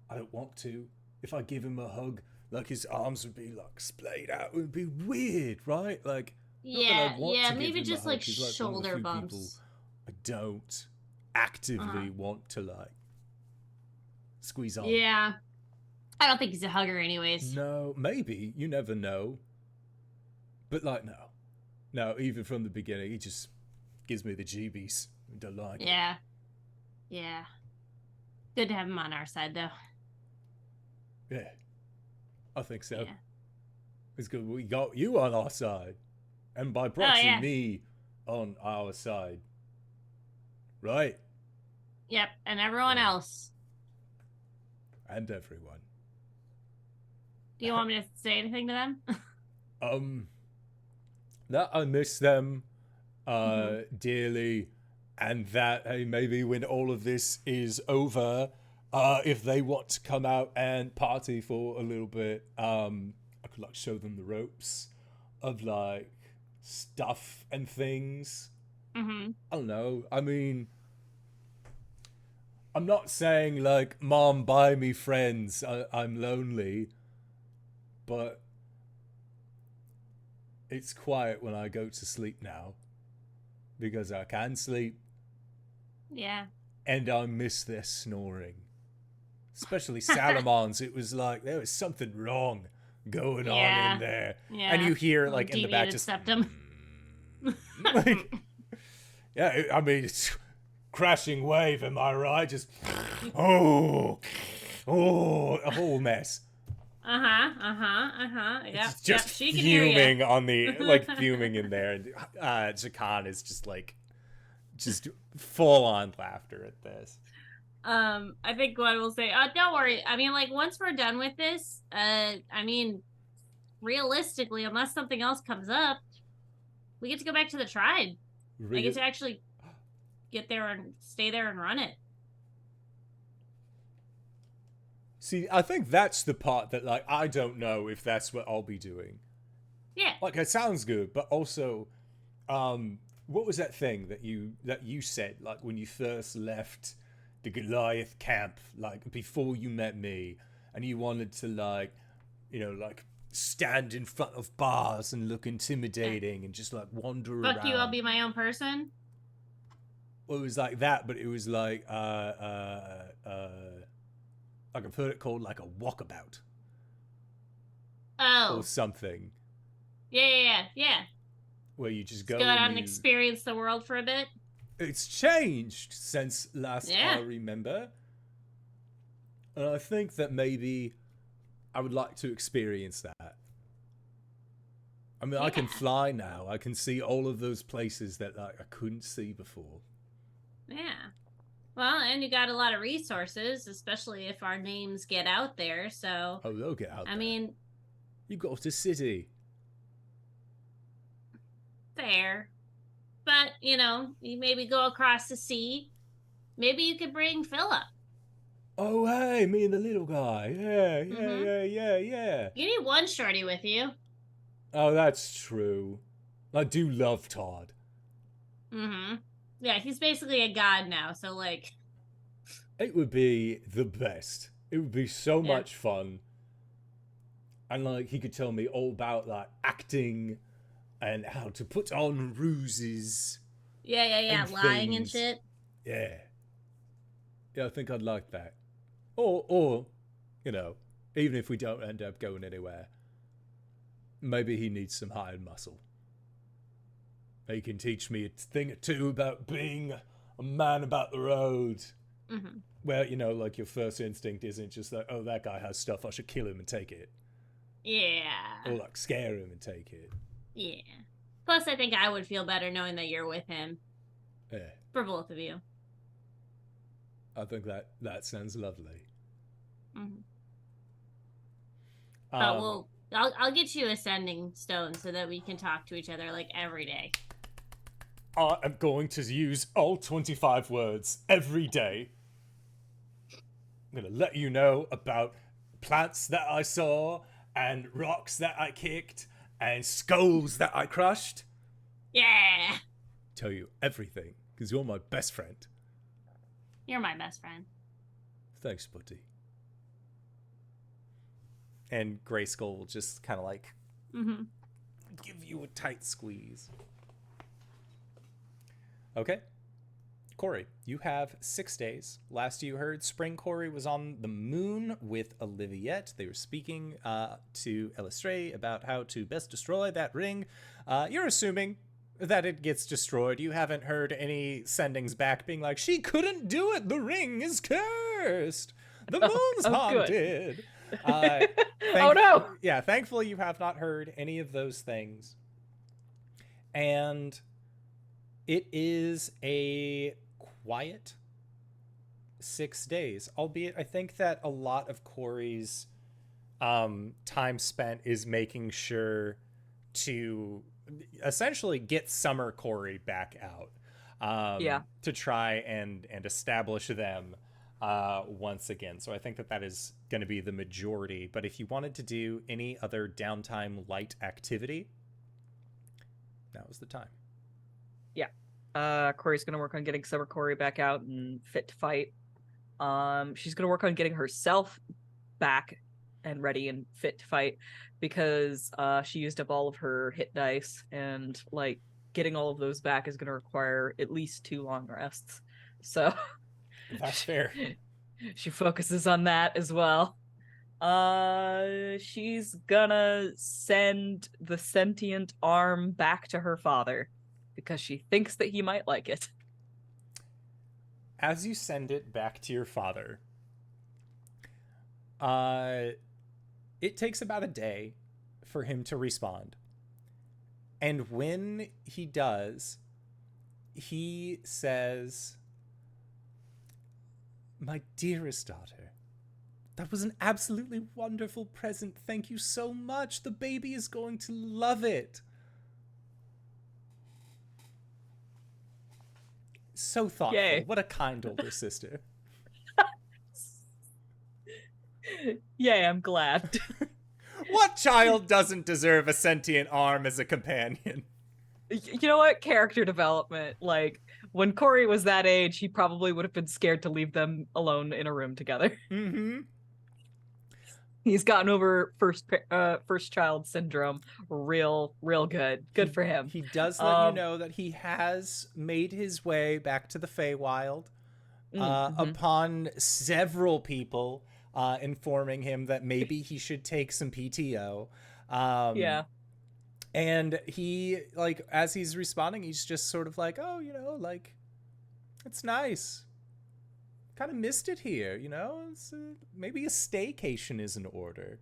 I don't want to. If I give him a hug, like, his arms would be, like, splayed out. It would be weird, right? Like... maybe just like shoulder bumps. I don't actively want to, like, squeeze on. Yeah. I don't think he's a hugger anyways. No, maybe. You never know. But, like, no. No, even from the beginning, he just gives me the jeebies. I don't like it. Yeah. Good to have him on our side, though. Yeah. I think so. Yeah. It's good we got you on our side. And by proxy, me on our side. Right? Yep, and everyone else. And everyone. Do you want me to say anything to them? That I miss them dearly, and that, hey, maybe when all of this is over, if they want to come out and party for a little bit, I could, like, show them the ropes of, like, stuff and things. Mm-hmm. I don't know. I mean, I'm not saying, like, Mom, buy me friends. I'm lonely. But it's quiet when I go to sleep now. Because I can sleep. Yeah. And I miss their snoring. Especially Salamon's. It was like, there was something wrong going on in there. Yeah. And you hear, like, in the back just... septum. Like, yeah, I mean, it's crashing wave, am I right? Just, a whole mess. Yeah. Just she can hear fuming you. on the, like, fuming in there. And Jakan is just, like, just full on laughter at this. I think Gwen will say, don't worry. I mean, like, once we're done with this, I mean, realistically, unless something else comes up, we get to go back to the tribe. I get to actually get there and stay there and run it. See, I think that's the part that, like, I don't know if that's what I'll be doing. Yeah. Like, it sounds good, but also, what was that thing that you said, like, when you first left the Goliath camp, like, before you met me, and you wanted to, like, you know, like, stand in front of bars and look intimidating and just, like, wander around. Fuck you, I'll be my own person? Well, it was like that, but it was like, like I've heard it called, like, a walkabout. Oh. Or something. Yeah. Where you just go out and and experience the world for a bit. It's changed since last I remember. And I think that maybe I would like to experience that. I mean, I can fly now. I can see all of those places that, like, I couldn't see before. Yeah. Well, and you got a lot of resources, especially if our names get out there, so... Oh, they'll get out there. I mean... You got to city. Fair. But, you know, you maybe go across the sea. Maybe you could bring Philip. Oh, hey, me and the little guy. Yeah. You need one shorty with you. Oh, that's true. I do love Todd. Yeah, he's basically a god now, so, like... It would be the best. It would be so much fun. And, like, he could tell me all about, like, acting and how to put on ruses. Yeah, lying and shit. Yeah, I think I'd like that. Or, you know, even if we don't end up going anywhere, maybe he needs some hide muscle. He can teach me a thing or two about being a man about the road. Where, you know, like, your first instinct isn't just like, oh, that guy has stuff, I should kill him and take it. Yeah. Or, like, scare him and take it. Yeah. Plus, I think I would feel better knowing that you're with him. Yeah. For both of you. I think that sounds lovely. But I'll get you a sending stone so that we can talk to each other, like, every day. I am going to use all 25 words every day. I'm going to let you know about plants that I saw, and rocks that I kicked, and skulls that I crushed. Yeah! Tell you everything, because you're my best friend. You're my best friend. Thanks, buddy. And Grayskull will just kind of, like, give you a tight squeeze. Okay. Cori, you have 6 days. Last you heard, Spring Cori was on the moon with Oliviette. They were speaking to Elistray about how to best destroy that ring. You're assuming that it gets destroyed. You haven't heard any sendings back being like, she couldn't do it. The ring is cursed. The moon's haunted. Oh, no. Yeah, thankfully you have not heard any of those things. And it is a quiet 6 days, albeit I think that a lot of Cori's time spent is making sure to essentially get Summer Cori back out to try and establish them once again. So I think that is going to be the majority. But if you wanted to do any other downtime light activity, now is the time. Cori's gonna work on getting Summer Cori back out and fit to fight. She's gonna work on getting herself back and ready and fit to fight because she used up all of her hit dice, and like getting all of those back is gonna require at least 2 long rests. So That's fair. she focuses on that as well. She's gonna send the sentient arm back to her father because she thinks that he might like it. As you send it back to your father, it takes about a day for him to respond. And when he does, he says, "My dearest daughter, that was an absolutely wonderful present. Thank you so much. The baby is going to love it." So thoughtful. Yay. What a kind older sister. Yay, I'm glad. What child doesn't deserve a sentient arm as a companion? You know what? Character development. Like, when Cori was that age, he probably would have been scared to leave them alone in a room together. Mm-hmm. He's gotten over first child syndrome real good. Good for him. He does let you know that he has made his way back to the Feywild upon several people informing him that maybe he should take some PTO. Yeah. And he, like, as he's responding, he's just sort of like, "Oh, you know, like, it's nice. Kind of missed it here, you know? It's, maybe a staycation is in order."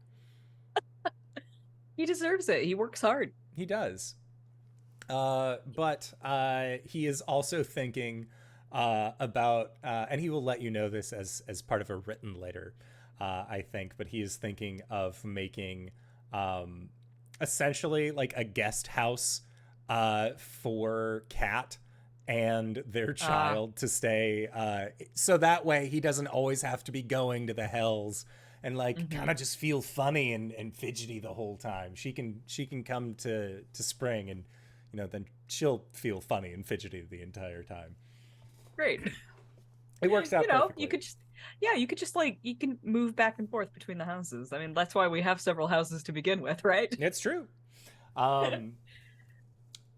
He deserves it. He works hard. He does. But he is also thinking about, and he will let you know this as part of a written letter, I think, but he is thinking of making essentially like a guest house for Kat and their child to stay, so that way he doesn't always have to be going to the hells and like kind of just feel funny and fidgety the whole time. She can come to Spring, and you know, then she'll feel funny and fidgety the entire time. Great. It works out perfectly. you could just like, you can move back and forth between the houses. I mean, that's why we have several houses to begin with, right? It's true.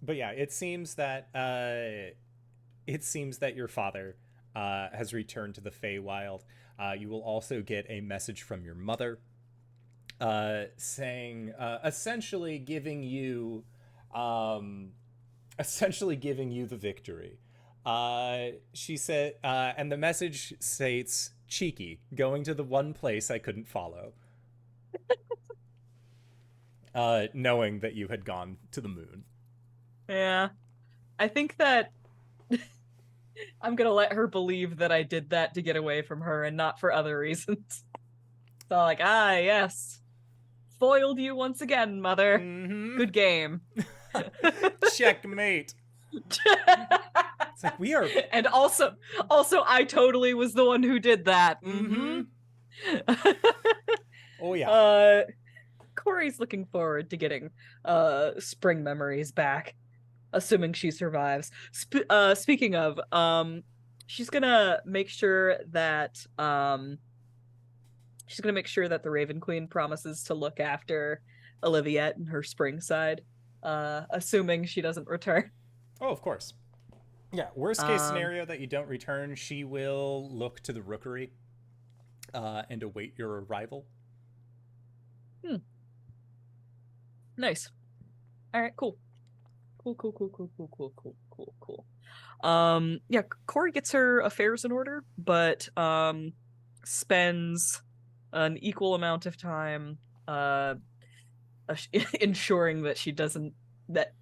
But yeah, it seems that your father has returned to the Feywild. You will also get a message from your mother, saying, essentially giving you the victory. She said, and the message states, "Cheeky, going to the one place I couldn't follow." Knowing that you had gone to the moon. Yeah. I think that I'm gonna let her believe that I did that to get away from her and not for other reasons. So like, yes. Foiled you once again, mother. Mm-hmm. Good game. Checkmate. It's like, we are... And also I totally was the one who did that. Mm-hmm. Oh yeah. Cori's looking forward to getting Spring memories back, assuming she survives. Speaking of, she's gonna make sure that the Raven Queen promises to look after Oliviette and her Spring side, assuming she doesn't return. Oh, of course. Yeah, worst case scenario that you don't return, she will look to the Rookery and await your arrival. Nice. All right, cool. Yeah, Cori gets her affairs in order, but spends an equal amount of time ensuring that she doesn't that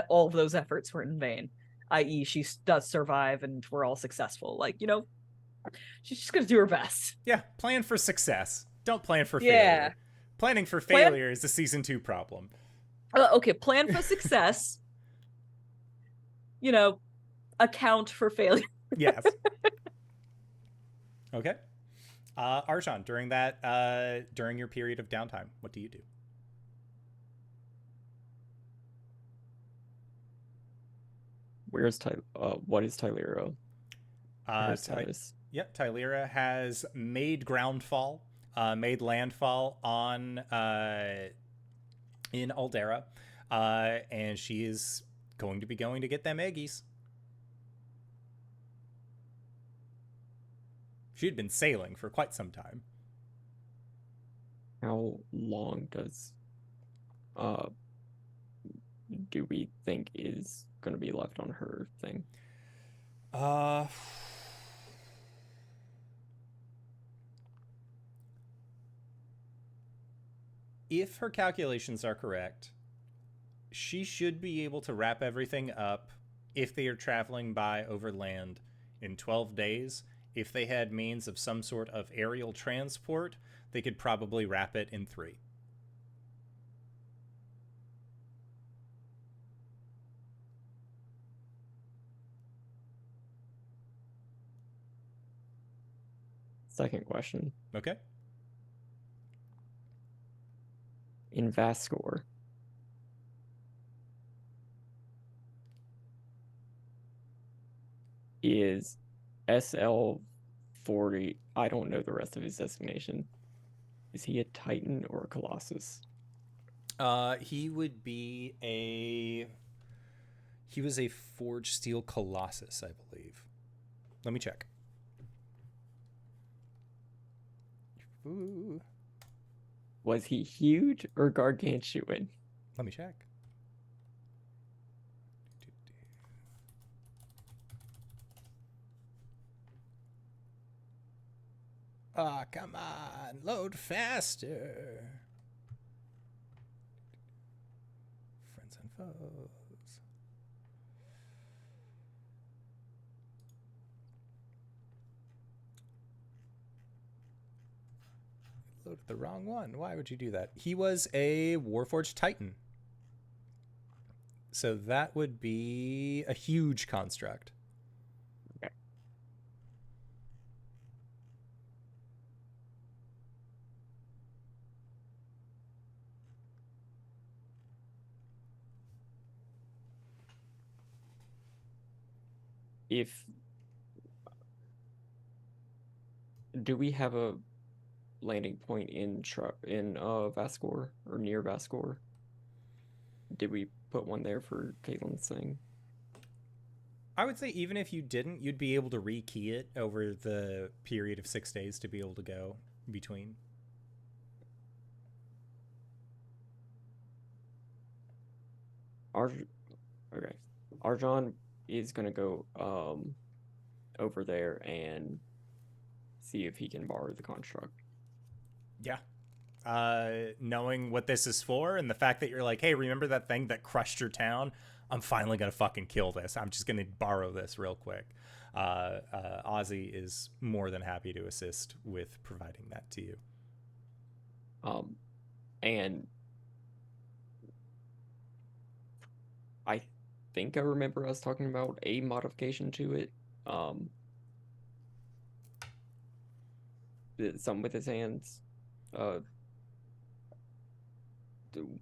all of those efforts were in vain, i.e. she does survive and we're all successful. Like, you know, she's just gonna do her best. Yeah, plan for success. Don't plan for failure. Planning for failure is a season 2 problem. Okay, plan for success. You know, account for failure. Yes. Okay. Arjhan, during your period of downtime, what do you do? Where's Tyler? What is Tylero? Tyler's Yep, Tylera has made landfall on in Aldera, and she is going to be going to get them eggies. She had been sailing for quite some time. How long does do we think is going to be left on her thing? If her calculations are correct, she should be able to wrap everything up if they are traveling by overland in 12 days. If they had means of some sort of aerial transport, they could probably wrap it in 3. Second question. Okay. In Vascor, is SL40, I don't know the rest of his designation. Is he a Titan or a Colossus? He would be he was a Forged Steel Colossus, I believe. Let me check. Ooh. Was he huge or gargantuan? Let me check. Ah, come on, load faster. Friends and foes. Loaded the wrong one. Why would you do that? He was a Warforged Titan. So that would be a huge construct. Okay. Do we have a landing point in Vascor or near Vascor? Did we put one there for Caelim's thing? I would say even if you didn't, you'd be able to rekey it over the period of 6 days to be able to go between. Okay. Arjhan is gonna go over there and see if he can borrow the construct. Yeah. Knowing what this is for and the fact that you're like, hey, remember that thing that crushed your town? I'm finally gonna fucking kill this. I'm just gonna borrow this real quick. Ozzy is more than happy to assist with providing that to you. And I think I remember us talking about a modification to it. Something with his hands.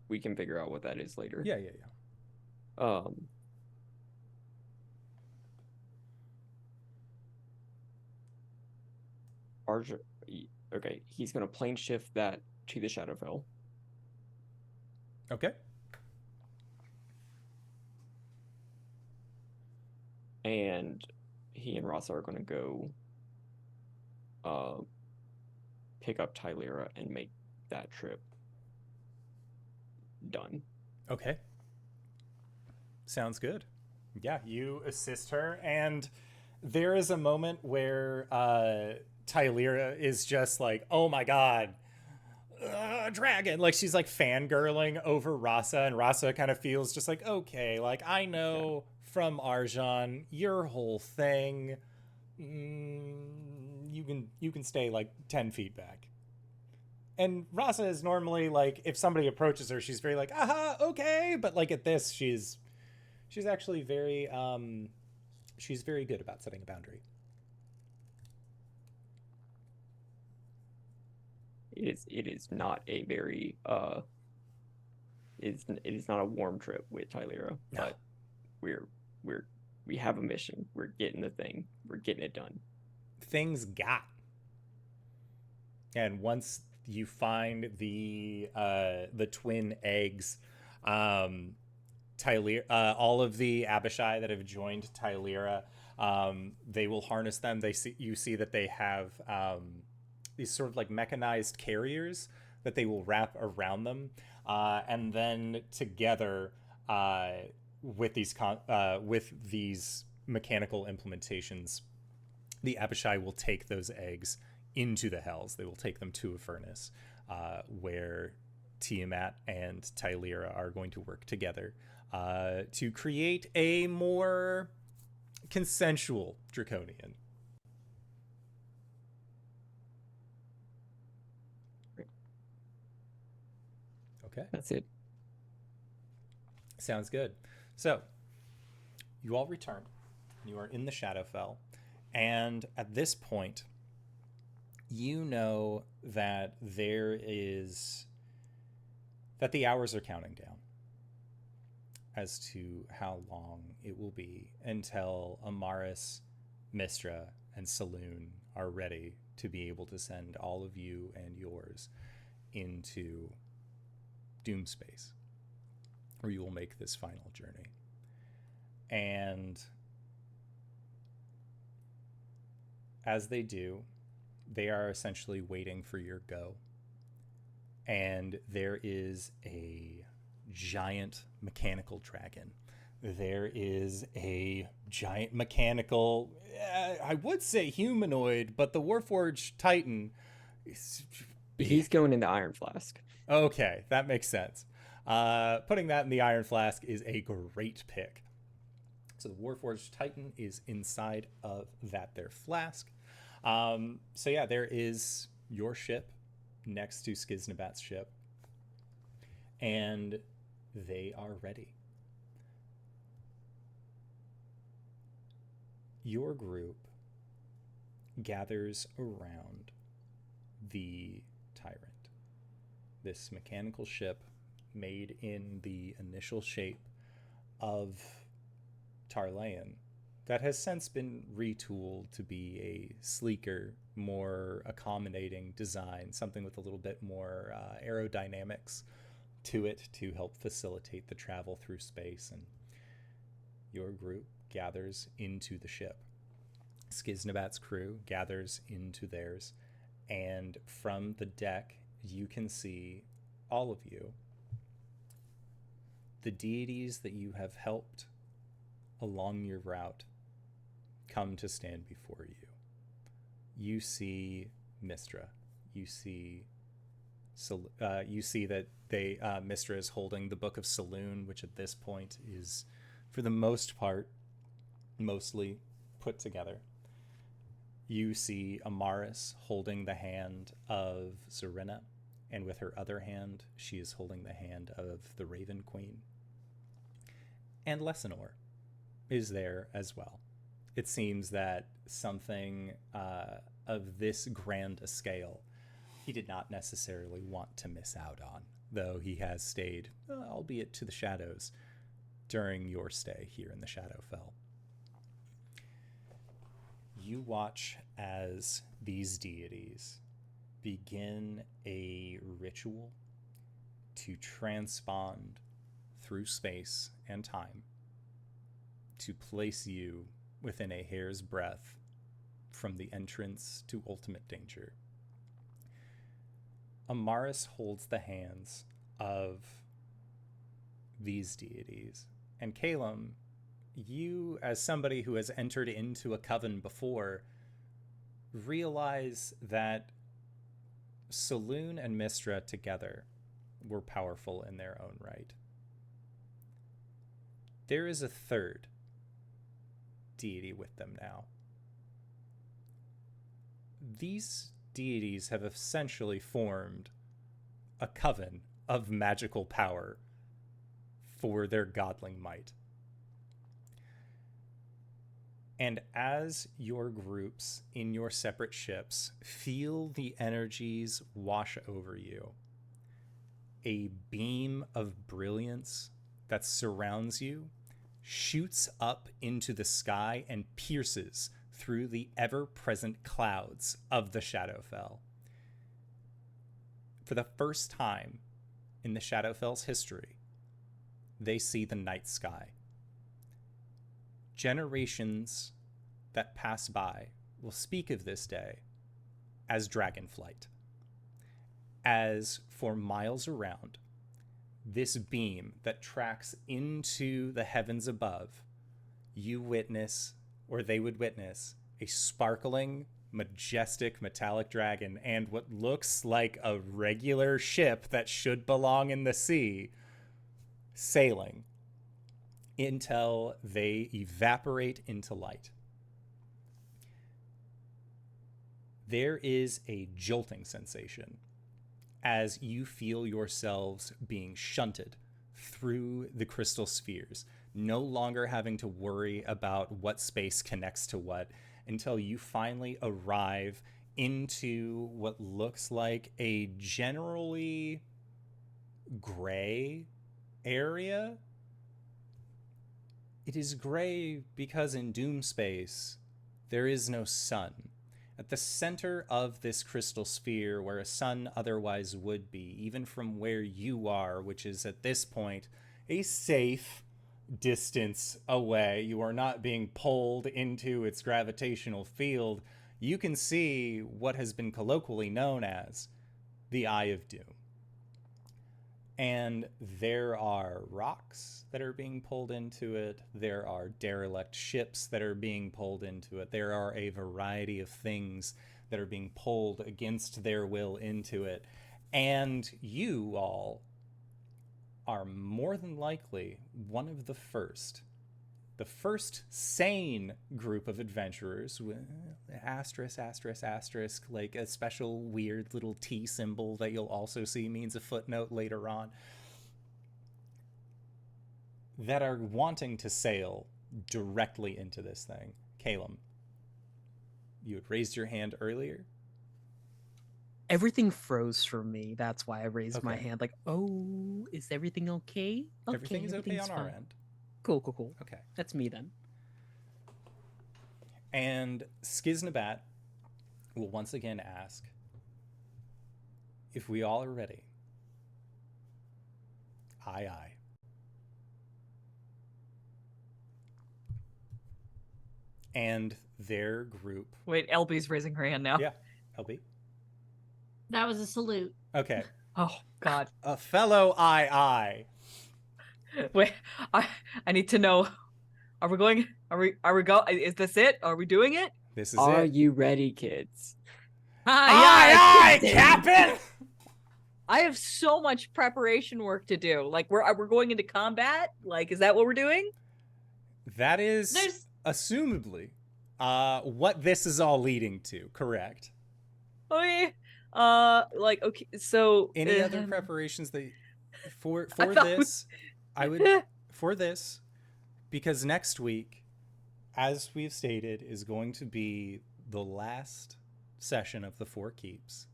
We can figure out what that is later. Yeah. Okay, he's gonna plane shift that to the Shadowfell. Okay. And he and Rasa are gonna go pick up Tylera and make that trip done. Okay. Sounds good. Yeah, you assist her, and there is a moment where Tylera is just like, oh my god, dragon. Like, she's like fangirling over Rasa, and Rasa kind of feels just like, okay, like, I know from Arjhan, your whole thing, you can stay like 10 feet back. And Rasa is normally like, if somebody approaches her, she's very like, aha, okay. But like at this, she's actually very she's very good about setting a boundary. It is not a very it is not a warm trip with Tylera, No. but we have a mission. We're getting the thing. We're getting it done. things got. And once you find the twin eggs, all of the Abishai that have joined Tylera, they will harness them. You see that they have these sort of like mechanized carriers that they will wrap around them, and then together with these mechanical implementations, the Abishai will take those eggs into the hells. They will take them to a furnace where Tiamat and Tylera are going to work together to create a more consensual Draconian. Okay. That's it. Sounds good. So, you all return. You are in the Shadowfell. And at this point, you know that that the hours are counting down as to how long it will be until Amaris, Mistra, and Saloon are ready to be able to send all of you and yours into Doomspace, where you will make this final journey. And as they do, they are essentially waiting for your go. And there is a giant mechanical dragon. There is a giant mechanical, I would say humanoid, but the Warforged Titan. He's going in the Iron Flask. Okay, that makes sense. Putting that in the Iron Flask is a great pick. So the Warforged Titan is inside of their flask. So yeah, there is your ship next to Skiznabat's ship, and they are ready. Your group gathers around the Tyrant, this mechanical ship made in the initial shape of Tarlean that has since been retooled to be a sleeker, more accommodating design, something with a little bit more aerodynamics to it to help facilitate the travel through space. And your group gathers into the ship. Skiznabat's crew gathers into theirs, and from the deck you can see, all of you, the deities that you have helped along your route come to stand before you. You see Mistra. You see that Mistra is holding the Book of Saloon, which at this point is, for the most part, mostly put together. You see Amaris holding the hand of Zarina, and with her other hand, she is holding the hand of the Raven Queen. And Lesanor is there as well. It seems that something of this grand a scale he did not necessarily want to miss out on, though he has stayed, albeit to the shadows, during your stay here in the Shadowfell. You watch as these deities begin a ritual to transpond through space and time to place you within a hair's breadth from the entrance to ultimate danger. Amaris holds the hands of these deities, and Caelum, you, as somebody who has entered into a coven before, realize that Saloon and Mistra together were powerful in their own right. There is a third deity with them now. These deities have essentially formed a coven of magical power for their godling might. And as your groups in your separate ships feel the energies wash over you, a beam of brilliance that surrounds you shoots up into the sky and pierces through the ever-present clouds of the Shadowfell. For the first time in the Shadowfell's history, they see the night sky. Generations that pass by will speak of this day as dragonflight. As for miles around, this beam that tracks into the heavens above, you witness, or they would witness, a sparkling, majestic metallic dragon and what looks like a regular ship that should belong in the sea sailing until they evaporate into light. There is a jolting sensation as you feel yourselves being shunted through the crystal spheres, no longer having to worry about what space connects to what, until you finally arrive into what looks like a generally gray area. It is gray because in Doom space, there is no sun. At the center of this crystal sphere, where a sun otherwise would be, even from where you are, which is at this point a safe distance away, you are not being pulled into its gravitational field, you can see what has been colloquially known as the Eye of Doom. And there are rocks that are being pulled into it. There are derelict ships that are being pulled into it. There are a variety of things that are being pulled against their will into it. And you all are more than likely one of the first sane group of adventurers with asterisk, like a special weird little T symbol that you'll also see means a footnote later on, that are wanting to sail directly into this thing. Caelum, you had raised your hand earlier. Everything froze for me. That's why I raised my Okay. hand. Like, oh, is everything okay? Everything is okay on our fine. end. Cool. Okay. That's me then. And Skiznabat will once again ask if we all are ready. Aye. And their group. Wait, LB's raising her hand now. Yeah, LB. That was a salute. Okay. Oh God. A fellow aye. Wait, I need to know. Are we going? Are we go? Is this it? Are we doing it? This is Are it. you ready, kids? Aye, Captain! I have so much preparation work to do. Like we're going into combat. Like, is that what we're doing? That is There's assumably what this is all leading to, correct? Okay. Like, okay, so Any other preparations that for I thought this I would for this, because next week, as we've stated, is going to be the last session of the Four Keeps.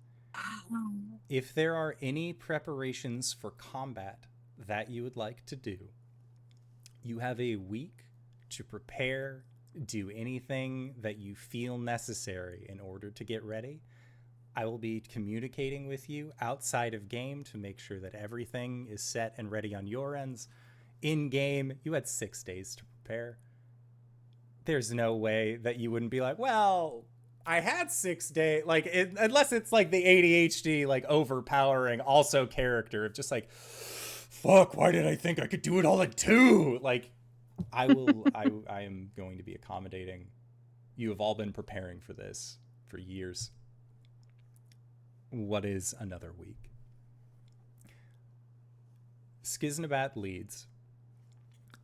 If there are any preparations for combat that you would like to do, you have a week to prepare, do anything that you feel necessary in order to get ready. I will be communicating with you outside of game to make sure that everything is set and ready on your ends. In game, you had 6 days to prepare. There's no way that you wouldn't be like, well, I had 6 days, like, unless it's like the ADHD, like, overpowering also character of just like, fuck, why did I think I could do it all in 2? Like, I am going to be accommodating. You have all been preparing for this for years. What is another week? Skiznabat leads,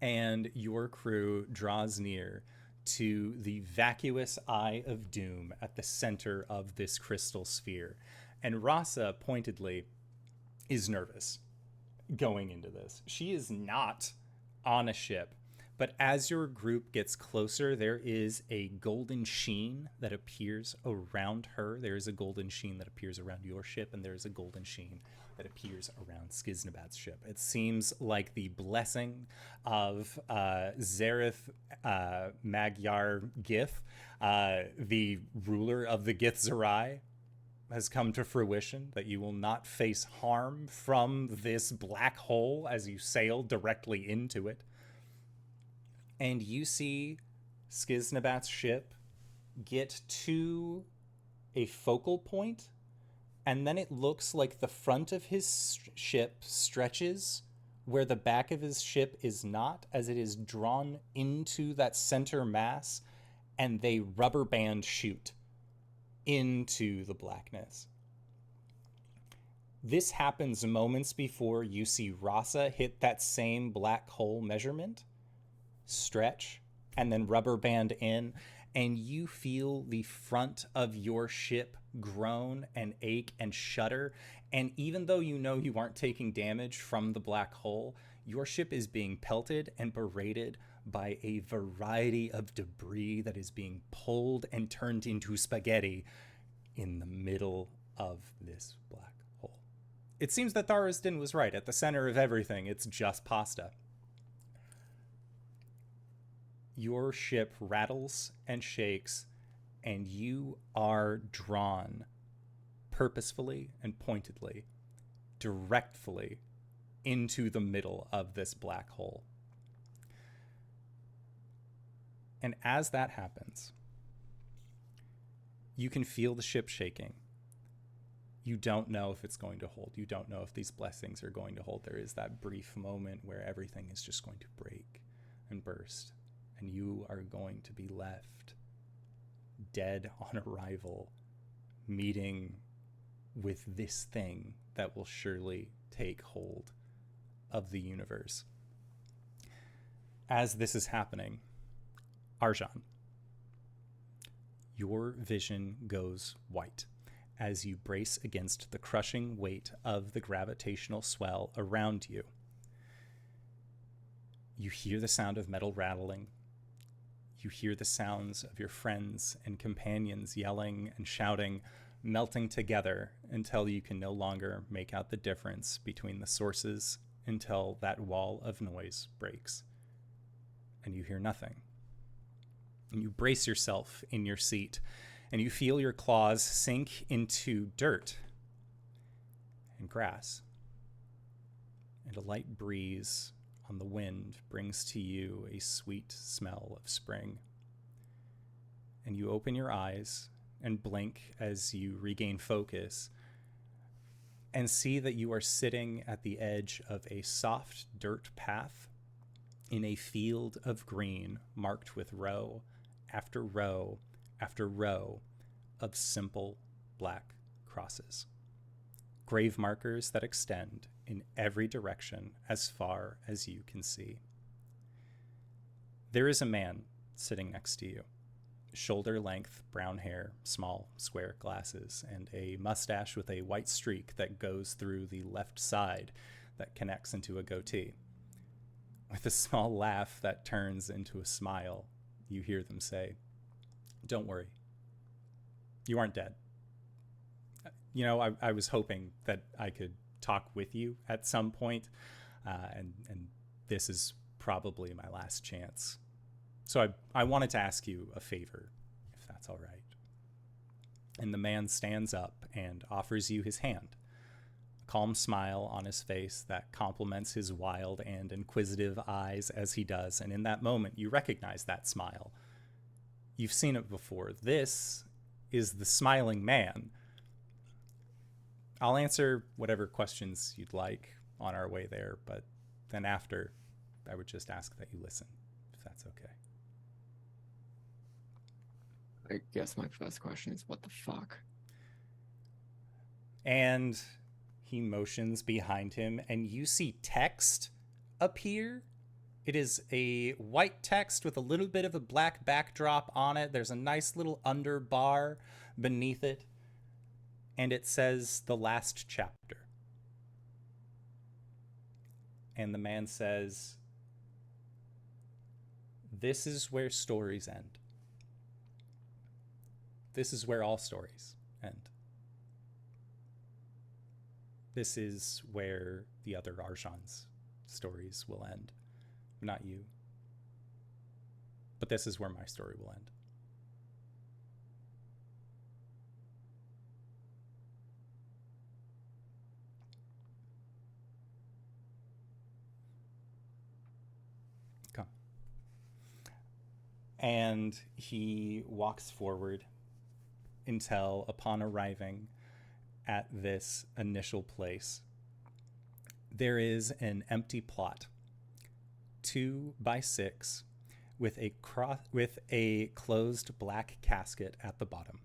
and your crew draws near to the vacuous Eye of Doom at the center of this crystal sphere. And Rasa, pointedly, is nervous going into this. She is not on a ship, but as your group gets closer, there is a golden sheen that appears around her. There is a golden sheen that appears around your ship, and there is a golden sheen that appears around Skiznabat's ship. It seems like the blessing of Zareth Magyar Gith, the ruler of the Gith Zerai, has come to fruition, that you will not face harm from this black hole as you sail directly into it. And you see Skiznabat's ship get to a focal point, and then it looks like the front of his ship stretches where the back of his ship is not, as it is drawn into that center mass, and they rubber band shoot into the blackness. This happens moments before you see Rasa hit that same black hole measurement, stretch, and then rubber band in, and you feel the front of your ship groan and ache and shudder. And even though you know you aren't taking damage from the black hole, your ship is being pelted and berated by a variety of debris that is being pulled and turned into spaghetti in the middle of this black hole. It seems that Tharisden was right. At the center of everything, it's just pasta. Your ship rattles and shakes, and you are drawn purposefully and pointedly, directly into the middle of this black hole. And as that happens, you can feel the ship shaking. You don't know if it's going to hold. You don't know if these blessings are going to hold. There is that brief moment where everything is just going to break and burst, and you are going to be left dead on arrival, meeting with this thing that will surely take hold of the universe. As this is happening, Arjhan, your vision goes white as you brace against the crushing weight of the gravitational swell around you. You hear the sound of metal rattling. You hear the sounds of your friends and companions yelling and shouting, melting together until you can no longer make out the difference between the sources, until that wall of noise breaks and you hear nothing. And you brace yourself in your seat, and you feel your claws sink into dirt and grass. And a light breeze on the wind brings to you a sweet smell of spring. And you open your eyes and blink as you regain focus and see that you are sitting at the edge of a soft dirt path in a field of green marked with row after row after row of simple black crosses. Grave markers that extend in every direction as far as you can see. There is a man sitting next to you. Shoulder-length brown hair, small square glasses, and a mustache with a white streak that goes through the left side that connects into a goatee. With a small laugh that turns into a smile, you hear them say, "Don't worry. You aren't dead. You know, I was hoping that I could talk with you at some point, and this is probably my last chance. So I wanted to ask you a favor, if that's all right." And the man stands up and offers you his hand, a calm smile on his face that complements his wild and inquisitive eyes as he does. And in that moment, you recognize that smile. You've seen it before. This is the smiling man. I'll answer whatever questions you'd like on our way there, but then after, I would just ask that you listen, if that's okay. I guess my first question is, what the fuck? And he motions behind him, and you see text appear. It is a white text with a little bit of a black backdrop on it. There's a nice little underbar beneath it, and it says "The Last Chapter." And the man says, "This is where stories end. This is where all stories end. This is where the other Arjhan's stories will end. Not you. But this is where my story will end. Come. And he walks forward until, upon arriving at this initial place, there is an empty plot, 2 by 6, with a closed black casket at the bottom.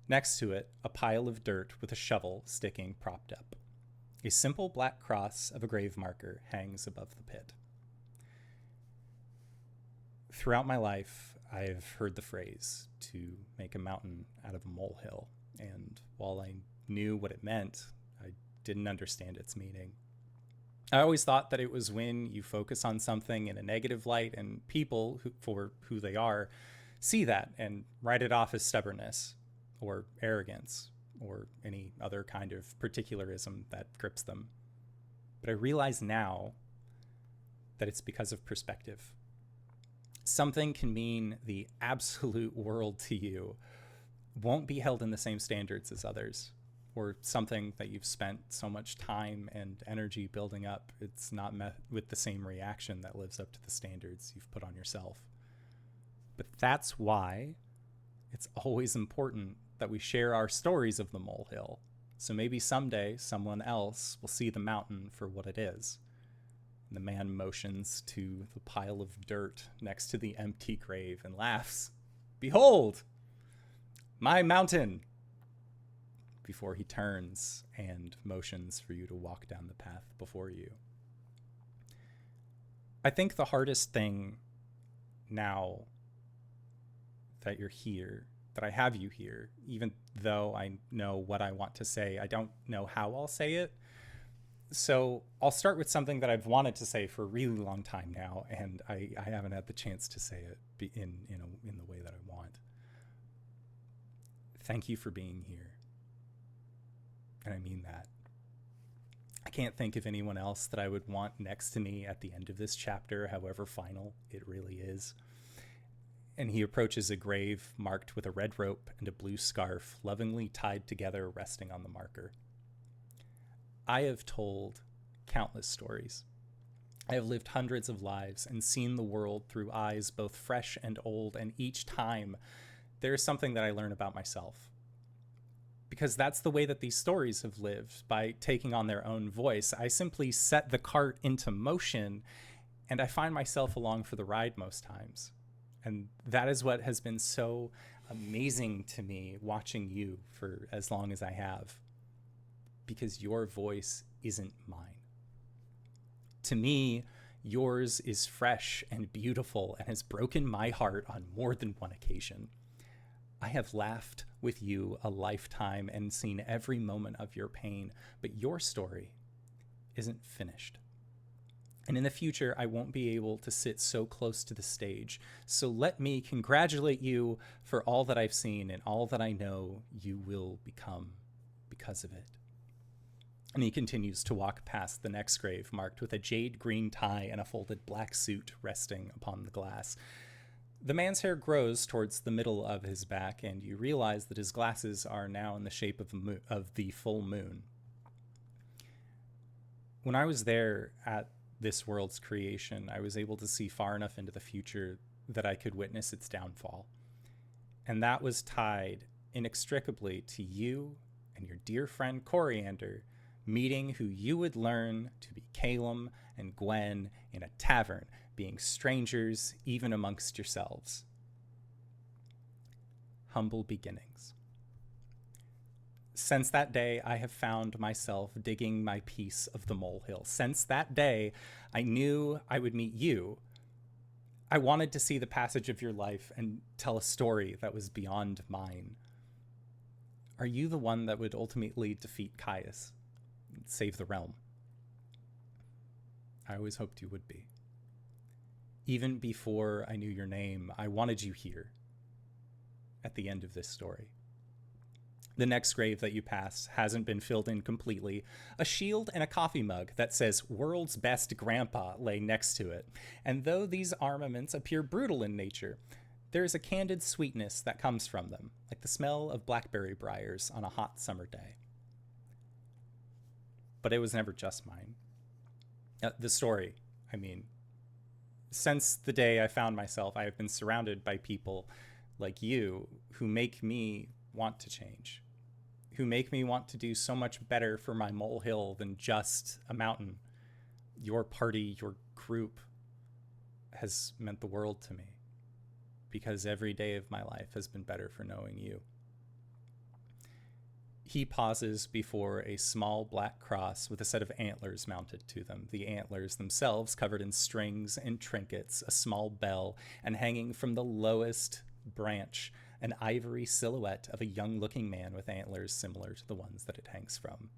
Next to it, a pile of dirt with a shovel sticking propped up. A simple black cross of a grave marker hangs above the pit. Throughout my life, I've heard the phrase to make a mountain out of a molehill, and while I knew what it meant, I didn't understand its meaning. I always thought that it was when you focus on something in a negative light and people, for who they are, see that and write it off as stubbornness or arrogance or any other kind of particularism that grips them. But I realize now that it's because of perspective. Something can mean the absolute world to you, won't be held in the same standards as others, or something that you've spent so much time and energy building up, it's not met with the same reaction that lives up to the standards you've put on yourself. But that's why it's always important that we share our stories of the molehill. So maybe someday someone else will see the mountain for what it is. And the man motions to the pile of dirt next to the empty grave and laughs. "Behold, my mountain!" Before he turns and motions for you to walk down the path before you. I think the hardest thing now that you're here, that I have you here, even though I know what I want to say, I don't know how I'll say it. So I'll start with something that I've wanted to say for a really long time now, and I haven't had the chance to say it in the way that I want. Thank you for being here. And I mean that. I can't think of anyone else that I would want next to me at the end of this chapter, however final it really is. And he approaches a grave marked with a red rope and a blue scarf, lovingly tied together, resting on the marker. I have told countless stories. I have lived hundreds of lives and seen the world through eyes both fresh and old, and each time there is something that I learn about myself. Because that's the way that these stories have lived, by taking on their own voice. I simply set the cart into motion, and I find myself along for the ride most times. And that is what has been so amazing to me watching you for as long as I have. Because your voice isn't mine. To me, yours is fresh and beautiful and has broken my heart on more than one occasion. I have laughed with you a lifetime and seen every moment of your pain, but your story isn't finished. And in the future, I won't be able to sit so close to the stage. So let me congratulate you for all that I've seen and all that I know you will become because of it. And he continues to walk past the next grave marked with a jade green tie and a folded black suit resting upon the glass. The man's hair grows towards the middle of his back, and you realize that his glasses are now in the shape of the full moon. When I was there at this world's creation, I was able to see far enough into the future that I could witness its downfall. And that was tied inextricably to you and your dear friend Coriander meeting who you would learn to be Caelum and Gwen in a tavern, being strangers even amongst yourselves. Humble beginnings. Since that day, I have found myself digging my piece of the molehill. Since that day, I knew I would meet you. I wanted to see the passage of your life and tell a story that was beyond mine. Are you the one that would ultimately defeat Caius and save the realm? I always hoped you would be. Even before I knew your name, I wanted you here at the end of this story. The next grave that you pass hasn't been filled in completely. A shield and a coffee mug that says "World's Best Grandpa" lay next to it. And though these armaments appear brutal in nature, there is a candid sweetness that comes from them, like the smell of blackberry briars on a hot summer day. But it was never just mine. The story, I mean, since the day I found myself, I have been surrounded by people like you who make me want to change, who make me want to do so much better for my molehill than just a mountain. Your party, your group has meant the world to me, because every day of my life has been better for knowing you. He pauses before a small black cross with a set of antlers mounted to them, the antlers themselves covered in strings and trinkets, a small bell, and hanging from the lowest branch, an ivory silhouette of a young-looking man with antlers similar to the ones that it hangs from.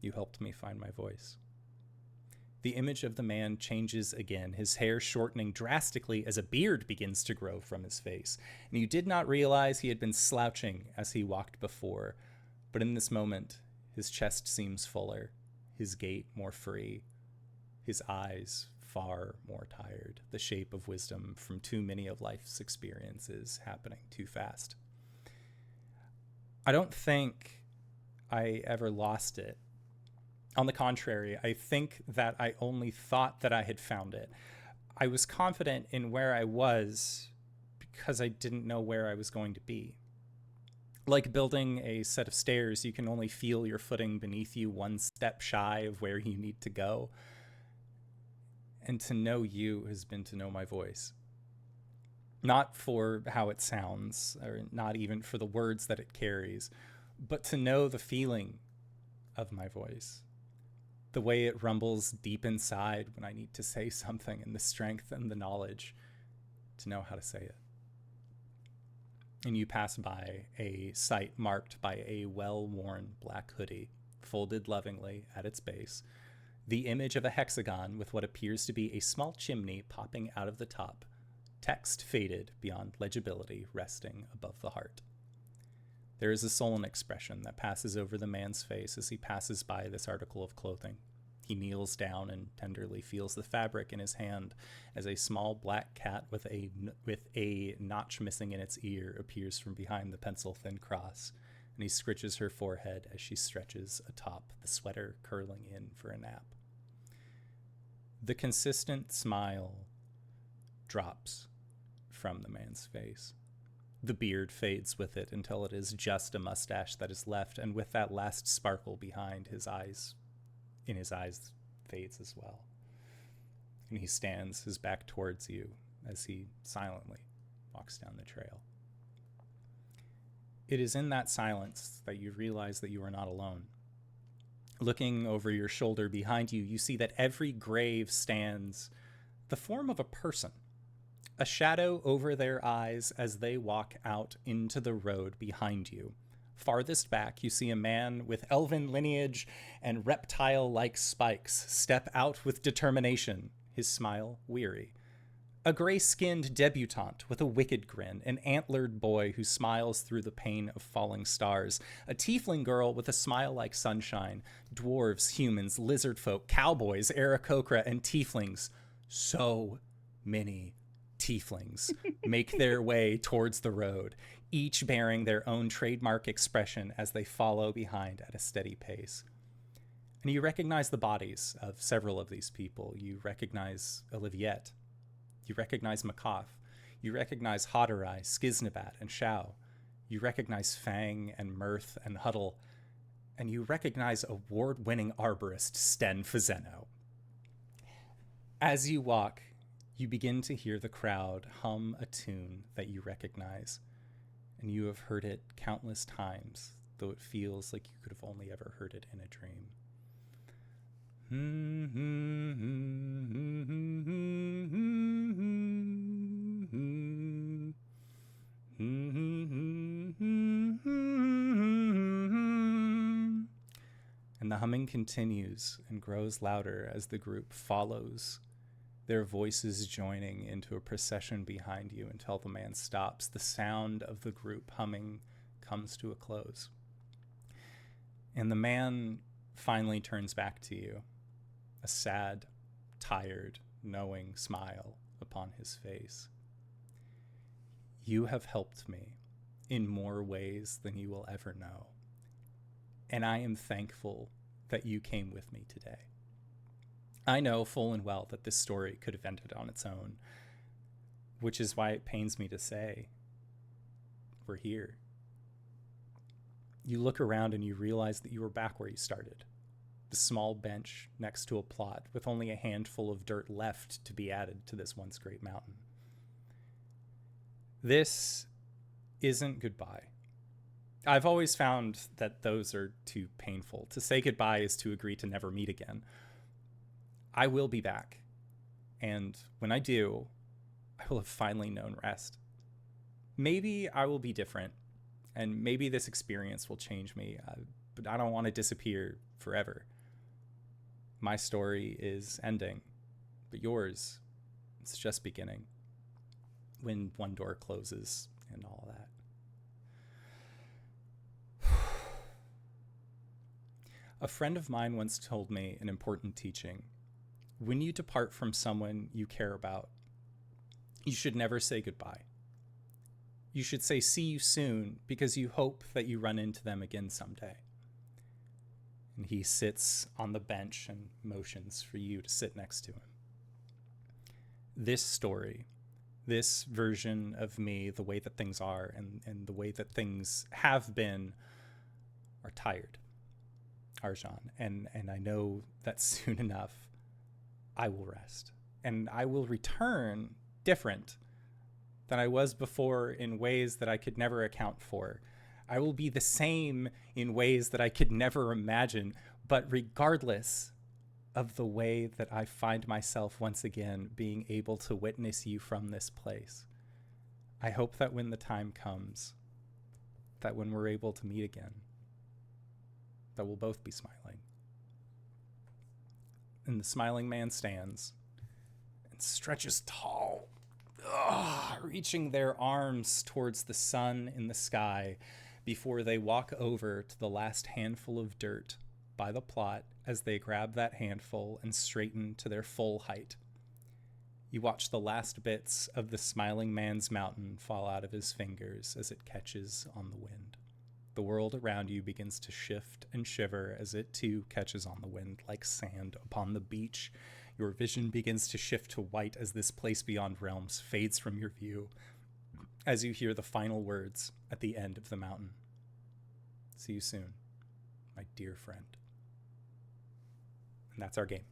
You helped me find my voice. The image of the man changes again, his hair shortening drastically as a beard begins to grow from his face, and you did not realize he had been slouching as he walked before, but in this moment, his chest seems fuller, his gait more free, his eyes far more tired, the shape of wisdom from too many of life's experiences happening too fast. I don't think I ever lost it. On the contrary, I think that I only thought that I had found it. I was confident in where I was because I didn't know where I was going to be. Like building a set of stairs, you can only feel your footing beneath you one step shy of where you need to go. And to know you has been to know my voice. Not for how it sounds, or not even for the words that it carries, but to know the feeling of my voice. The way it rumbles deep inside when I need to say something, and the strength and the knowledge to know how to say it. And you pass by a site marked by a well-worn black hoodie, folded lovingly at its base, the image of a hexagon with what appears to be a small chimney popping out of the top, text faded beyond legibility resting above the heart. There is a sullen expression that passes over the man's face as he passes by this article of clothing. He kneels down and tenderly feels the fabric in his hand as a small black cat with a notch missing in its ear appears from behind the pencil-thin cross, and he scritches her forehead as she stretches atop the sweater curling in for a nap. The consistent smile drops from the man's face. The beard fades with it until it is just a mustache that is left, and with that last sparkle behind his eyes, in his eyes fades as well. And he stands his back towards you as he silently walks down the trail. It is in that silence that you realize that you are not alone. Looking over your shoulder behind you, you see that every grave stands the form of a person. A shadow over their eyes as they walk out into the road behind you. Farthest back, you see a man with elven lineage and reptile-like spikes step out with determination, his smile weary. A gray-skinned debutante with a wicked grin, an antlered boy who smiles through the pain of falling stars, a tiefling girl with a smile like sunshine, dwarves, humans, lizard folk, cowboys, aarakocra, and tieflings. So many tieflings make their way towards the road, each bearing their own trademark expression as they follow behind at a steady pace. And you recognize the bodies of several of these people. You recognize Oliviette. You recognize Makoff. You recognize Hadorai, Skiznabat, and Shao. You recognize Fang and Mirth and Huddle. And you recognize award-winning arborist Sten Fazeno. As you walk, you begin to hear the crowd hum a tune that you recognize, and you have heard it countless times, though it feels like you could have only ever heard it in a dream. And the humming continues and grows louder as the group follows, their voices joining into a procession behind you until the man stops. The sound of the group humming comes to a close. And the man finally turns back to you, a sad, tired, knowing smile upon his face. You have helped me in more ways than you will ever know, and I am thankful that you came with me today. I know full and well that this story could have ended on its own, which is why it pains me to say, we're here. You look around and you realize that you were back where you started. The small bench next to a plot with only a handful of dirt left to be added to this once great mountain. This isn't goodbye. I've always found that those are too painful. To say goodbye is to agree to never meet again. I will be back. And when I do, I will have finally known rest. Maybe I will be different, and maybe this experience will change me, but I don't want to disappear forever. My story is ending, but yours, it's just beginning. When one door closes and all that. A friend of mine once told me an important teaching. When you depart from someone you care about, you should never say goodbye. You should say see you soon because you hope that you run into them again someday. And he sits on the bench and motions for you to sit next to him. This story, this version of me, the way that things are and the way that things have been, are tired, Arjhan. And I know that soon enough, I will rest. And I will return different than I was before in ways that I could never account for. I will be the same in ways that I could never imagine, but regardless of the way that I find myself once again being able to witness you from this place, I hope that when the time comes, that when we're able to meet again, that we'll both be smiling. And the smiling man stands and stretches tall, reaching their arms towards the sun in the sky before they walk over to the last handful of dirt by the plot as they grab that handful and straighten to their full height. You watch the last bits of the smiling man's mountain fall out of his fingers as it catches on the wind. The world around you begins to shift and shiver as it too catches on the wind like sand upon the beach. Your vision begins to shift to white as this place beyond realms fades from your view as you hear the final words at the end of the mountain. See you soon, my dear friend. And that's our game.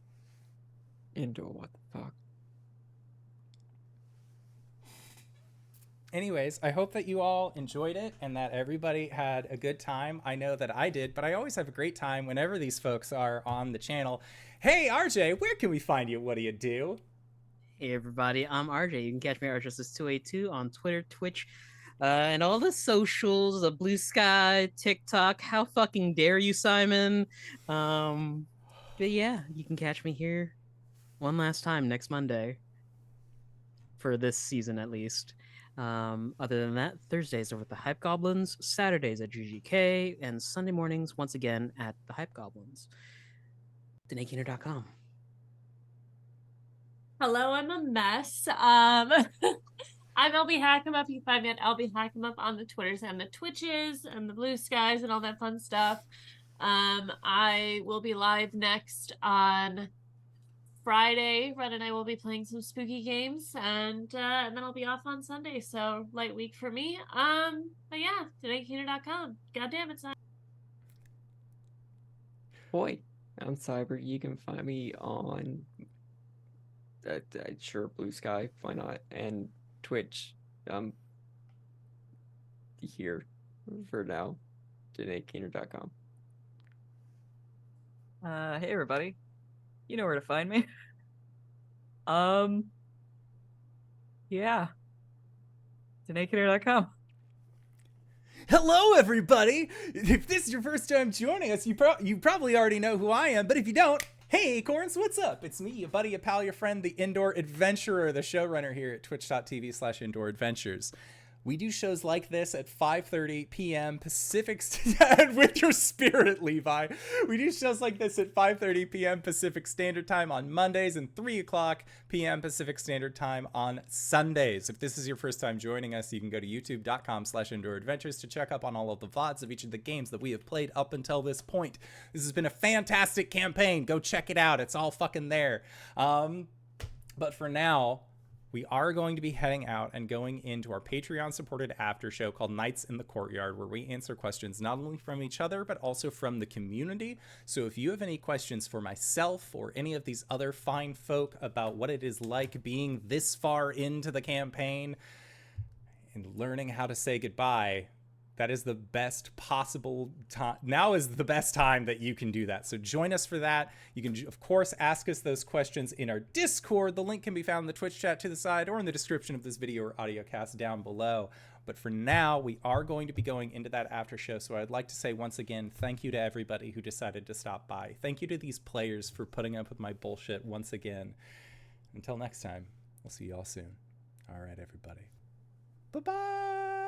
Into what the fuck? Anyways, I hope that you all enjoyed it and that everybody had a good time. I know that I did, but I always have a great time whenever these folks are on the channel. Hey, RJ, where can we find you? What do you do? Hey everybody, I'm RJ. You can catch me at RJustice282 on Twitter, Twitch, and all the socials, the Blue Sky, TikTok. How fucking dare you, Simon? But yeah, you can catch me here one last time next Monday. For this season, at least. Other than that, Thursdays are with the Hype Goblins, Saturdays at GGK, and Sunday mornings, once again, at the Hype Goblins. DanaeKeener.com. Hello, I'm a mess. I'm LBHackEmUp. You can find me at LBHackEmUp on the Twitters and the Twitches and the Blue Skies and all that fun stuff. I will be live next on Friday. Red and I will be playing some spooky games, and then I'll be off on Sunday. So light week for me. But yeah, DanaeKeener.com. God damn it, son. Boy, I'm Cyber. You can find me on sure, Blue Sky, why not? And Twitch. Here for now. DanaeKeener.com. Hey everybody. You know where to find me. Yeah. DanaeKeener.com. Hello, everybody! If this is your first time joining us, you probably already know who I am, but if you don't, hey Acorns, what's up? It's me, your buddy, your pal, your friend, the Indoor Adventurer, the showrunner here at twitch.tv/IndoorAdventures. We do shows like this at 5:30 p.m. Pacific with your spirit, Levi. We do shows like this at 5:30 p.m. Pacific Standard Time on Mondays and 3 o'clock p.m. Pacific Standard Time on Sundays. If this is your first time joining us, you can go to youtube.com/IndoorAdventures to check up on all of the VODs of each of the games that we have played up until this point. This has been a fantastic campaign. Go check it out. It's all fucking there. But for now, we are going to be heading out and going into our Patreon-supported after show called Nights in the Courtyard, where we answer questions not only from each other, but also from the community. So if you have any questions for myself or any of these other fine folk about what it is like being this far into the campaign and learning how to say goodbye, that is the best possible time. Now is the best time that you can do that. So join us for that. You can, of course, ask us those questions in our Discord. The link can be found in the Twitch chat to the side or in the description of this video or audio cast down below. But for now, we are going to be going into that after show. So I'd like to say once again, thank you to everybody who decided to stop by. Thank you to these players for putting up with my bullshit once again. Until next time, we'll see you all soon. All right, everybody. Bye-bye.